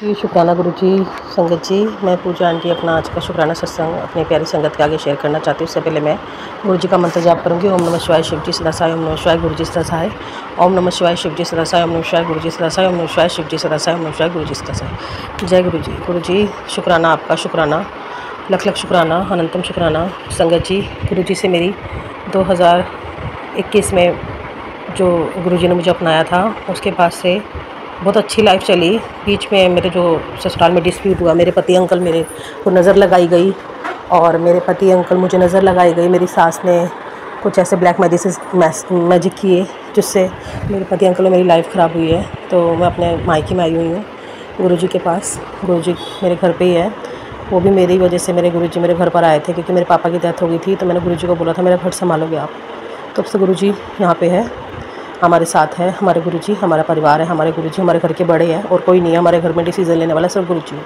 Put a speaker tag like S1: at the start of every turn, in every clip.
S1: जी शुक्राना गुरु जी। संगत जी, मैं पूजा आंटी अपना आज का शुक्राना सत्संग अपनी प्यारी संगत के आगे शेयर करना चाहती हूँ। उससे पहले मैं गुरु जी का मंत्र जाप करूँगी। ओम नमः शिवाय शिव जी सदा सहाय, ओम नमः शिवाय गुरु जी सदा सहाय, ओम नमः शिवाय शिव जी सदा सहाय, ओम नमः शिवाय गुरु जी सदा सहाय, ओम नमः शिवाय शिव जी सदा सहाय, ओम नमः शिवाय गुरु जी सदा सहाय। जय गुरु जी। गुरु जी शुक्राना, आपका शुक्राना, लख लख शुक्राना, अनंतम शुक्राना। संगत जी, गुरु जी से मेरी 2021 में जो गुरु जी ने मुझे अपनाया था उसके बाद से बहुत अच्छी लाइफ चली। बीच में मेरे जो ससुराल में डिस्प्यूट हुआ, मेरे पति अंकल मेरे को नज़र लगाई गई और मेरे पति अंकल मुझे नज़र लगाई गई। मेरी सास ने कुछ ऐसे ब्लैक मैजिक किए जिससे मेरे पति अंकल और मेरी लाइफ ख़राब हुई है। तो मैं अपने मायके में आई हुई हूँ गुरु जी के पास। गुरु जी मेरे घर पे ही है। वो भी मेरी वजह से मेरे गुरु जी मेरे घर पर आए थे क्योंकि मेरे पापा की डेथ हो गई थी। तो मैंने गुरु जी को बोला था मेरा घर संभालोगे आप। तब से गुरु जी यहाँ पे है, हमारे साथ है। हमारे गुरुजी हमारा परिवार है। हमारे गुरुजी हमारे घर के बड़े हैं और कोई नहीं है हमारे घर में डिसीज़न लेने वाला, सिर्फ गुरुजी।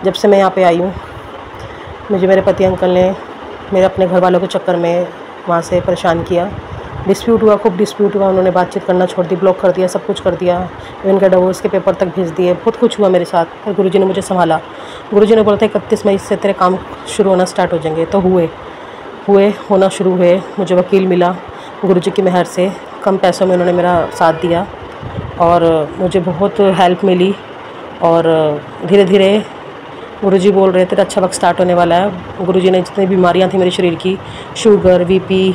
S1: जब से मैं यहाँ पे आई हूँ, मुझे मेरे पति अंकल ने मेरे अपने घर वालों के चक्कर में वहाँ से परेशान किया। डिस्प्यूट हुआ, खूब डिस्प्यूट हुआ। उन्होंने बातचीत करना छोड़ दी, ब्लॉक कर दिया, सब कुछ कर दिया। इनका डिवोर्स के पेपर तक भेज दिए। बहुत कुछ हुआ मेरे साथ और गुरुजी ने मुझे संभाला। गुरुजी ने बोला था 31 मई से तेरे काम शुरू होना स्टार्ट हो जाएंगे। तो होना शुरू हुए। मुझे वकील मिला गुरुजी की मेहर से। कम पैसों में उन्होंने मेरा साथ दिया और मुझे बहुत हेल्प मिली। और धीरे धीरे गुरुजी बोल रहे थे अच्छा वक्त स्टार्ट होने वाला है। गुरुजी ने जितनी बीमारियां थी मेरे शरीर की, शुगर, बीपी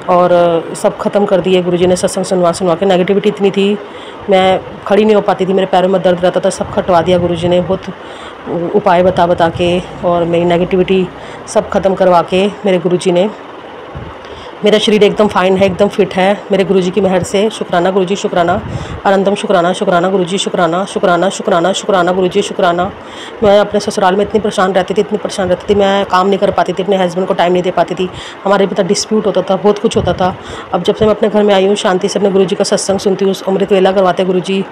S1: और सब ख़त्म कर दिए। गुरुजी ने सत्संग सुनवा के। नेगेटिविटी इतनी थी, मैं खड़ी नहीं हो पाती थी, मेरे पैरों में दर्द रहता था, सब खटवा दिया गुरुजी ने बहुत उपाय बता के। और मेरी नेगेटिविटी सब ख़त्म करवा के मेरे गुरुजी ने, मेरा शरीर एकदम फाइन है, एकदम फिट है मेरे गुरुजी की मेहर से। शुक्राना गुरुजी, शुक्राना, अनंतम शुक्राना। शुक्राना गुरुजी, शुक्राना शुक्राना शुक्राना शुक्राना गुरुजी, शुक्राना। मैं अपने ससुराल में इतनी परेशान रहती थी, मैं काम नहीं कर पाती थी, अपने हस्बैंड को टाइम नहीं दे पाती थी। हमारे भीतर डिस्प्यूट होता था, बहुत कुछ होता था। अब जब से मैं अपने घर में आई हूँ, शांति से अपने गुरुजी का सत्संग सुनती हूँ। अमृत वेला करवाते हैं गुरुजी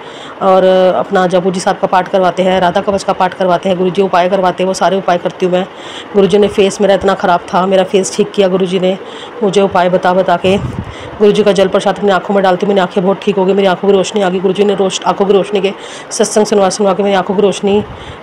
S1: और अपना जपजी साहब का पाठ करवाते हैं, राधा कवच का पाठ करवाते हैं गुरुजी, उपाय करवाते हैं, वो सारे उपाय करती हूँ मैं। गुरुजी ने फेस मेरा इतना ख़राब था, मेरा फेस ठीक किया गुरुजी ने मुझे उपाय बता के। गुरुजी का जल प्रसाद अपनी आंखों में डालती हूँ, मेरी आंखें बहुत ठीक हो गई, मेरी आंखों की रोशनी आ गई। गुरुजी ने आंखों की रोशनी के सत्संग सुनवा के मेरी आंखों की रोशनी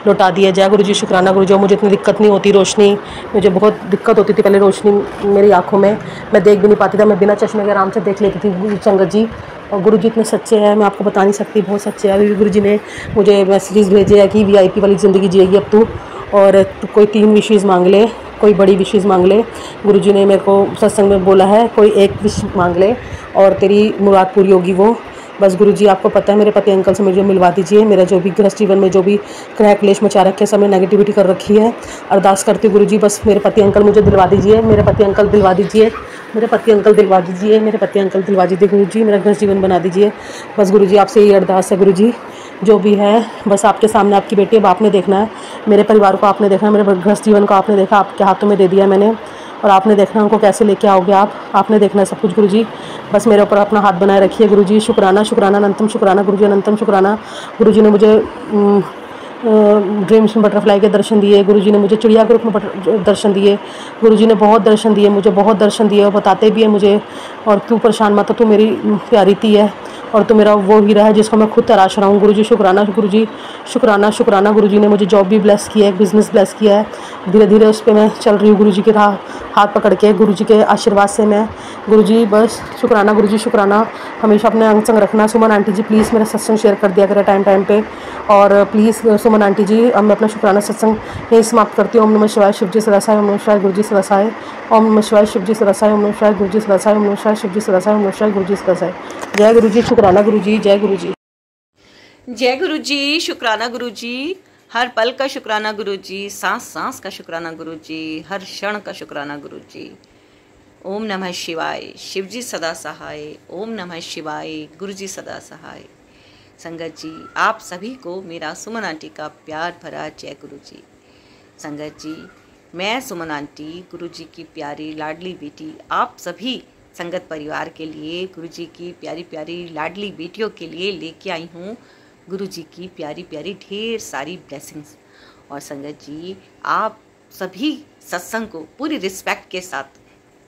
S1: लौटा दी है। जय गुरुजी, शुक्राना गुरुजी। मुझे इतनी दिक्कत नहीं होती रोशनी, मुझे बहुत दिक्कत होती थी पहले रोशनी मेरी आंखों में, मैं देख भी नहीं पाती था। मैं बिना चश्मे के आराम से देख लेती थी संगत जी। और गुरुजी इतने सच्चे हैं, मैं आपको बता नहीं सकती, बहुत सच्चे हैं। अभी भी गुरुजी ने मुझे मैसेजेस भेजे हैं कि VIP वाली ज़िंदगी जिएगी अब तू, और तू कोई 3 विशेज़ मांग ले, कोई बड़ी विशेज़ मांग ले। गुरुजी ने मेरे को सत्संग में बोला है कोई एक विश मांग ले और तेरी मुराद पूरी होगी वो। बस गुरुजी आपको पता है मेरे पति अंकल से मुझे मिलवा दीजिए। मेरा जो भी गृहस्थ जीवन में जो भी ग्रह क्लेश मचा रखे, सब में नेगेटिविटी कर रखी है। अरदास करती हूँ गुरुजी बस मेरे पति अंकल मुझे दिलवा दीजिए, मेरे पति अंकल दिलवा दीजिए, मेरे पति अंकल दिलवा दीजिए, मेरे पति अंकल दिलवा दीजिए गुरुजी, मेरा गृहस्थ जीवन बना दीजिए। बस गुरुजी आपसे यही अरदास है गुरुजी, जो भी है बस आपके सामने आपकी बेटी, अब आपने देखना है, मेरे परिवार को आपने देखना है, मेरे गृहस्थ जीवन को आपने देखा, आपके हाथों में दे दिया मैंने, और आपने देखना उनको कैसे लेके आओगे आपने देखना है सब कुछ गुरुजी। बस मेरे ऊपर अपना हाथ बनाए रखिए गुरुजी। शुक्राना शुक्राना, अनंतम शुक्राना गुरुजी, अनंतम शुक्राना। गुरुजी ने मुझे ड्रीम्स में बटरफ्लाई के दर्शन दिए। गुरुजी ने मुझे चिड़िया ग्रुप में दर्शन दिए। गुरुजी ने बहुत दर्शन दिए, मुझे बहुत दर्शन दिए और बताते भी हैं मुझे, और तू परेशान मत हो, तू मेरी प्यारी थी है और तो मेरा वो हीरा है जिसको मैं खुद तराश रहा हूँ। गुरुजी शुक्राना गुरुजी, शुक्राना शुक्राना। गुरुजी ने मुझे जॉब भी ब्लेस किया है, बिज़नेस ब्लेस किया है, धीरे धीरे उस पर मैं चल रही हूँ गुरुजी के हाथ पकड़ के, गुरुजी के आशीर्वाद से मैं। गुरुजी बस शुक्राना गुरुजी, शुक्राना। हमेशा अपने अंग संग रखना। सुमन आंटी जी प्लीज़ मेरा सत्संग शेयर कर दिया करें टाइम पे, और प्लीज़ सुमन आंटी जी अब मैं अपना शुक्राना सत्संग यही समाप्त करती हूँ। ओम नमः शिवाय शिव जी सदा सहाय, ओम नमः शिवाय गुरुजी सदा सहाय, ओम नमः शिवाय शिव जी सदा सहाय, ओम नमः शिवाय गुरुजी सदा सहाय, ओम नमः शिवाय शिव जी सदा सहाय, ओम नमः शिवाय गुरुजी सदा सहाय। जय गुरुजी, शुक्राना गुरुजी, जय गुरुजी।
S2: जय गुरुजी, शुक्राना गुरुजी। हर पल का शुक्राना गुरुजी, सांस सांस का शुक्राना गुरुजी, हर क्षण का शुक्राना गुरुजी। ओम नमः शिवाय, शिवजी सदा सहाय, ओम नमः शिवाय, गुरुजी सदा सहाय। संगत जी, आप सभी को मेरा सुमन आंटी का प्यार भरा जय गुरुजी। संगत जी, मैं सुमन आंटी गुरुजी की प्यारी लाडली बेटी, आप सभी संगत परिवार के लिए, गुरुजी की प्यारी प्यारी लाडली बेटियों के लिए लेके आई हूँ गुरुजी की प्यारी प्यारी ढेर सारी ब्लेसिंग्स। और संगत जी, आप सभी सत्संग को पूरी रिस्पेक्ट के साथ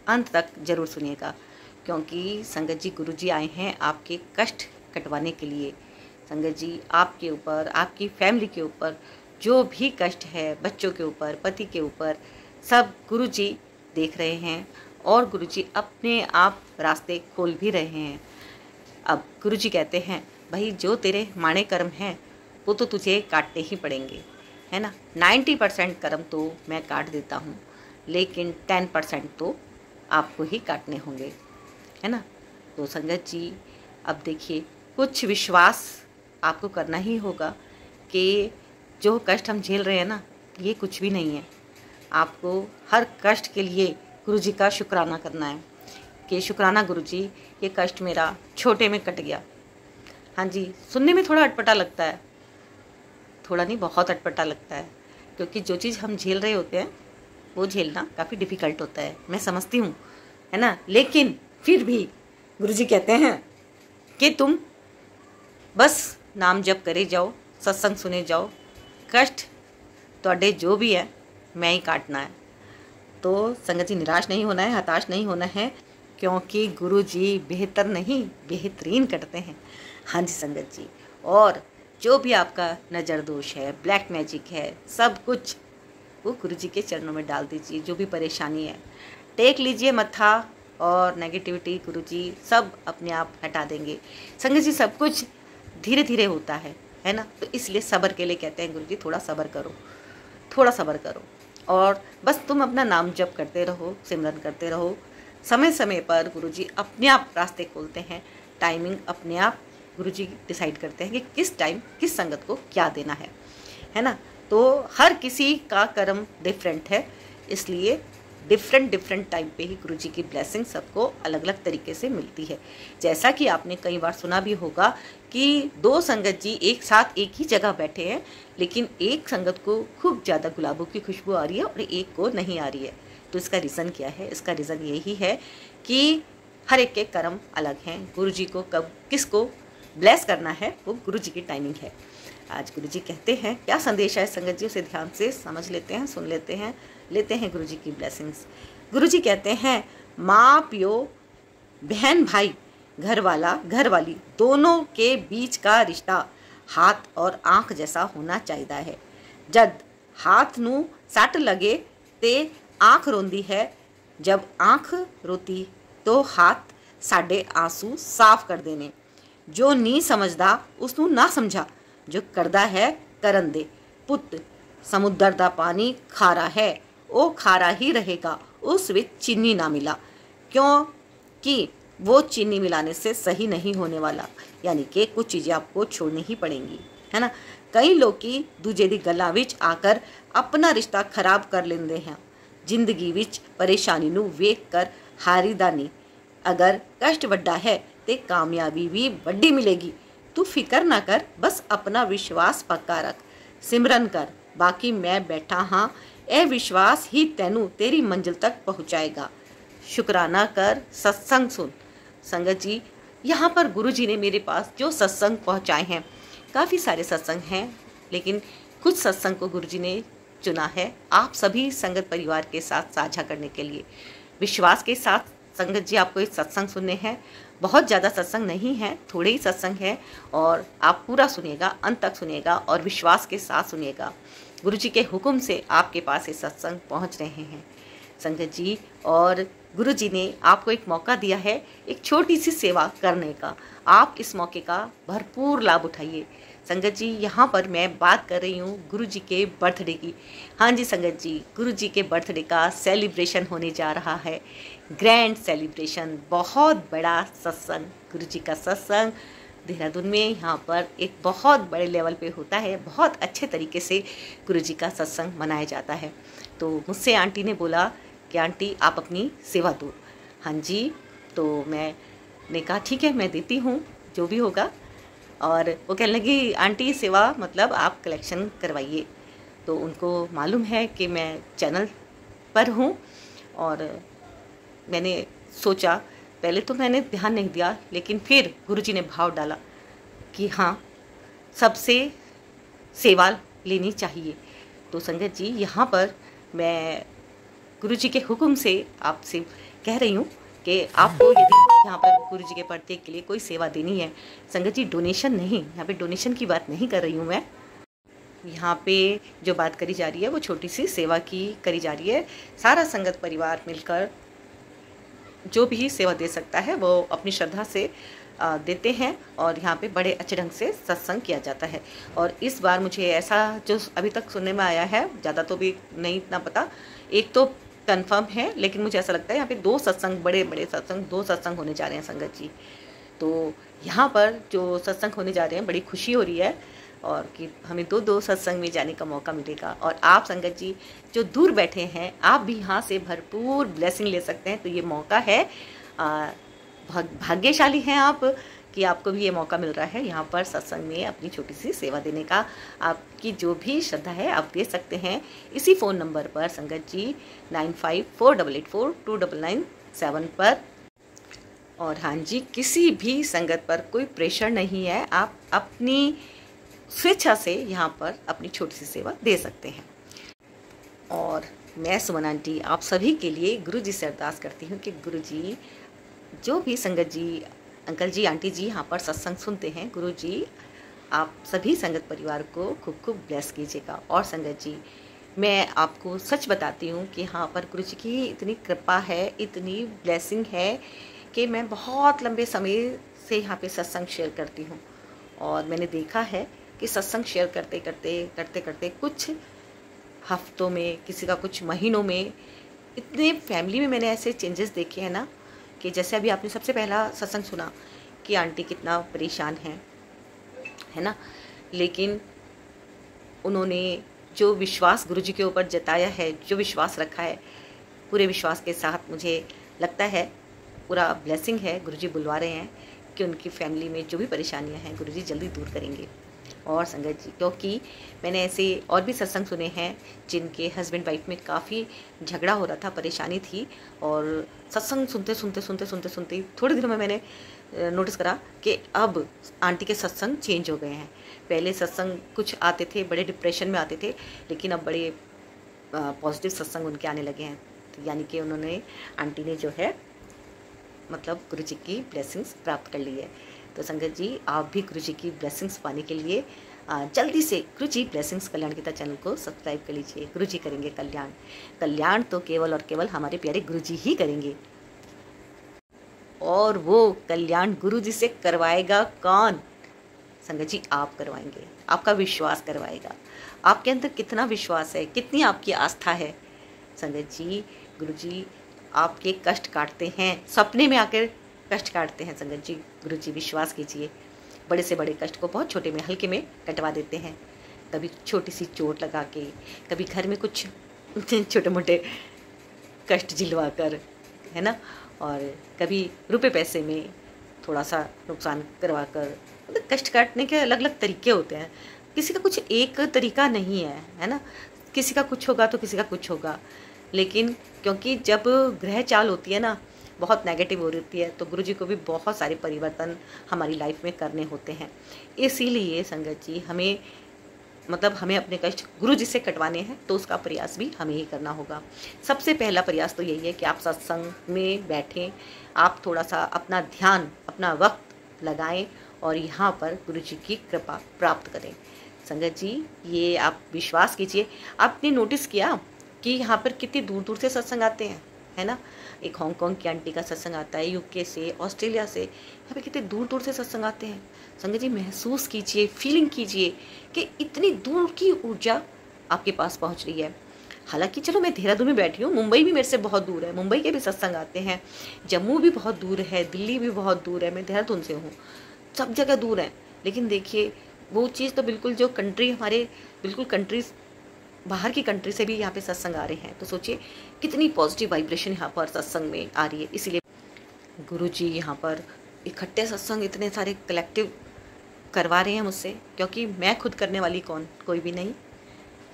S2: अंत तक जरूर सुनिएगा, क्योंकि संगत जी गुरुजी आए हैं आपके कष्ट कटवाने के लिए। संगत जी आपके ऊपर, आपकी फैमिली के ऊपर जो भी कष्ट है, बच्चों के ऊपर, पति के ऊपर, सब गुरुजी देख रहे हैं और गुरुजी अपने आप रास्ते खोल भी रहे हैं। अब गुरुजी कहते हैं भाई जो तेरे माणे कर्म हैं वो तो तुझे काटने ही पड़ेंगे, है ना। 90% कर्म तो मैं काट देता हूँ, लेकिन 10% तो आपको ही काटने होंगे, है ना। तो संगत जी अब देखिए, कुछ विश्वास आपको करना ही होगा कि जो कष्ट हम झेल रहे हैं ना, ये कुछ भी नहीं है। आपको हर कष्ट के लिए गुरुजी का शुक्राना करना है कि शुक्राना गुरुजी, ये कष्ट मेरा छोटे में कट गया। हाँ जी, सुनने में थोड़ा अटपटा लगता है, थोड़ा नहीं बहुत अटपटा लगता है, क्योंकि जो चीज़ हम झेल रहे होते हैं वो झेलना काफ़ी डिफ़िकल्ट होता है, मैं समझती हूँ, है ना। लेकिन फिर भी गुरुजी कहते हैं कि तुम बस नाम जप करे जाओ, सत्संग सुने जाओ, कष्ट ਤੁਹਾਡੇ जो भी है मैं ही काटना है। तो संगत जी निराश नहीं होना है, हताश नहीं होना है, क्योंकि गुरुजी बेहतर नहीं बेहतरीन करते हैं। हाँ जी संगत जी, और जो भी आपका नज़र दोष है, ब्लैक मैजिक है, सब कुछ वो गुरुजी के चरणों में डाल दीजिए। जो भी परेशानी है टेक लीजिए मत्था, और नेगेटिविटी गुरुजी सब अपने आप हटा देंगे। संगत जी सब कुछ धीरे धीरे होता है ना। तो इसलिए सब्र के लिए कहते हैं गुरुजी थोड़ा सब्र करो, थोड़ा सब्र करो, और बस तुम अपना नाम जप करते रहो, सिमरन करते रहो। समय समय पर गुरुजी अपने आप रास्ते खोलते हैं, टाइमिंग अपने आप गुरुजी डिसाइड करते हैं कि किस टाइम किस संगत को क्या देना है ना। तो हर किसी का कर्म डिफरेंट है, इसलिए डिफरेंट टाइम पे ही गुरुजी की ब्लेसिंग सबको अलग अलग तरीके से मिलती है। जैसा कि आपने कई बार सुना भी होगा कि दो संगत जी एक साथ एक ही जगह बैठे हैं, लेकिन एक संगत को खूब ज़्यादा गुलाबों की खुशबू आ रही है और एक को नहीं आ रही है। तो इसका रीज़न क्या है? इसका रीज़न यही है कि हर एक के कर्म अलग हैं। गुरुजी को कब किसको ब्लेस करना है वो गुरुजी की टाइमिंग है। आज गुरुजी कहते हैं, क्या संदेश है संगत जी, उसे ध्यान से समझ लेते हैं, सुन लेते हैं, लेते हैं गुरुजी की ब्लेसिंग्स। गुरुजी कहते हैं, माँ पियो, बहन भाई, घर वाला घर वाली, दोनों के बीच का रिश्ता हाथ और आँख जैसा होना चाहिए है। जद हाथ नू सट लगे ते आँख रोंदी है, जब आँख रोती तो हाथ साडे आंसू साफ कर देने। जो नहीं समझदा उसनू ना समझा, जो करदा है करन दे। पुत समुद्र दा पानी खारा है, वो खारा ही रहेगा, उस विच चीनी ना मिला, क्योंकि वो चीनी मिलाने से सही नहीं होने वाला। यानी कि कुछ चीज़ें आपको छोड़नी ही पड़ेंगी, है ना। कई लोग की दूजे दी गल्लां विच आकर अपना रिश्ता खराब कर लेंदे हैं। जिंदगी विच परेशानी नू वेख कर हारीदा नहीं। अगर कष्ट वड्डा है ते कामयाबी भी वड्डी मिलेगी। तू फिक्र ना कर, बस अपना विश्वास पक्का रख, सिमरन कर, बाकी मैं बैठा हाँ, ए विश्वास ही तैनू तेरी मंजिल तक पहुँचाएगा। शुक्राना कर, सत्संग सुन। संगत जी, यहाँ पर गुरुजी ने मेरे पास जो सत्संग पहुँचाए हैं, काफ़ी सारे सत्संग हैं, लेकिन कुछ सत्संग को गुरुजी ने चुना है आप सभी संगत परिवार के साथ साझा करने के लिए। विश्वास के साथ संगत जी आपको एक सत्संग सुनने हैं। बहुत ज़्यादा सत्संग नहीं है, थोड़े ही सत्संग है, और आप पूरा सुनिएगा, अंत तक सुनिएगा और विश्वास के साथ सुनिएगा। गुरुजी के हुक्म से आपके पास ये सत्संग पहुंच रहे हैं संगत जी, और गुरुजी ने आपको एक मौका दिया है एक छोटी सी सेवा करने का। आप इस मौके का भरपूर लाभ उठाइए। संगत जी, यहाँ पर मैं बात कर रही हूँ गुरुजी के बर्थडे की। हाँ जी संगत जी, गुरुजी के बर्थडे का सेलिब्रेशन होने जा रहा है, ग्रैंड सेलिब्रेशन, बहुत बड़ा सत्संग। गुरुजी का सत्संग देहरादून में यहाँ पर एक बहुत बड़े लेवल पे होता है, बहुत अच्छे तरीके से गुरुजी का सत्संग मनाया जाता है। तो मुझसे आंटी ने बोला कि आंटी आप अपनी सेवा दो। हाँ जी, तो मैंने कहा ठीक है मैं देती हूँ जो भी होगा। और वो कहने लगी आंटी सेवा मतलब आप कलेक्शन करवाइए। तो उनको मालूम है कि मैं चैनल पर हूँ, और मैंने सोचा, पहले तो मैंने ध्यान नहीं दिया, लेकिन फिर गुरुजी ने भाव डाला कि हाँ सबसे सेवा लेनी चाहिए। तो संगत जी, यहाँ पर मैं गुरुजी के हुक्म से आपसे कह रही हूँ कि आपको यदि यहाँ पर गुरु जी के प्रत्येक के लिए कोई सेवा देनी है, संगत जी डोनेशन नहीं, यहाँ पे डोनेशन की बात नहीं कर रही हूँ मैं। यहाँ पे जो बात करी जा रही है वो छोटी सी सेवा की करी जा रही है। सारा संगत परिवार मिलकर जो भी सेवा दे सकता है वो अपनी श्रद्धा से देते हैं और यहाँ पे बड़े अच्छे ढंग से सत्संग किया जाता है। और इस बार मुझे ऐसा जो अभी तक सुनने में आया है, ज़्यादा तो भी नहीं इतना पता, एक तो कंफर्म है, लेकिन मुझे ऐसा लगता है यहाँ पे 2 सत्संग, बड़े बड़े सत्संग, 2 सत्संग होने जा रहे हैं संगत जी। तो यहाँ पर जो सत्संग होने जा रहे हैं बड़ी खुशी हो रही है और कि हमें 2 सत्संग में जाने का मौका मिलेगा। और आप संगत जी जो दूर बैठे हैं, आप भी यहाँ से भरपूर ब्लेसिंग ले सकते हैं। तो ये मौका है, भाग्यशाली हैं आप कि आपको भी ये मौका मिल रहा है यहाँ पर सत्संग में अपनी छोटी सी सेवा देने का। आपकी जो भी श्रद्धा है आप दे सकते हैं इसी फ़ोन नंबर पर संगत जी 9548842997 पर। और हाँ जी, किसी भी संगत पर कोई प्रेशर नहीं है, आप अपनी स्वेच्छा से यहाँ पर अपनी छोटी सी सेवा दे सकते हैं। और मैं सुमन आंटी आप सभी के लिए गुरु जी से अरदास करती हूँ कि गुरु जी, जो भी संगत जी, अंकल जी, आंटी जी यहाँ पर सत्संग सुनते हैं, गुरु जी आप सभी संगत परिवार को खूब खूब ब्लेस कीजिएगा। और संगत जी मैं आपको सच बताती हूँ कि यहाँ पर गुरु जी की इतनी कृपा है, इतनी ब्लेसिंग है कि मैं बहुत लंबे समय से यहाँ पे सत्संग शेयर करती हूँ और मैंने देखा है कि सत्संग शेयर करते करते कुछ हफ्तों में, किसी का कुछ महीनों में, इतने फैमिली में मैंने ऐसे चेंजेस देखे हैं ना कि जैसे अभी आपने सबसे पहला सत्संग सुना कि आंटी कितना परेशान है ना, लेकिन उन्होंने जो विश्वास गुरु जी के ऊपर जताया है, जो विश्वास रखा है, पूरे विश्वास के साथ मुझे लगता है पूरा ब्लेसिंग है। गुरु जी बुलवा रहे हैं कि उनकी फैमिली में जो भी परेशानियां हैं गुरु जी जल्दी दूर करेंगे। और संगत जी, क्योंकि मैंने ऐसे और भी सत्संग सुने हैं जिनके हस्बैंड वाइफ में काफ़ी झगड़ा हो रहा था, परेशानी थी, और सत्संग सुनते थोड़े दिनों में मैंने नोटिस करा कि अब आंटी के सत्संग चेंज हो गए हैं। पहले सत्संग कुछ आते थे, बड़े डिप्रेशन में आते थे, लेकिन अब बड़े पॉजिटिव सत्संग उनके आने लगे हैं। तो यानी कि उन्होंने, आंटी ने जो है मतलब गुरु जी की ब्लेसिंग्स प्राप्त कर ली है। तो संगत जी आप भी गुरु जी की ब्लेसिंग्स पाने के लिए जल्दी से गुरु जी ब्लेसिंग्स कल्याण गीता चैनल को सब्सक्राइब कर लीजिए। गुरु जी करेंगे कल्याण, कल्याण तो केवल और केवल हमारे प्यारे गुरु जी ही करेंगे। और वो कल्याण गुरु जी से करवाएगा कौन? संगत जी आप करवाएंगे, आपका विश्वास करवाएगा। आपके अंदर कितना विश्वास है, कितनी आपकी आस्था है। संगत जी गुरु जी आपके कष्ट काटते हैं, सपने में आकर कष्ट काटते हैं। संगत जी गुरु जी विश्वास कीजिए, बड़े से बड़े कष्ट को बहुत छोटे में, हल्के में कटवा देते हैं। कभी छोटी सी चोट लगा के, कभी घर में कुछ छोटे मोटे कष्ट झिलवा कर, है ना, और कभी रुपए पैसे में थोड़ा सा नुकसान करवा कर। मतलब कष्ट काटने के अलग अलग तरीके होते हैं, किसी का कुछ एक तरीका नहीं है ना। किसी का कुछ होगा तो किसी का कुछ होगा, लेकिन क्योंकि जब ग्रह चाल होती है ना बहुत नेगेटिव हो रही है, तो गुरु जी को भी बहुत सारे परिवर्तन हमारी लाइफ में करने होते हैं। इसीलिए संगत जी हमें अपने कष्ट गुरु जी से कटवाने हैं, तो उसका प्रयास भी हमें ही करना होगा। सबसे पहला प्रयास तो यही है कि आप सत्संग में बैठें, आप थोड़ा सा अपना ध्यान, अपना वक्त लगाएं और यहाँ पर गुरु जी की कृपा प्राप्त करें। संगत जी ये आप विश्वास कीजिए, आपने नोटिस किया कि यहाँ पर कितनी दूर दूर से सत्संग आते हैं, है ना। एक हांगकांग की आंटी का सत्संग आता है, यूके से, ऑस्ट्रेलिया से, यहाँ पे कितने दूर दूर से सत्संग आते हैं। संगत जी महसूस कीजिए, फीलिंग कीजिए कि इतनी दूर की ऊर्जा आपके पास पहुँच रही है। हालांकि चलो मैं देहरादून में बैठी हूँ, मुंबई भी मेरे से बहुत दूर है, मुंबई के भी सत्संग आते हैं, जम्मू भी बहुत दूर है, दिल्ली भी बहुत दूर है, मैं देहरादून से हूँ, सब जगह दूर है। लेकिन देखिए वो चीज़ तो बिल्कुल जो कंट्री हमारे बिल्कुल कंट्रीज बाहर की कंट्री से भी यहाँ पे सत्संग आ रहे हैं, तो सोचिए कितनी पॉजिटिव वाइब्रेशन यहाँ पर सत्संग में आ रही है। इसीलिए गुरु जी यहाँ पर इकट्ठे सत्संग इतने सारे कलेक्टिव करवा रहे हैं मुझसे, क्योंकि मैं खुद करने वाली कोई भी नहीं,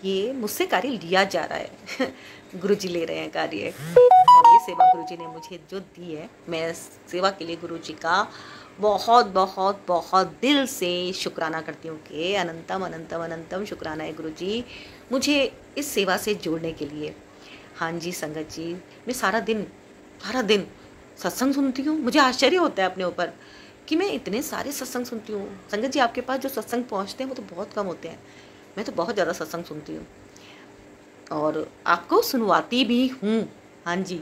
S2: ये मुझसे कार्य लिया जा रहा है गुरु जी ले रहे हैं कार्य, और ये सेवा गुरु जी ने मुझे जो दी है, मैं सेवा के लिए गुरु जी का बहुत बहुत बहुत दिल से शुक्राना करती हूँ कि अनंतम अनंतम अनंतम शुक्राना है गुरु जी मुझे इस सेवा से जोड़ने के लिए। हाँ जी संगत जी, मैं सारा दिन सत्संग सुनती हूँ, मुझे आश्चर्य होता है अपने ऊपर कि मैं इतने सारे सत्संग सुनती हूँ। संगत जी, आपके पास जो सत्संग पहुँचते हैं वो तो बहुत कम होते हैं। मैं तो बहुत ज़्यादा सत्संग सुनती हूँ और आपको सुनवाती भी हूँ। हाँ जी,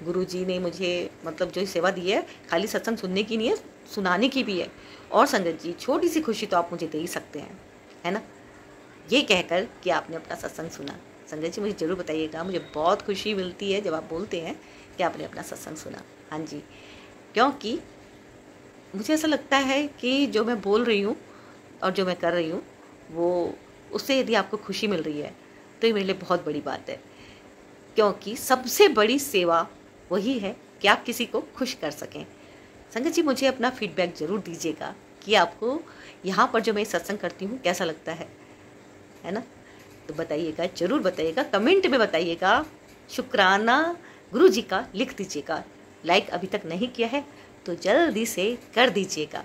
S2: गुरु जी ने मुझे मतलब जो सेवा दी है, खाली सत्संग सुनने की नहीं है, सुनाने की भी है। और संगत जी, छोटी सी खुशी तो आप मुझे दे ही सकते हैं, है ना, ये कहकर कि आपने अपना सत्संग सुना। संगत जी, मुझे ज़रूर बताइएगा, मुझे बहुत खुशी मिलती है जब आप बोलते हैं कि आपने अपना सत्संग सुना। हाँ जी, क्योंकि मुझे ऐसा लगता है कि जो मैं बोल रही हूँ और जो मैं कर रही हूँ, वो उससे यदि आपको खुशी मिल रही है तो ये मेरे लिए बहुत बड़ी बात है। क्योंकि सबसे बड़ी सेवा वही है कि आप किसी को खुश कर सकें। संगत जी, मुझे अपना फीडबैक ज़रूर दीजिएगा कि आपको यहाँ पर जो मैं सत्संग करती हूँ कैसा लगता है ना। तो बताइएगा, ज़रूर बताइएगा, कमेंट में बताइएगा। शुक्राना गुरु जी का लिख दीजिएगा। लाइक अभी तक नहीं किया है तो जल्दी से कर दीजिएगा।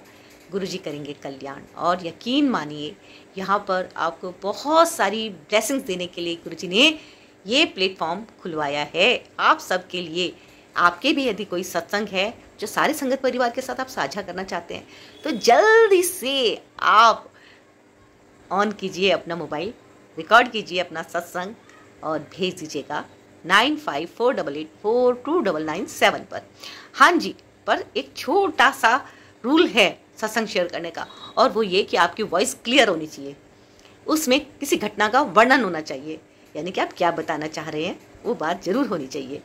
S2: गुरु जी करेंगे कल्याण। और यकीन मानिए, यहाँ पर आपको बहुत सारी ब्लेसिंग्स देने के लिए गुरु जी ने ये प्लेटफॉर्म खुलवाया है आप सबके लिए। आपके भी यदि कोई सत्संग है जो सारे संगत परिवार के साथ आप साझा करना चाहते हैं तो जल्दी से आप ऑन कीजिए अपना मोबाइल, रिकॉर्ड कीजिए अपना सत्संग और भेज दीजिएगा 9548842997 पर। हाँ जी, पर एक छोटा सा रूल है सत्संग शेयर करने का, और वो ये कि आपकी वॉइस क्लियर होनी चाहिए। उसमें किसी घटना का वर्णन होना चाहिए, यानी कि आप क्या बताना चाह रहे हैं वो बात जरूर होनी चाहिए,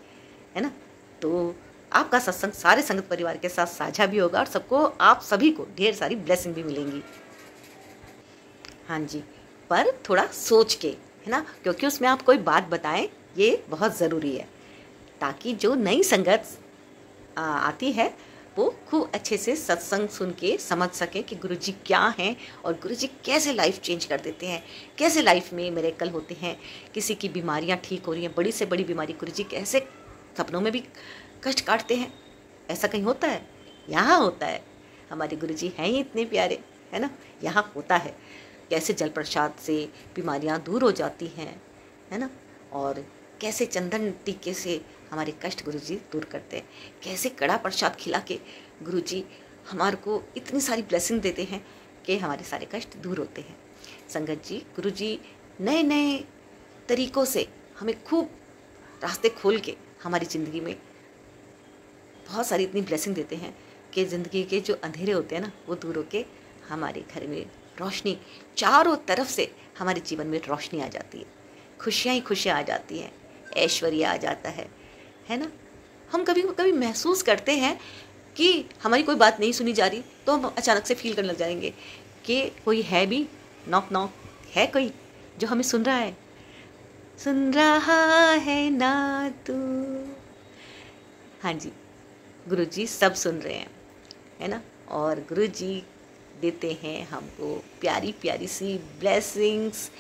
S2: है ना। तो आपका सत्संग सारे संगत परिवार के साथ साझा भी होगा और सबको, आप सभी को ढेर सारी ब्लेसिंग भी मिलेंगी। हाँ जी, पर थोड़ा सोच के, है ना, क्योंकि उसमें आप कोई बात बताएं, ये बहुत ज़रूरी है, ताकि जो नई संगत आती है वो खूब अच्छे से सत्संग सुन के समझ सकें कि गुरुजी क्या हैं और गुरुजी कैसे लाइफ चेंज कर देते हैं, कैसे लाइफ में मिरेकल होते हैं, किसी की बीमारियां ठीक हो रही हैं, बड़ी से बड़ी बीमारी गुरुजी कैसे सपनों में भी कष्ट काटते हैं। ऐसा कहीं होता है? यहाँ होता है। हमारे गुरुजी हैं ही इतने प्यारे, है ना। यहाँ होता है कैसे जल प्रसाद से बीमारियां दूर हो जाती हैं, है ना, और कैसे चंदन टीके से हमारे कष्ट गुरुजी दूर करते हैं, कैसे कड़ा प्रसाद खिला के गुरुजी हमारे को इतनी सारी ब्लेसिंग देते हैं कि हमारे सारे कष्ट दूर होते हैं। संगत जी, गुरुजी नए नए तरीक़ों से हमें खूब रास्ते खोल के हमारी ज़िंदगी में बहुत सारी इतनी ब्लेसिंग देते हैं कि ज़िंदगी के जो अंधेरे होते हैं ना, वो दूर होके हमारे घर में रोशनी, चारों तरफ से हमारे जीवन में रोशनी आ जाती है, खुशियाँ ही खुशियाँ आ जाती हैं, ऐश्वर्य आ जाता है ना। हम कभी कभी महसूस करते हैं कि हमारी कोई बात नहीं सुनी जा रही, तो हम अचानक से फील करने लग जाएंगे कि कोई है भी, नॉक नॉक है कोई जो हमें सुन रहा है ना तू। हाँ जी, गुरुजी सब सुन रहे हैं, है ना, और गुरुजी देते हैं हमको प्यारी प्यारी सी ब्लेसिंग्स,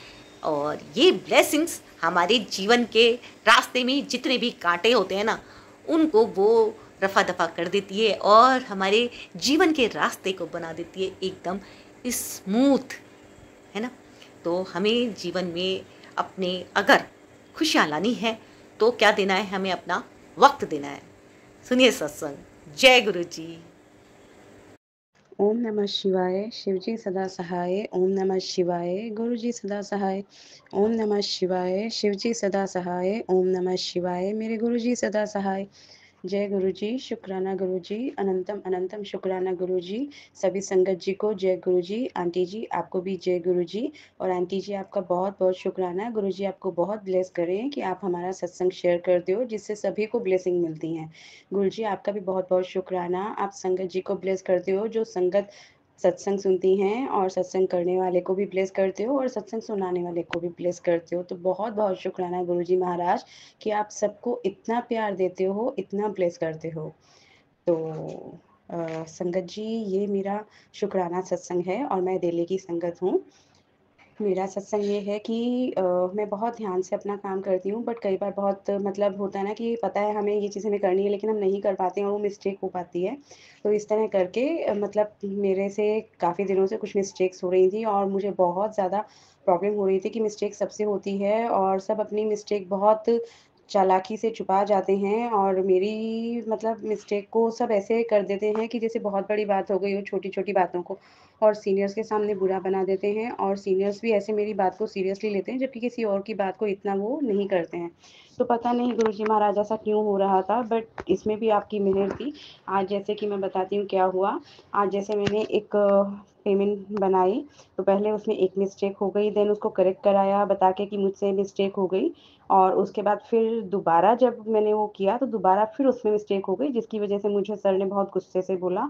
S2: और ये ब्लेसिंग्स हमारे जीवन के रास्ते में जितने भी कांटे होते हैं ना, उनको वो रफा दफा कर देती है और हमारे जीवन के रास्ते को बना देती है एकदम स्मूथ, है ना। तो हमें जीवन में अपने अगर खुशियाँ लानी है तो क्या देना है, हमें अपना वक्त देना है। सुनिए सत्संग। जय गुरु जी।
S3: ओम नमः शिवाय। शिवजी सदा सहाय। ओम नमः शिवाय। गुरुजी सदा सहाय। ओम नमः शिवाय। शिवजी सदा सहाय। ओम नमः शिवाय। मेरे गुरुजी सदा सहाय। जय गुरुजी। शुक्राना गुरुजी। अनंतम अनंतम शुक्राना गुरुजी। सभी संगत जी को जय गुरुजी। आंटी जी आपको भी जय गुरुजी। और आंटी जी आपका बहुत बहुत शुक्राना। गुरुजी आपको बहुत ब्लेस करें कि आप हमारा सत्संग शेयर करते हो, जिससे सभी को ब्लेसिंग मिलती हैं। गुरुजी आपका भी बहुत बहुत शुक्राना। आप संगत जी को ब्लेस करते हो, जो संगत सत्संग सुनती हैं, और सत्संग करने वाले को भी ब्लेस करते हो और सत्संग सुनाने वाले को भी ब्लेस करते हो। तो बहुत बहुत शुक्राना गुरुजी महाराज कि आप सबको इतना प्यार देते हो, इतना ब्लेस करते हो। तो संगत जी, ये मेरा शुक्राना सत्संग है और मैं दिल्ली की संगत हूँ। मेरा सत्संग ये है कि मैं बहुत ध्यान से अपना काम करती हूँ, बट कई बार बहुत मतलब होता है ना कि पता है हमें ये चीज़ें हमें करनी है, लेकिन हम नहीं कर पाते हैं और वो मिस्टेक हो पाती है। तो इस तरह करके मतलब मेरे से काफ़ी दिनों से कुछ मिस्टेक्स हो रही थी और मुझे बहुत ज़्यादा प्रॉब्लम हो रही थी कि मिस्टेक सबसे होती है और सब अपनी मिस्टेक बहुत चालाकी से छुपा जाते हैं और मेरी मतलब मिस्टेक को सब ऐसे कर देते हैं कि जैसे बहुत बड़ी बात हो गई हो, छोटी-छोटी बातों को, और सीनियर्स के सामने बुरा बना देते हैं और सीनियर्स भी ऐसे मेरी बात को सीरियसली लेते हैं, जबकि किसी और की बात को इतना वो नहीं करते हैं। तो पता नहीं गुरुजी महाराज ऐसा क्यों हो रहा था, बट इसमें भी आपकी मेहर थी। आज जैसे कि मैं बताती हूँ क्या हुआ। आज जैसे मैंने एक पेमेंट बनाई, तो पहले उसमें एक मिस्टेक हो गई, देन उसको करेक्ट कराया बता के कि मुझसे मिस्टेक हो गई, और उसके बाद फिर दोबारा जब मैंने वो किया तो दोबारा फिर उसमें मिस्टेक हो गई, जिसकी वजह से मुझे सर ने बहुत गुस्से से बोला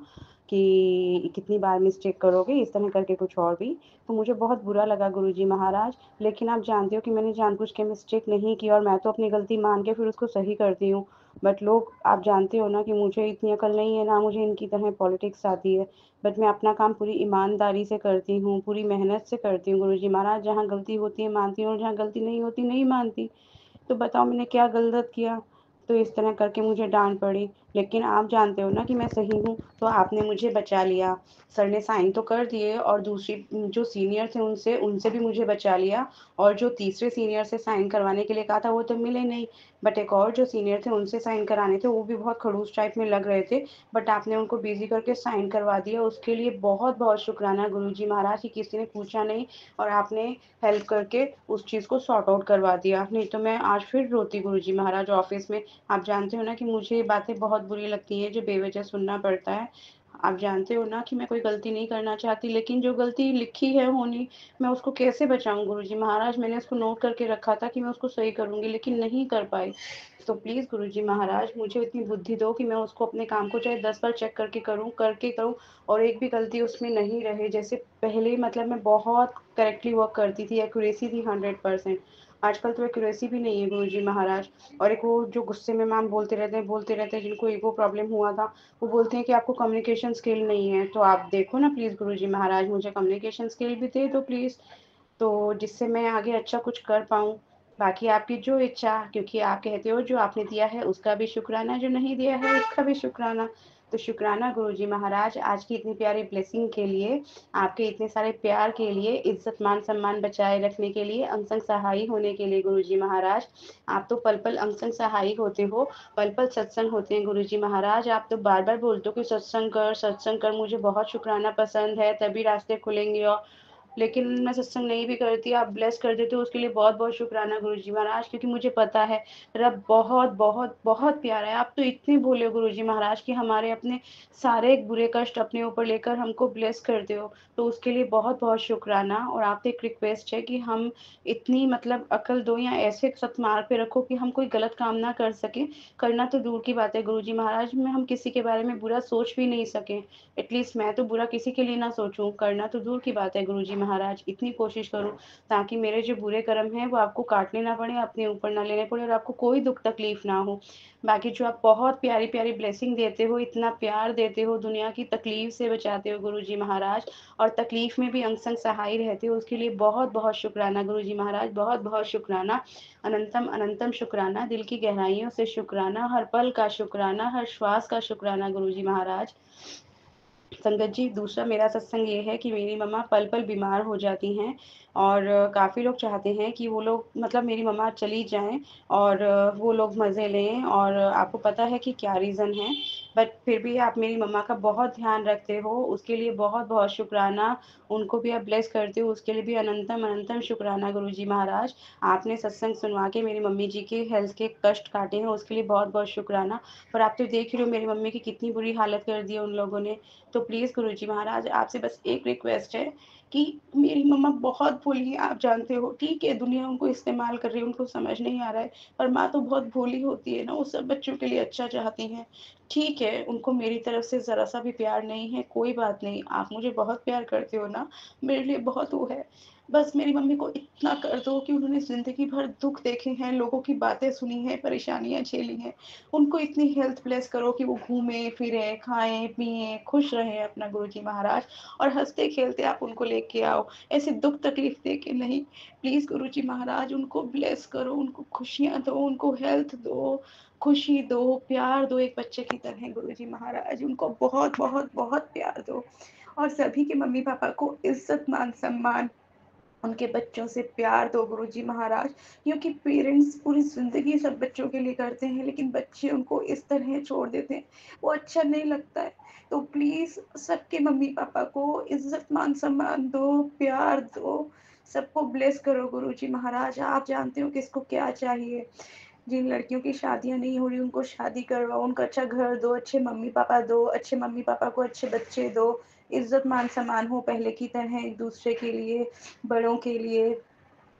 S3: कि कितनी बार मिस्टेक करोगे, इस तरह करके कुछ और भी। तो मुझे बहुत बुरा लगा गुरुजी महाराज, लेकिन आप जानते हो कि मैंने जानबूझ के मिस्टेक नहीं की और मैं तो अपनी गलती मान के फिर उसको सही करती हूँ। बट लोग, आप जानते हो ना कि मुझे इतनी अकल नहीं है, ना मुझे इनकी तरह पॉलिटिक्स आती है। बट मैं अपना काम पूरी ईमानदारी से करती हूँ, पूरी मेहनत से करती हूँ गुरुजी महाराज। जहाँ गलती होती है मानती हूँ और जहाँ गलती नहीं होती नहीं मानती। तो बताओ मैंने क्या गलत किया? तो इस तरह करके मुझे डांट पड़ी। लेकिन आप जानते हो ना कि मैं सही हूँ, तो आपने मुझे बचा लिया। सर ने साइन तो कर दिए और दूसरी जो सीनियर थे उनसे उनसे भी मुझे बचा लिया, और जो तीसरे सीनियर से साइन करवाने के लिए कहा था वो तो मिले नहीं। बट एक और जो सीनियर थे उनसे साइन कराने थे, वो भी बहुत खड़ूस टाइप में लग रहे थे, बट आपने उनको बिजी करके साइन करवा दिया। उसके लिए बहुत बहुत शुक्राना गुरुजी महाराज कि किसी ने पूछा नहीं और आपने हेल्प करके उस चीज़ को सॉर्ट आउट करवा दिया। नहीं तो मैं आज फिर रोती गुरुजी महाराज ऑफिस में। आप जानते हो ना कि मुझे ये बातें बहुत बुरी लगती हैं जो बेवजह सुनना पड़ता है। आप जानते हो ना कि मैं कोई गलती नहीं करना चाहती, लेकिन जो गलती लिखी है होनी, मैं उसको कैसे बचाऊं गुरुजी महाराज। मैंने उसको नोट करके रखा था कि मैं उसको सही करूंगी, लेकिन नहीं कर पाई। तो प्लीज़ गुरुजी महाराज मुझे इतनी बुद्धि दो कि मैं उसको अपने काम को चाहे 10 बार चेक करके करूं और एक भी गलती उसमें नहीं रहे। जैसे पहले मतलब मैं बहुत करेक्टली वर्क करती थी, एक्यूरेसी थी 100%। आजकल तो एक्यूरेसी भी नहीं है गुरुजी महाराज। और एक वो जो गुस्से में मैम बोलते रहते हैं जिनको ईगो प्रॉब्लम हुआ था, वो बोलते हैं कि आपको कम्युनिकेशन स्किल नहीं है। तो आप देखो ना प्लीज़ गुरुजी महाराज, मुझे कम्युनिकेशन स्किल भी दे दो प्लीज़, तो जिससे मैं आगे अच्छा कुछ कर पाऊँ। बाकी आपकी जो इच्छा, क्योंकि आप कहते हो जो आपने दिया है उसका भी शुक्राना, जो नहीं दिया है उसका भी शुक्राना। तो शुक्राना गुरुजी महाराज आज की इतनी प्यारी ब्लेसिंग के लिए, आपके इतने सारे प्यार के लिए, इज्जत मान सम्मान बचाए रखने के लिए, अंग संग सहाई होने के लिए गुरुजी महाराज। आप तो पल पल अंग संग सहाई होते हो, पल पल सत्संग होते हैं गुरुजी महाराज। आप तो बार बार बोलते हो कि सत्संग कर, मुझे बहुत शुक्राना पसंद है तभी रास्ते खुलेंगे। और लेकिन मैं सत्संग नहीं भी करती, आप ब्लेस कर देते हो, उसके लिए बहुत बहुत शुक्राना गुरुजी महाराज। क्योंकि मुझे पता है रब बहुत बहुत बहुत प्यारा है। आप तो इतने भोले हो गुरुजी महाराज कि हमारे अपने सारे बुरे कष्ट अपने ऊपर लेकर हमको ब्लेस करते हो, तो उसके लिए बहुत बहुत शुक्राना। और आपसे एक रिक्वेस्ट है कि हम इतनी मतलब अकल दो या ऐसे सतमार्ग पे रखो कि हम कोई गलत काम ना कर सके। करना तो दूर की बात है गुरुजी महाराज, में हम किसी के बारे में बुरा सोच भी नहीं सकें। एटलीस्ट मैं तो बुरा किसी के लिए ना सोचूं, करना तो दूर की बात है गुरुजी महाराज। इतनी कोशिश करूं ताकि मेरे जो बुरे कर्म हैं वो आपको काटने ना पड़े, अपने ऊपर ना लेने पड़े और आपको कोई दुख तकलीफ ना हो। बाकी जो आप बहुत प्यारी प्यारी ब्लेसिंग देते हो, इतना प्यार देते हो, दुनिया की तकलीफ से बचाते हो गुरुजी महाराज, और तकलीफ में भी अंग संग सहाय रहते हो, उसके लिए बहुत बहुत शुक्राना गुरुजी महाराज, बहुत बहुत शुक्राना। अनंतम अनंतम शुक्राना, दिल की गहराइयों से शुक्राना, हर पल का शुक्राना, हर श्वास का शुक्राना गुरुजी महाराज। संगत जी, दूसरा मेरा सत्संग ये है कि मेरी मम्मा पल पल बीमार हो जाती हैं, और काफ़ी लोग चाहते हैं कि वो लोग मतलब मेरी मम्मा चली जाएं और वो लोग मज़े लें, और आपको पता है कि क्या रीज़न है। बट फिर भी आप मेरी मम्मा का बहुत ध्यान रखते हो, उसके लिए बहुत बहुत शुक्राना। उनको भी आप ब्लेस करते हो, उसके लिए भी अनंतम अनंतम शुक्राना गुरुजी महाराज। आपने सत्संग सुनवा के मेरी मम्मी जी के हेल्थ के कष्ट काटे हैं, उसके लिए बहुत बहुत शुक्राना। पर आप तो देख ही रहे हो मेरी मम्मी की कितनी बुरी हालत कर दी है उन लोगों ने। तो प्लीज़ गुरुजी महाराज आपसे बस एक रिक्वेस्ट है कि मेरी मम्मा बहुत भोली है, आप जानते हो, ठीक है दुनिया उनको इस्तेमाल कर रही है, उनको समझ नहीं आ रहा है, पर माँ तो बहुत भोली होती है ना, वो सब बच्चों के लिए अच्छा चाहती हैं। ठीक है उनको मेरी तरफ से ज़रा सा भी प्यार नहीं है, कोई बात नहीं, आप मुझे बहुत प्यार करते हो ना, मेरे लिए बहुत वो है। बस मेरी मम्मी को इतना कर दो कि उन्होंने ज़िंदगी भर दुख देखे हैं, लोगों की बातें सुनी हैं, परेशानियाँ झेली हैं, उनको इतनी हेल्थ ब्लेस करो कि वो घूमें फिरें, खाएं पिएं, खुश रहें अपना गुरुजी महाराज, और हंसते खेलते आप उनको लेके आओ, ऐसे दुख तकलीफ दे के नहीं। प्लीज़ गुरुजी महाराज उनको ब्लेस करो, उनको खुशियाँ दो, उनको हेल्थ दो, खुशी दो, प्यार दो, एक बच्चे की तरह गुरुजी महाराज उनको बहुत बहुत बहुत प्यार दो। और सभी के मम्मी पापा को इज्जत मान सम्मान
S4: उनके बच्चों से प्यार दो गुरुजी महाराज, क्योंकि पेरेंट्स पूरी ज़िंदगी सब बच्चों के लिए करते हैं, लेकिन बच्चे उनको इस तरह छोड़ देते हैं, वो अच्छा नहीं लगता है। तो प्लीज़ सबके मम्मी-पापा को इज़्ज़त, मान-सम्मान दो, प्यार दो, सबको ब्लेस करो गुरुजी महाराज। आप जानते हो किसको क्या चाहिए। जिन लड़कियों की शादियाँ नहीं हो रही, उनको शादी करवाओ, उनको अच्छा घर दो, अच्छे मम्मी-पापा दो, अच्छे मम्मी-पापा को अच्छे बच्चे दो, इज़्ज़त, मान-सम्मान हो पहले की तरह एक-दूसरे के लिए, बड़ों के लिए,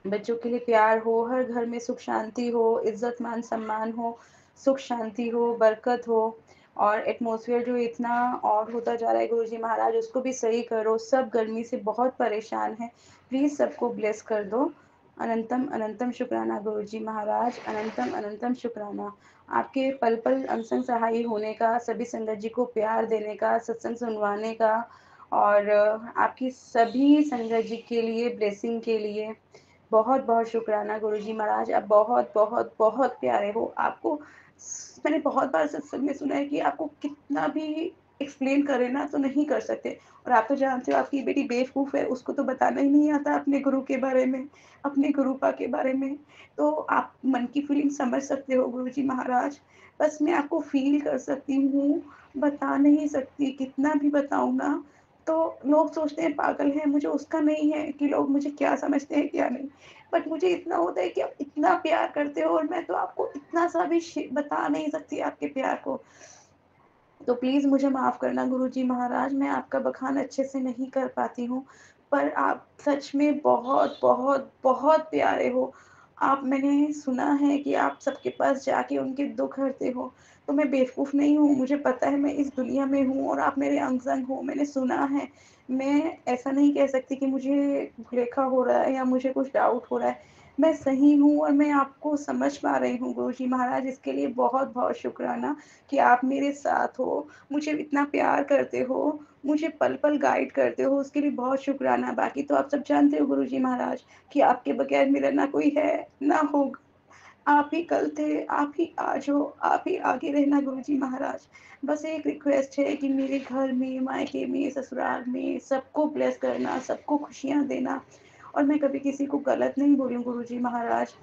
S4: बच्चों के लिए प्यार हो, हर घर में सुख शांति हो, इज़्ज़त, मान सम्मान हो, सुख शांति हो, बरकत हो। और एटमॉस्फेयर जो इतना ऑड होता जा रहा है गुरुजी महाराज, उसको भी सही करो। सब गर्मी से बहुत परेशान हैं, प्लीज़ सबको ब्लेस कर दो। अनंतम अनंतम शुक्राना गुरुजी महाराज, अनंतम अनंतम शुक्राना। आपके पल पल अनसंग सहाय होने का, सभी संगत जी को प्यार देने का, सत्संग सुनवाने का, और आपकी सभी संगत जी के लिए, ब्लेसिंग के लिए बहुत बहुत शुक्राना गुरुजी महाराज। आप बहुत बहुत बहुत प्यारे हो। आपको मैंने बहुत बार सत्संग में सुना है कि आपको कितना भी एक्सप्लेन करें ना तो नहीं कर सकते। और आप तो जानते हो आपकी बेटी बेवकूफ़ है, उसको तो बताना ही नहीं आता अपने गुरु के बारे में, अपने गुरुपा के बारे में। तो आप मन की फीलिंग समझ सकते हो गुरुजी महाराज। बस मैं आपको फ़ील कर सकती हूँ, बता नहीं सकती। कितना भी बताऊँ ना तो लोग सोचते हैं पागल है, मुझे उसका नहीं है कि लोग मुझे क्या समझते हैं क्या नहीं। बट मुझे इतना होता है कि आप इतना प्यार करते हो, और मैं तो आपको इतना सा भी बता नहीं सकती आपके प्यार को। तो प्लीज़ मुझे माफ़ करना गुरुजी महाराज, मैं आपका बखान अच्छे से नहीं कर पाती हूँ, पर आप सच में बहुत, बहुत, बहुत प्यारे हो। मैंने सुना है कि आप सबके पास जाके उनके दुःख हरते हो, तो मैं बेवकूफ़ नहीं हूँ, मुझे पता है मैं इस दुनिया में हूँ और आप मेरे अंग-संग हो, मैंने सुना है। मैं ऐसा नहीं कह सकती कि मुझे भुलेखा हो रहा है या मुझे कुछ डाउट हो रहा है। मैं सही हूँ और मैं आपको समझ पा रही हूँ गुरुजी महाराज, इसके लिए बहुत-बहुत शुक्राना कि आप मेरे साथ हो, मुझे इतना प्यार करते हो, मुझे पल-पल गाइड करते हो, उसके लिए बहुत शुक्राना। बाकी तो आप सब जानते हो गुरुजी महाराज कि आपके बगैर मेरा ना कोई है, ना होगा। आप ही कल थे, आप ही आज हो, आप ही आगे रहना गुरुजी महाराज। बस एक रिक्वेस्ट है कि मेरे घर में, मायके में, ससुराल में सबको ब्लेस करना, सबको खुशियाँ देना, और मैं कभी किसी को गलत नहीं बोली हूँ गुरुजी महाराज।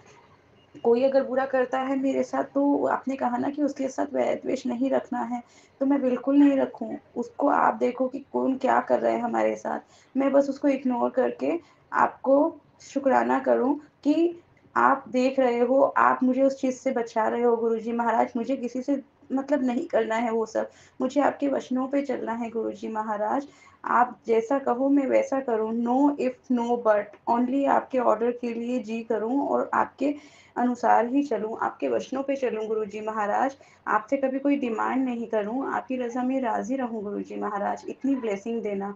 S4: कोई अगर बुरा करता है मेरे साथ, तो आपने कहा ना कि उसके साथ वैर द्वेष नहीं रखना है, तो मैं बिल्कुल नहीं रखूँ। उसको आप देखो कि कौन क्या कर रहा है हमारे साथ। मैं बस उसको इग्नोर करके आपको शुक्राना करूँ कि आप देख रहे हो, आप मुझे उस चीज़ से बचा रहे हो गुरुजी महाराज। मुझे किसी से मतलब नहीं करना है वो सब। मुझे आपके वचनों पे चलना है गुरुजी महाराज। आप जैसा कहो मैं वैसा करूँ। No if, no but, only आपके ऑर्डर के लिए जी करूँ और आपके अनुसार ही चलूँ, आपके वचनों पे चलूँ गुरुजी महाराज। आपसे कभी कोई डिमांड नहीं करूँ, आपकी रज़ा में राज़ी रहूँ गुरुजी महाराज। इतनी ब्लेसिंग देना।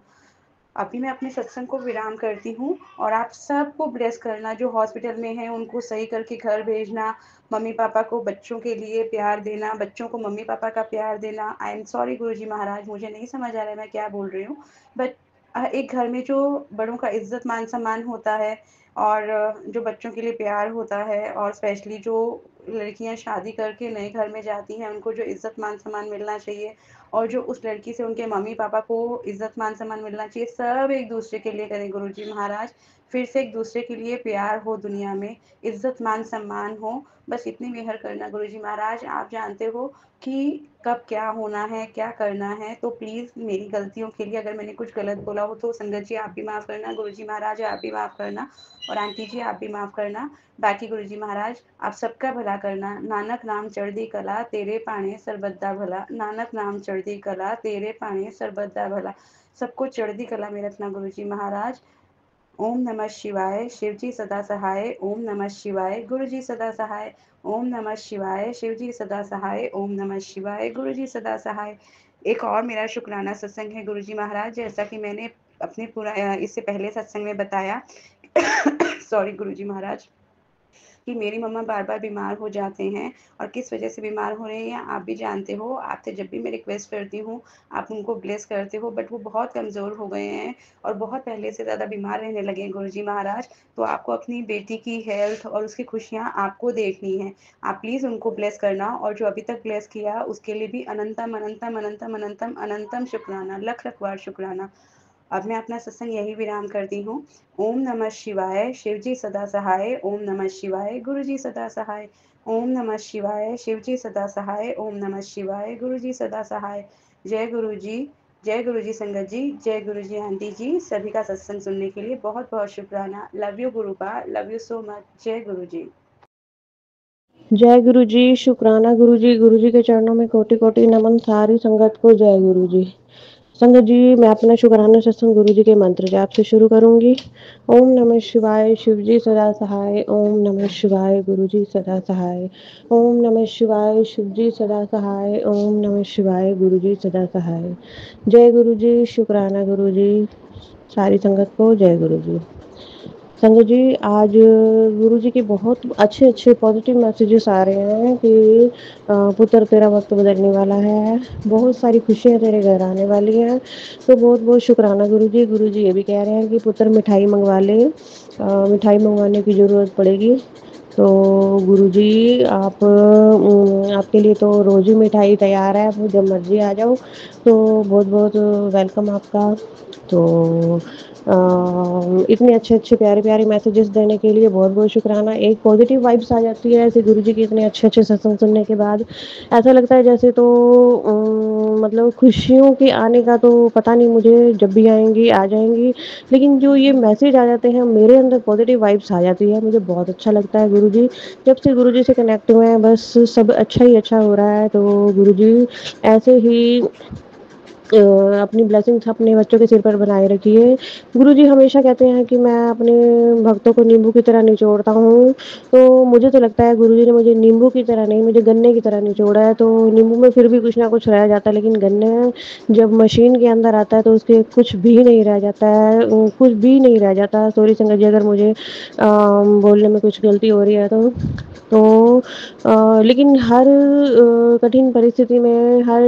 S4: अभी मैं अपने सत्संग को विराम करती हूँ, और आप सबको ब्लेस करना, जो हॉस्पिटल में हैं उनको सही करके घर भेजना, मम्मी-पापा को बच्चों के लिए प्यार देना, बच्चों को मम्मी-पापा का प्यार देना। आई एम सॉरी गुरुजी महाराज, मुझे नहीं समझ आ रहा है मैं क्या बोल रही हूँ। बट एक घर में जो बड़ों का इज़्ज़त, मान-सम्मान होता है, और जो बच्चों के लिए प्यार होता है, और स्पेशली जो लड़कियाँ शादी करके नए घर में जाती हैं, उनको जो इज़्ज़त, मान-सम्मान मिलना चाहिए, और जो उस लड़की से उनके मम्मी-पापा को इज़्ज़त, मान-सम्मान मिलना चाहिए, सब एक-दूसरे के लिए करें गुरुजी महाराज। फिर से एक-दूसरे के लिए प्यार हो दुनिया में, इज़्ज़त, मान-सम्मान हो, बस इतनी मेहर करना गुरुजी महाराज। आप जानते हो कि कब क्या होना है, क्या करना है, तो प्लीज़ मेरी गलतियों के लिए अगर मैंने कुछ गलत बोला हो तो संगत जी आप भी माफ़ करना, गुरुजी महाराज आप भी माफ़ करना, और आंटी जी आप भी माफ़ करना। बाकी गुरुजी महाराज आप सबका भला करना। नानक नाम चढ़दी कला, तेरे पाणे सरबत दा भला। नानक नाम चढ़दी कला, तेरे पाणे सरबत दा भला। सबको चढ़दी कला में रखना गुरुजी महाराज। ओम नमः शिवाय, शिवजी सदा सहाय। ओम नमः शिवाय, गुरुजी सदा सहाय। ओम नमः शिवाय, शिवजी सदा सहाय। ओम नमः शिवाय, गुरुजी सदा सहाय। एक और मेरा शुक्राना सत्संग है गुरुजी महाराज, जैसा कि मैंने अपने पूरा इससे पहले सत्संग में बताया सॉरी गुरुजी महाराज, कि मेरी मम्मा बार-बार बीमार हो जाते हैं, और किस वजह से बीमार हो रहे हैं आप भी जानते हो। आपसे जब भी मैं रिक्वेस्ट करती हूँ, आप उनको ब्लेस करते हो, बट वो बहुत कमज़ोर हो गए हैं और बहुत पहले से ज़्यादा बीमार रहने लगे हैं गुरुजी महाराज। तो आपको अपनी बेटी की हेल्थ और उसकी खुशियाँ आपको देखनी है। आप प्लीज़ उनको ब्लेस करना, और जो अभी तक ब्लेस किया उसके लिए भी अनंतम, अनंतम, अनंतम, अनंतम, अनंतम शुक्राना, लख-लख बार शुक्राना।
S3: अब मैं अपना सत्संग यही विराम करती हूँ। ओम नमः शिवाय, शिव जी सदा सहाय। ओम नमः शिवाय, गुरु जी सदा सहाय। ओम नमः शिवाय, शिव जी सदा सहाय। ओम नमः शिवाय, गुरु जी सदा सहाय। जय गुरु जी, जय गुरु जी संगत जी, जय गुरु जी आंटी जी। सभी का सत्संग सुनने के लिए बहुत बहुत शुक्राना। Love you Gurupa, love you so much. जय गुरु जी।
S1: जय गुरु जी, शुक्राना गुरु जी के चरणों में कोटि कोटि नमन। सारी संगत को जय गुरु जी। संगत जी, मैं अपना शुक्राना सत्संग गुरु जी के मंत्र जाप से शुरू करूंगी। ओम नमः शिवाय, शिव जी सदा सहाय। ओम नमः शिवाय, गुरु जी सदा सहाय। ओम नमः शिवाय, शिव जी सदा सहाय। ओम नमः शिवाय, गुरु जी सदा सहाय। जय गुरु जी, शुक्राना गुरु जी। सारी संगत को जय गुरु जी। संगत जी, आज गुरु जी के बहुत अच्छे अच्छे पॉजिटिव मैसेजेस आ रहे हैं कि पुत्र तेरा वक्त बदलने वाला है, बहुत सारी खुशियाँ तेरे घर आने वाली हैं। तो बहुत बहुत शुक्राना गुरु जी ये भी कह रहे हैं कि पुत्र मिठाई मंगवा ले, मिठाई मंगवाने की ज़रूरत पड़ेगी। तो गुरुजी आप आपके लिए तो रोज़ ही मिठाई तैयार है, आप जब मर्जी आ जाओ। तो बहुत बहुत वेलकम आपका। तो इतने अच्छे अच्छे प्यारे प्यारे मैसेजेस देने के लिए बहुत बहुत शुक्राना। एक पॉजिटिव वाइब्स आ जाती है ऐसे गुरुजी के इतने अच्छे अच्छे सत्संग सुनने के बाद। ऐसा लगता है जैसे तो मतलब खुशियों के आने का तो पता नहीं मुझे, जब भी आएंगी आ जाएंगी, लेकिन जो ये मैसेज आ जाते हैं मेरे अंदर पॉजिटिव वाइब्स आ जाती है। मुझे बहुत अच्छा लगता है गुरुजी। जब से गुरुजी से कनेक्ट हुए हैं बस सब अच्छा ही अच्छा हो रहा है। तो गुरुजी ऐसे ही अपनी ब्लेसिंग्स अपने बच्चों के सिर पर बनाए रखिए। गुरुजी हमेशा कहते हैं कि मैं अपने भक्तों को नींबू की तरह निचोड़ता हूँ। तो मुझे तो लगता है गुरुजी ने मुझे नींबू की तरह नहीं, मुझे गन्ने की तरह निचोड़ा है। तो नींबू में फिर भी कुछ ना कुछ रह जाता है, लेकिन गन्ने जब मशीन के अंदर आता है तो उसके कुछ भी नहीं रह जाता है, कुछ भी नहीं रह जाता। सॉरी संगत जी अगर मुझे बोलने में कुछ गलती हो रही है तो लेकिन हर कठिन परिस्थिति में, हर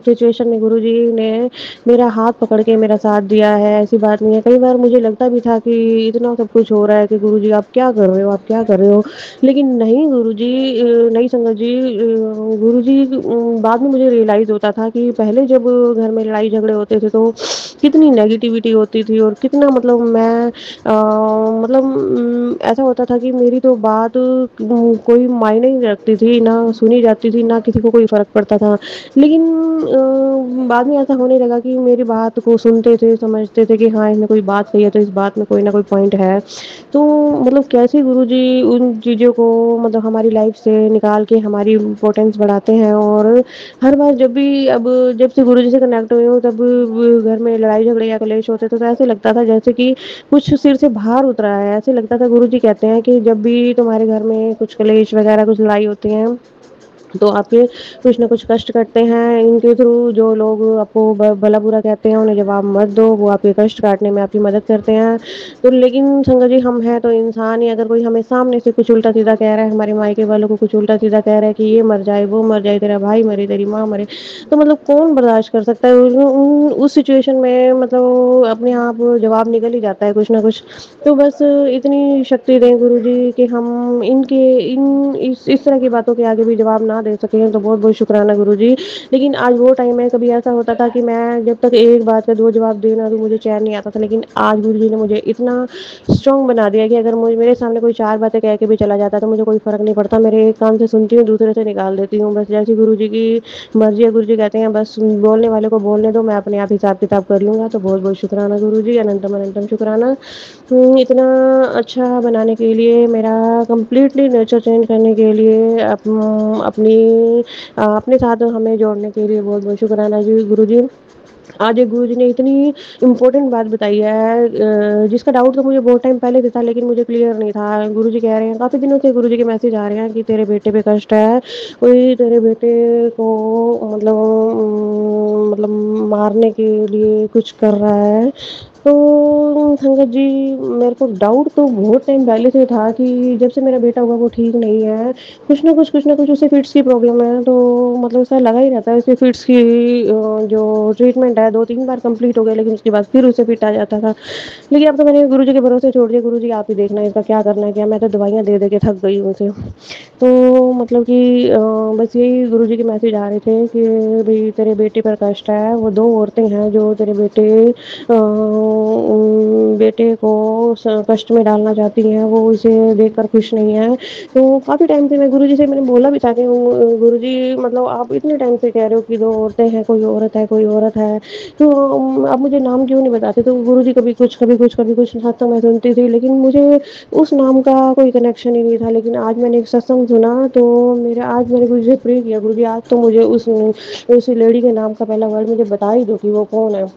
S1: सिचुएशन में गुरुजी ने मेरा हाथ पकड़ के मेरा साथ दिया है। ऐसी बात नहीं है, कई बार मुझे लगता भी था कि इतना सब कुछ हो रहा है कि गुरुजी आप क्या कर रहे हो, आप क्या कर रहे हो। लेकिन नहीं गुरुजी, नहीं संगत जी, गुरुजी बाद में मुझे रियलाइज़ होता था कि पहले जब घर में लड़ाई झगड़े होते थे तो कितनी नेगेटिविटी होती थी और कितना मतलब मैं मतलब ऐसा होता था कि मेरी तो बात कोई मायने ही नहीं रखती थी, ना सुनी जाती थी, ना किसी को कोई फ़र्क पड़ता था। लेकिन बाद में ऐसा होने लगा कि मेरी बात को सुनते थे, समझते थे कि हाँ, इसने कोई बात कही है तो इस बात में कोई ना कोई पॉइंट है। तो मतलब कैसे गुरुजी उन चीज़ों को मतलब हमारी लाइफ से निकाल के हमारी इम्पोर्टेंस बढ़ाते हैं। और हर बार जब भी अब जब से गुरुजी से कनेक्ट हुई हूँ तब घर में लड़ाई झगड़े या कलेश होते थे तो ऐसे लगता था जैसे कि कुछ सिर से भार उतरा है। ऐसे लगता था गुरुजी कहते हैं कि जब भी तुम्हारे घर में कुछ कलेश वगैरह कुछ लड़ाई होती है तो आपके कुछ ना कुछ कष्ट करते हैं। इनके थ्रू जो लोग आपको भला बुरा कहते हैं उन्हें जवाब मत दो, वो आपके कष्ट काटने में आपकी मदद करते हैं। तो लेकिन संगत जी हम हैं तो इंसान ही, अगर कोई हमें सामने से कुछ उल्टा सीधा कह रहा है, हमारे मायके वालों को कुछ उल्टा सीधा कह रहा है कि ये मर जाए, वो मर जाए, तेरा भाई मरे, तेरी माँ मरे, तो मतलब कौन बर्दाश्त कर सकता है। उस सिचुएशन में मतलब अपने आप जवाब निकल ही जाता है कुछ ना कुछ। तो बस इतनी शक्ति दें गुरुजी कि हम इनके इन इस तरह की बातों के आगे भी जवाब ना दे सकें। तो बहुत बहुत शुक्राना गुरुजी। लेकिन आज वो टाइम है, कभी ऐसा होता था कि मैं जब तक एक बात का दो जवाब देना तो मुझे चैन नहीं आता था, लेकिन आज गुरुजी ने मुझे इतना स्ट्रॉन्ग बना दिया कि अगर मुझे मेरे सामने कोई चार बातें कह के भी चला जाता तो मुझे कोई फ़र्क नहीं पड़ता। मेरे एक कान से सुनती हूँ, दूसरे से निकाल देती हूँ। बस जैसी गुरुजी की मर्ज़ी है। गुरुजी कहते हैं बस बोलने वाले को बोलने दो, मैं अपने आप हिसाब किताब कर लूँगा। तो बहुत बहुत शुक्राना गुरुजी, अनंतम अनंतम शुक्राना। इतना अच्छा बनाने के लिए, मेरा कंप्लीटली नेचर चेंज करने के लिए, अपने साथ हमें जोड़ने के लिए बहुत बहुत शुक्राना जी गुरुजी। आज एक गुरुजी ने इतनी इम्पोर्टेंट बात बताई है जिसका डाउट तो मुझे बहुत टाइम पहले से था लेकिन मुझे क्लियर नहीं था। गुरुजी कह रहे हैं काफ़ी दिनों से गुरुजी के मैसेज आ रहे हैं कि तेरे बेटे पे कष्ट है, कोई तेरे बेटे को मतलब मारने के लिए कुछ कर रहा है।
S5: तो संगत जी, मेरे को डाउट तो बहुत टाइम पहले से था कि जब से मेरा बेटा हुआ वो ठीक नहीं है। कुछ ना कुछ उसे फिट्स की प्रॉब्लम है, तो मतलब ऐसा लगा ही रहता है उसे फिट्स की। जो ट्रीटमेंट है 2-3 बार कंप्लीट हो गया, लेकिन उसके बाद फिर उसे फिट आ जाता था। लेकिन अब तो मैंने गुरुजी के भरोसे छोड़ दिया, गुरुजी आप ही देखना इसका क्या करना है क्या। मैं तो दवाइयाँ दे के थक गई हूँ उसे। तो मतलब कि बस यही गुरुजी के मैसेज आ रहे थे कि भाई तेरे बेटे पर कष्ट है। वो 2 औरतें हैं जो तेरे बेटे को कष्ट में डालना चाहती हैं, वो उसे देखकर खुश नहीं है। तो काफ़ी टाइम से मैं गुरुजी से मैंने बोला भी था कि गुरुजी मतलब आप इतने टाइम से कह रहे हो कि 2 औरतें हैं, कोई औरत है, कोई औरत है, तो आप मुझे नाम क्यों नहीं बताते। तो गुरुजी कभी कुछ कभी कुछ कभी कुछ हाँ, तो मैं सुनती थी, लेकिन मुझे उस नाम का कोई कनेक्शन ही नहीं था। लेकिन आज मैंने एक सत्संग सुना, तो मेरे आज मैंने गुरुजी से प्रे किया, गुरुजी आज तो मुझे उस लेडी के नाम का पहला वर्ड मुझे बता ही दो कि वो कौन है।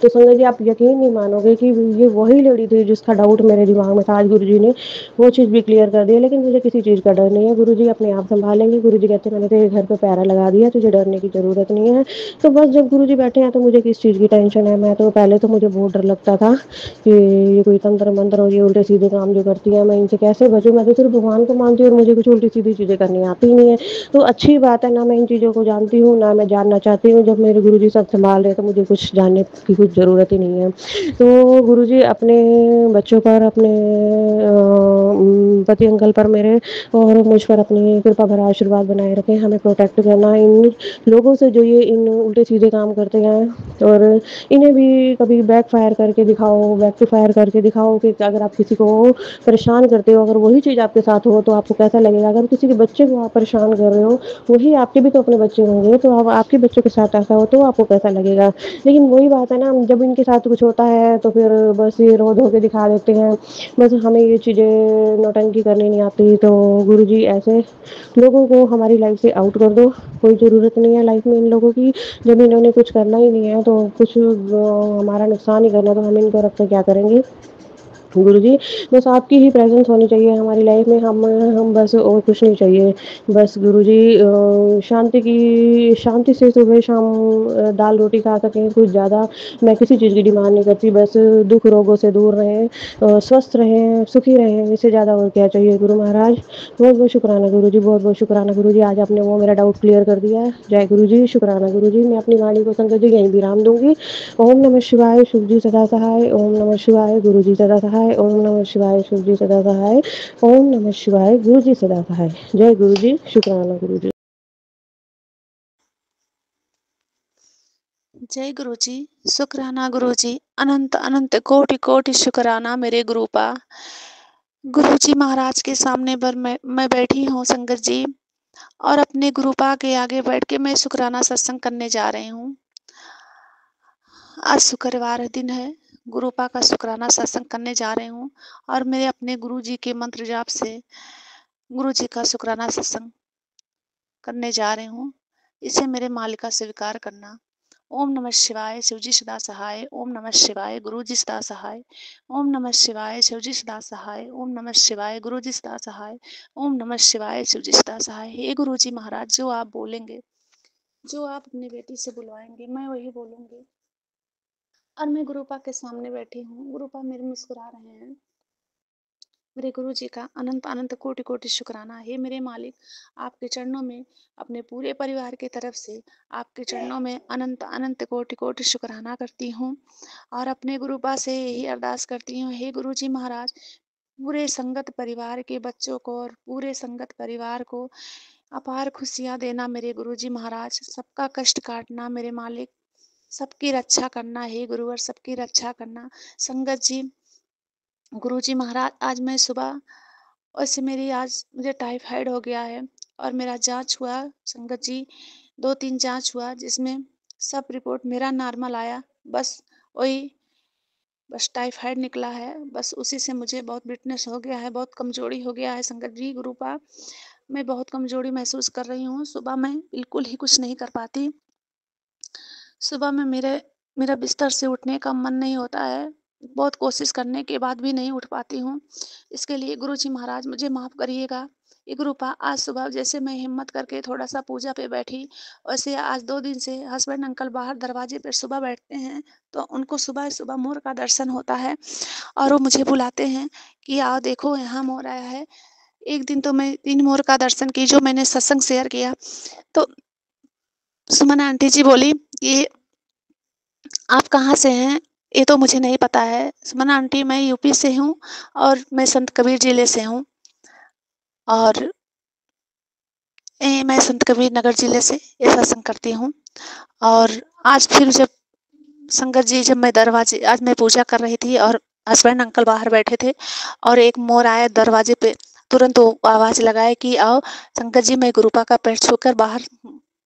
S5: तो संजय जी, आप यकीन नहीं मानोगे कि ये वही लड़ी थी जिसका डाउट मेरे दिमाग में था। आज गुरुजी ने वो चीज़ भी क्लियर कर दी है। लेकिन मुझे किसी चीज़ का डर नहीं है, गुरुजी अपने आप संभालेंगे। गुरुजी कहते हैं मैंने तेरे घर पे पैरा लगा दिया, तुझे डरने की ज़रूरत नहीं है। तो बस जब गुरुजी बैठे हैं तो मुझे किस चीज़ की टेंशन है। मैं तो पहले तो मुझे बहुत डर लगता था कि ये कोई तंत्र मंत्र और ये उल्टे सीधे काम जो करती है, मैं इनसे कैसे बचूँ। मैं तो सिर्फ भगवान को मानती हूँ और मुझे कुछ उल्टी सीधी चीज़ें करनी आती ही नहीं है। तो अच्छी बात है, ना मैं इन चीज़ों को जानती हूँ ना मैं जानना चाहती हूँ। जब मेरे गुरुजी सब संभाल रहे हैं तो मुझे कुछ जानने की कुछ ज़रूरत ही नहीं है। तो गुरुजी अपने बच्चों पर, अपने पति अंकल पर मेरे और मुझ पर अपनी कृपा भरा आशीर्वाद बनाए रखें। हमें प्रोटेक्ट करना इन लोगों से जो ये इन उल्टे सीधे काम करते हैं। और इन्हें भी कभी बैकफायर करके दिखाओ, बैकफायर करके दिखाओ कि अगर आप किसी को परेशान करते हो, अगर वही चीज़ आपके साथ हो तो आपको कैसा लगेगा। अगर किसी के बच्चे को आप परेशान कर रहे हो, वही आपके भी तो अपने बच्चे होंगे, तो अब आपके बच्चों के साथ ऐसा हो तो आपको कैसा लगेगा। लेकिन वही बात है ना, जब इनके साथ कुछ होता है तो फिर बस ये रो धो के दिखा देते हैं। बस हमें ये चीज़ें नौटंकी करनी नहीं आती। तो गुरुजी ऐसे लोगों को हमारी लाइफ से आउट कर दो। कोई ज़रूरत नहीं है लाइफ में इन लोगों की। जब इन्होंने कुछ करना ही नहीं है तो कुछ हमारा नुकसान ही करना, तो हम इनको रख कर क्या करेंगे। गुरुजी, बस आपकी ही प्रेज़ेंस होनी चाहिए हमारी लाइफ में। हम बस और कुछ नहीं चाहिए। बस गुरुजी शांति से सुबह शाम दाल रोटी खा सकें, कुछ ज़्यादा मैं किसी चीज़ की डिमांड नहीं करती। बस दुःख रोगों से दूर रहें, स्वस्थ रहें, सुखी रहें, इससे ज़्यादा और क्या चाहिए गुरु महाराज। बहुत-बहुत शुक्राना गुरुजी, बहुत-बहुत शुक्राना गुरुजी। आज आपने वो मेरा डाउट क्लियर कर दिया है। जय गुरुजी, शुक्राना गुरुजी। मैं अपनी वाणी को संगत जी यहीं विराम दूँगी। ओम नमः शिवाय, शिव जी सदा सहाय। ओम नमः शिवाय, गुरु जी सदा सहाय। ओम नमः शिवाय, शिव जी सदा सहाय। ओम नमः शिवाय, गुरु जी सदा सहाय। जय गुरु जी, शुक्राना गुरु जी।
S6: जय गुरु जी, शुक्राना गुरु जी, अनंत अनंत कोटि कोटि शुक्राना मेरे गुरुपा। गुरु जी महाराज के सामने पर मैं बैठी हूँ संगत जी, और अपने गुरुपा के आगे बैठ के मैं शुक्राना सत्संग करने जा रही हूँ। आज शुक्रवार दिन है, गुरुपा का शुक्राना सत्संग करने जा रही हूँ, और मेरे अपने गुरु जी के मंत्र जाप से गुरु जी का शुक्राना सत्संग करने जा रही हूँ। इसे मेरे मालिक का स्वीकार करना। ओम नमः शिवाय, शिवजी सदा सहाय। ओम नमः शिवाय, गुरु जी सदा सहाय। ओम नमः शिवाय, शिवजी सदा सहाय। ओम नमः शिवाय, गुरु जी सदा सहाय। ओम नमः शिवाय, शिवजी सदा सहाय। हे गुरु जी महाराज, जो आप बोलेंगे, जो आप अपनी बेटी से बुलवाएंगे, मैं वही बोलूंगी। और मैं गुरुपा के सामने बैठी हूँ, गुरुपा मेरे मुस्कुरा रहे हैं। मेरे गुरु जी का अनंत अनंत कोटि कोटि शुक्राना है। मेरे मालिक, आपके चरणों में अपने पूरे परिवार की तरफ से आपके चरणों में अनंत अनंत कोटि कोटि शुक्राना करती हूँ, और अपने गुरुपा से यही अरदास करती हूँ, हे गुरु जी महाराज, पूरे संगत परिवार के बच्चों को और पूरे संगत परिवार को अपार खुशियाँ देना मेरे गुरु जी महाराज। सबका कष्ट काटना मेरे मालिक, सबकी रक्षा करना हे गुरुवर, सबकी रक्षा करना। संगत जी, गुरु जी महाराज, आज मैं सुबह, वैसे मेरी आज मुझे टाइफाइड हो गया है, और मेरा जांच हुआ संगत जी, 2-3 जांच हुआ, जिसमें सब रिपोर्ट मेरा नॉर्मल आया। बस वही, बस टाइफाइड निकला है। बस उसी से मुझे बहुत वीकनेस हो गया है, बहुत कमजोरी हो गया है संगत जी। गुरुपा, मैं बहुत कमजोरी महसूस कर रही हूँ। सुबह मैं बिल्कुल ही कुछ नहीं कर पाती। सुबह में मेरा बिस्तर से उठने का मन नहीं होता है। बहुत कोशिश करने के बाद भी नहीं उठ पाती हूँ। इसके लिए गुरु जी महाराज मुझे माफ़ करिएगा। ये गुरुपा आज सुबह जैसे मैं हिम्मत करके थोड़ा-सा पूजा पे बैठी, वैसे आज 2 दिन से हस्बैंड अंकल बाहर दरवाजे पे सुबह बैठते हैं, तो उनको सुबह-सुबह मोर का दर्शन होता है और वो मुझे बुलाते हैं कि आओ देखो यहाँ मोर आया है। एक दिन तो मैं 3 मोर का दर्शन की जो मैंने सत्संग शेयर किया, तो सुमन आंटी जी बोली कि आप कहाँ से हैं? ये तो मुझे नहीं पता है। सुमन आंटी मैं यूपी से हूँ और मैं संत कबीर जिले से हूँ और मैं संत कबीर नगर जिले से ये सत्संग करती हूँ। और आज फिर जब संगत जी जब मैं दरवाजे आज मैं पूजा कर रही थी और हस्बैंड अंकल बाहर बैठे थे और एक मोर आया दरवाजे पे, तुरंत वो आवाज़ लगाए कि आओ संगत जी, मैं गुरुपा का पैर छूकर बाहर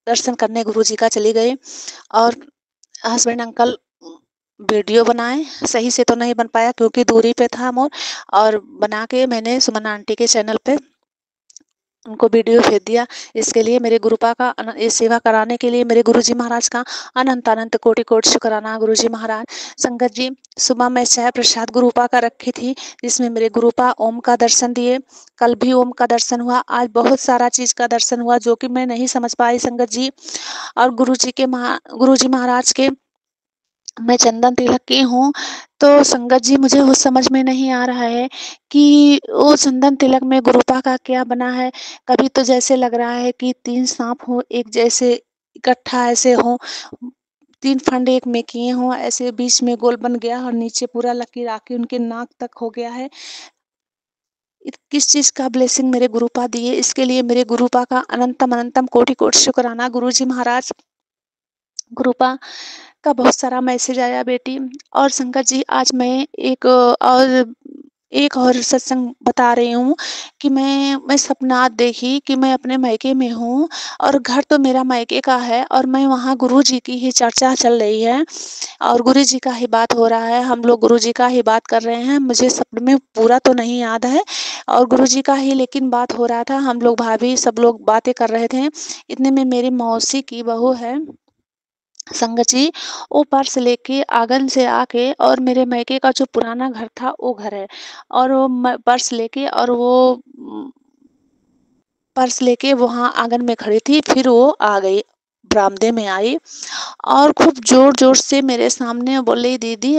S6: दर्शन करने गुरुजी का चली गई। और हस्बैंड अंकल वीडियो बनाए, सही से तो नहीं बन पाया क्योंकि दूरी पे था मोर, और बना के मैंने सुमन आंटी के चैनल पे उनको वीडियो भेज दिया। इसके लिए मेरे गुरुपा का ये सेवा कराने के लिए मेरे गुरुजी महाराज का अनंत अनंत कोटि कोटि शुक्राना। गुरुजी महाराज, संगत जी, सुबह मैं चाय प्रसाद गुरुपा का रखी थी जिसमें मेरे गुरुपा ओम का दर्शन दिए। कल भी ओम का दर्शन हुआ, आज बहुत सारा चीज का दर्शन हुआ जो कि मैं नहीं समझ पाई संगत जी। और गुरुजी महाराज के मैं चंदन तिलक की हूँ, तो संगत जी मुझे वो समझ में नहीं आ रहा है कि वो चंदन तिलक में गुरुपा का क्या बना है। कभी तो जैसे लग रहा है कि 3 साँप हो एक जैसे इकट्ठा ऐसे हों, 3 फंड एक में किए हों, ऐसे बीच में गोल बन गया और नीचे पूरा लकीर आके उनके नाक तक हो गया है। किस चीज़ का ब्लेसिंग मेरे गुरुपा दिए, इसके लिए मेरे गुरुपा का अनंतम अनंतम कोटि कोटि शुक्राना। गुरुजी महाराज, गुरुपा का बहुत सारा मैसेज आया बेटी। और संगत जी, आज मैं एक और सत्संग बता रही हूँ कि मैं सपना देखी कि मैं अपने मायके में हूँ और घर तो मेरा मायके का है और मैं वहाँ गुरुजी की ही चर्चा चल रही है और गुरुजी का ही बात हो रहा है। हम लोग गुरुजी का ही बात कर रहे हैं। मुझे सपने में पूरा तो नहीं याद है और गुरुजी का ही लेकिन बात हो रहा था। हम लोग भाभी सब लोग बातें कर रहे थे। इतने में मेरी मौसी की बहू है संगत जी, वो पर्स लेके आंगन से आके, और मेरे मायके का जो पुराना घर था वो घर है, और वो पर्स लेके और वो पर्स लेके वहाँ आंगन में खड़ी थी। फिर वो आ गई, बरामदे में आई और खूब जोर-जोर से मेरे सामने बोली, दीदी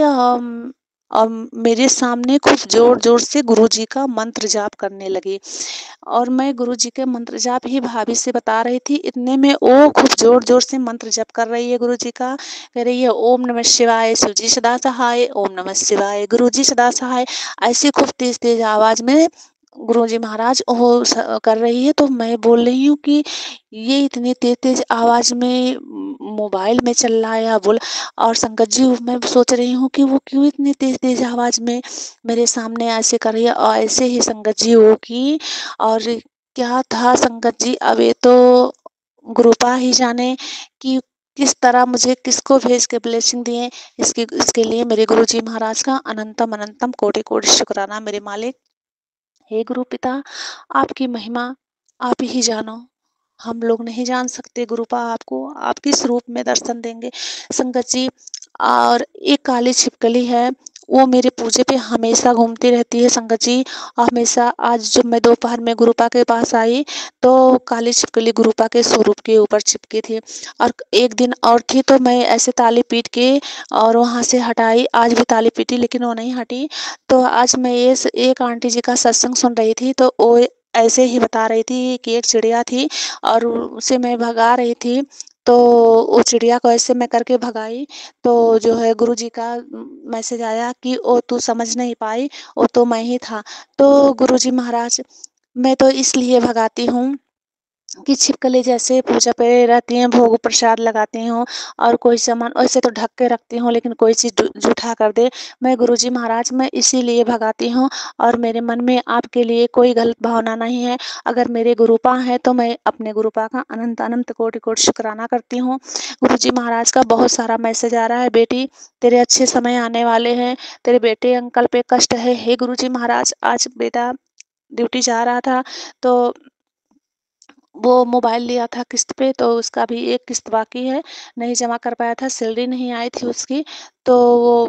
S6: और मेरे सामने खूब जोर-जोर से गुरुजी का मंत्र जाप करने लगी और मैं गुरुजी के मंत्र जाप ही भाभी से बता रही थी। इतने में वो खूब जोर-जोर से मंत्र जप कर रही है गुरुजी का, कह रही है ओम नमः शिवाय, शिवजी सदा सहाय, ओम नमः शिवाय, गुरुजी सदा सहाय। ऐसे खूब तेज-तेज आवाज में गुरुजी महाराज वो कर रही है। तो मैं बोल रही हूँ कि ये इतनी तेज-तेज आवाज में मोबाइल में चल रहा है या बोल। और संगत जी, मैं सोच रही हूँ कि वो क्यों इतनी तेज-तेज आवाज में मेरे सामने ऐसे कर रही है और ऐसे ही संगत जी वो की। और क्या था संगत जी, अब ये तो गुरुपा ही जाने कि किस तरह मुझे किसको भेज के ब्लेसिंग दिए। इसके लिए मेरे गुरुजी महाराज का अनंतम अनंतम कोटि कोटि शुक्राना। मेरे मालिक, हे गुरु पिता, आपकी महिमा आप ही जानो, हम लोग नहीं जान सकते। गुरुपा आपको आप किस रूप में दर्शन देंगे संगत जी। और एक काली छिपकली है, वो मेरे पूजे पे हमेशा घूमती रहती है संगत जी। हमेशा आज जब मैं दोपहर में गुरुपा के पास आई तो काली छिपकली गुरुपा के स्वरूप के ऊपर चिपकी थी। और एक दिन और थी तो मैं ऐसे ताली पीट के और वहाँ से हटाई। आज भी ताली पीटी लेकिन वो नहीं हटी। तो आज मैं ये एक आंटी जी का सत्संग सुन रही थी तो वो ऐसे ही बता रही थी कि एक चिड़िया थी और उसे मैं भगा रही थी। तो वो चिड़िया को ऐसे मैं करके भगाई तो जो है गुरुजी का मैसेज आया कि ओ तू समझ नहीं पाई, वो तो मैं ही था। तो गुरुजी महाराज, मैं तो इसलिए भगाती हूँ कि छिपकली जैसे पूजा पे रहती हैं, भोग प्रसाद लगाती हूँ और कोई सामान वैसे तो ढक के रखती हूँ लेकिन कोई चीज़ जूठा कर दे, मैं गुरुजी महाराज मैं इसीलिए भगाती हूँ। और मेरे मन में आपके लिए कोई गलत भावना नहीं है। अगर मेरे गुरुपा हैं तो मैं अपने गुरुपा का अनंत अनंत कोटि कोटि शुक्राना करती हूँ। गुरुजी महाराज का बहुत सारा मैसेज आ रहा है, बेटी तेरे अच्छे समय आने वाले हैं, तेरे बेटे अंकल पे कष्ट है। हे गुरुजी महाराज, आज बेटा ड्यूटी जा रहा था तो वो मोबाइल लिया था किस्त पे, तो उसका भी एक किस्त बाकी है, नहीं जमा कर पाया था, सैलरी नहीं आई थी उसकी। तो वो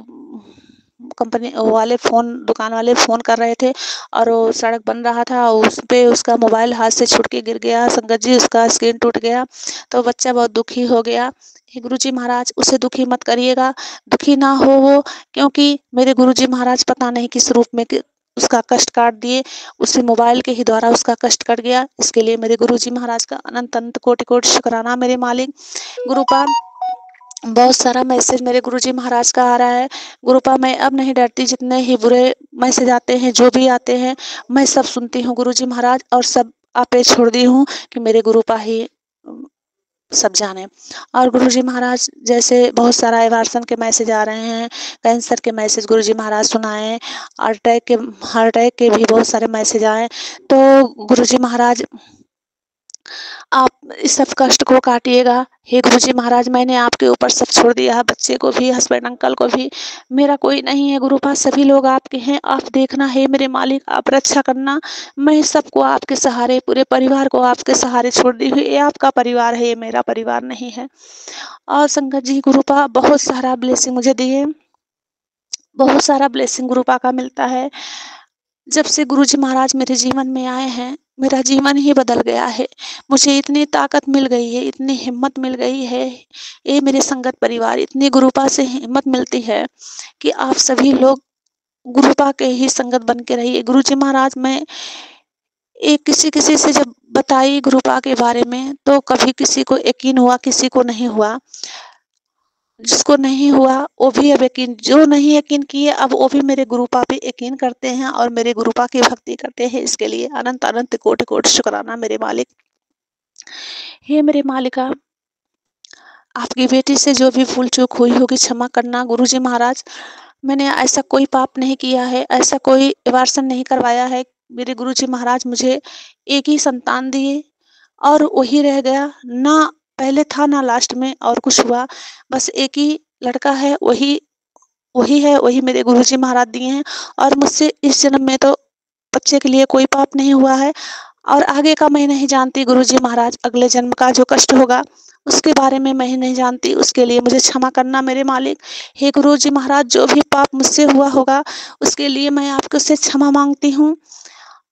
S6: कंपनी वाले दुकान वाले फ़ोन कर रहे थे और वो सड़क बन रहा था, उस पे उसका मोबाइल हाथ से छूट के गिर गया संगत जी, उसका स्क्रीन टूट गया, तो बच्चा बहुत दुखी हो गया। हे गुरुजी महाराज उसे दुखी मत करिएगा, दुखी ना हो वो, क्योंकि मेरे गुरुजी महाराज पता नहीं किस रूप में उसका कष्ट काट दिए, उसी मोबाइल के ही द्वारा उसका कष्ट कट गया। इसके लिए मेरे गुरुजी महाराज का अनंत अनंत कोटि कोटि शुक्राना मेरे मालिक। गुरुपा बहुत सारा मैसेज मेरे गुरुजी महाराज का आ रहा है। गुरुपा मैं अब नहीं डरती, जितने ही बुरे मैसेज आते हैं, जो भी आते हैं, मैं सब सुनती हूँ गुरुजी महाराज, और सब आप पे छोड़ दी हूँ कि मेरे गुरुपा ही सब जाने। और गुरुजी महाराज जैसे बहुत सारा एवार्सन के मैसेज आ रहे हैं, कैंसर के मैसेज गुरुजी महाराज सुनाए, हार्ट अटैक के भी बहुत सारे मैसेज आए। तो गुरुजी महाराज आप इस सब कष्ट को काटिएगा। हे गुरुजी महाराज मैंने आपके ऊपर सब छोड़ दिया है, बच्चे को भी, हस्बैंड अंकल को भी, मेरा कोई नहीं है गुरुपा, सभी लोग आपके हैं, आप देखना है मेरे मालिक, आप रक्षा करना। मैं सबको आपके सहारे, पूरे परिवार को आपके सहारे छोड़ दी हुई, ये आपका परिवार है, ये मेरा परिवार नहीं है। और संगत जी गुरुपा बहुत सारा ब्लेसिंग मुझे दिए, बहुत सारा ब्लेसिंग गुरुपा का मिलता है। जब से गुरुजी महाराज मेरे जीवन में आए हैं, मेरा जीवन ही बदल गया है। मुझे इतनी ताकत मिल गई है, इतनी हिम्मत मिल गई है, ये मेरे संगत परिवार, इतनी गुरुपा से हिम्मत मिलती है कि आप सभी लोग गुरुपा के ही संगत बन के रहिए। गुरुजी महाराज मैं एक किसी से जब बताई गुरुपा के बारे में, तो कभी किसी को यकीन हुआ, किसी को नहीं हुआ। जिसको नहीं हुआ वो भी अब यकीन, जो नहीं यकीन किए अब वो भी मेरे गुरुपा पे यकीन करते हैं और मेरे गुरुपा की भक्ति करते हैं। इसके लिए अनंत अनंत कोटि कोटि शुक्राना मेरे मालिक। हे मेरे मालिका, आपकी बेटी से जो भी भूल चूक हुई होगी क्षमा करना गुरुजी महाराज। मैंने ऐसा कोई पाप नहीं किया है, ऐसा कोई वार्सन नहीं करवाया है। मेरे गुरुजी महाराज मुझे एक ही संतान दिए और वही रह गया, ना पहले था ना लास्ट में और कुछ हुआ, बस एक ही लड़का है, वही है, वही मेरे गुरुजी महाराज दिए हैं। और मुझसे इस जन्म में तो बच्चे के लिए कोई पाप नहीं हुआ है, और आगे का मैं नहीं जानती गुरुजी महाराज, अगले जन्म का जो कष्ट होगा उसके बारे में मैं नहीं जानती, उसके लिए मुझे क्षमा करना मेरे मालिक। हे गुरुजी महाराज जो भी पाप मुझसे हुआ होगा उसके लिए मैं आपके से क्षमा मांगती हूँ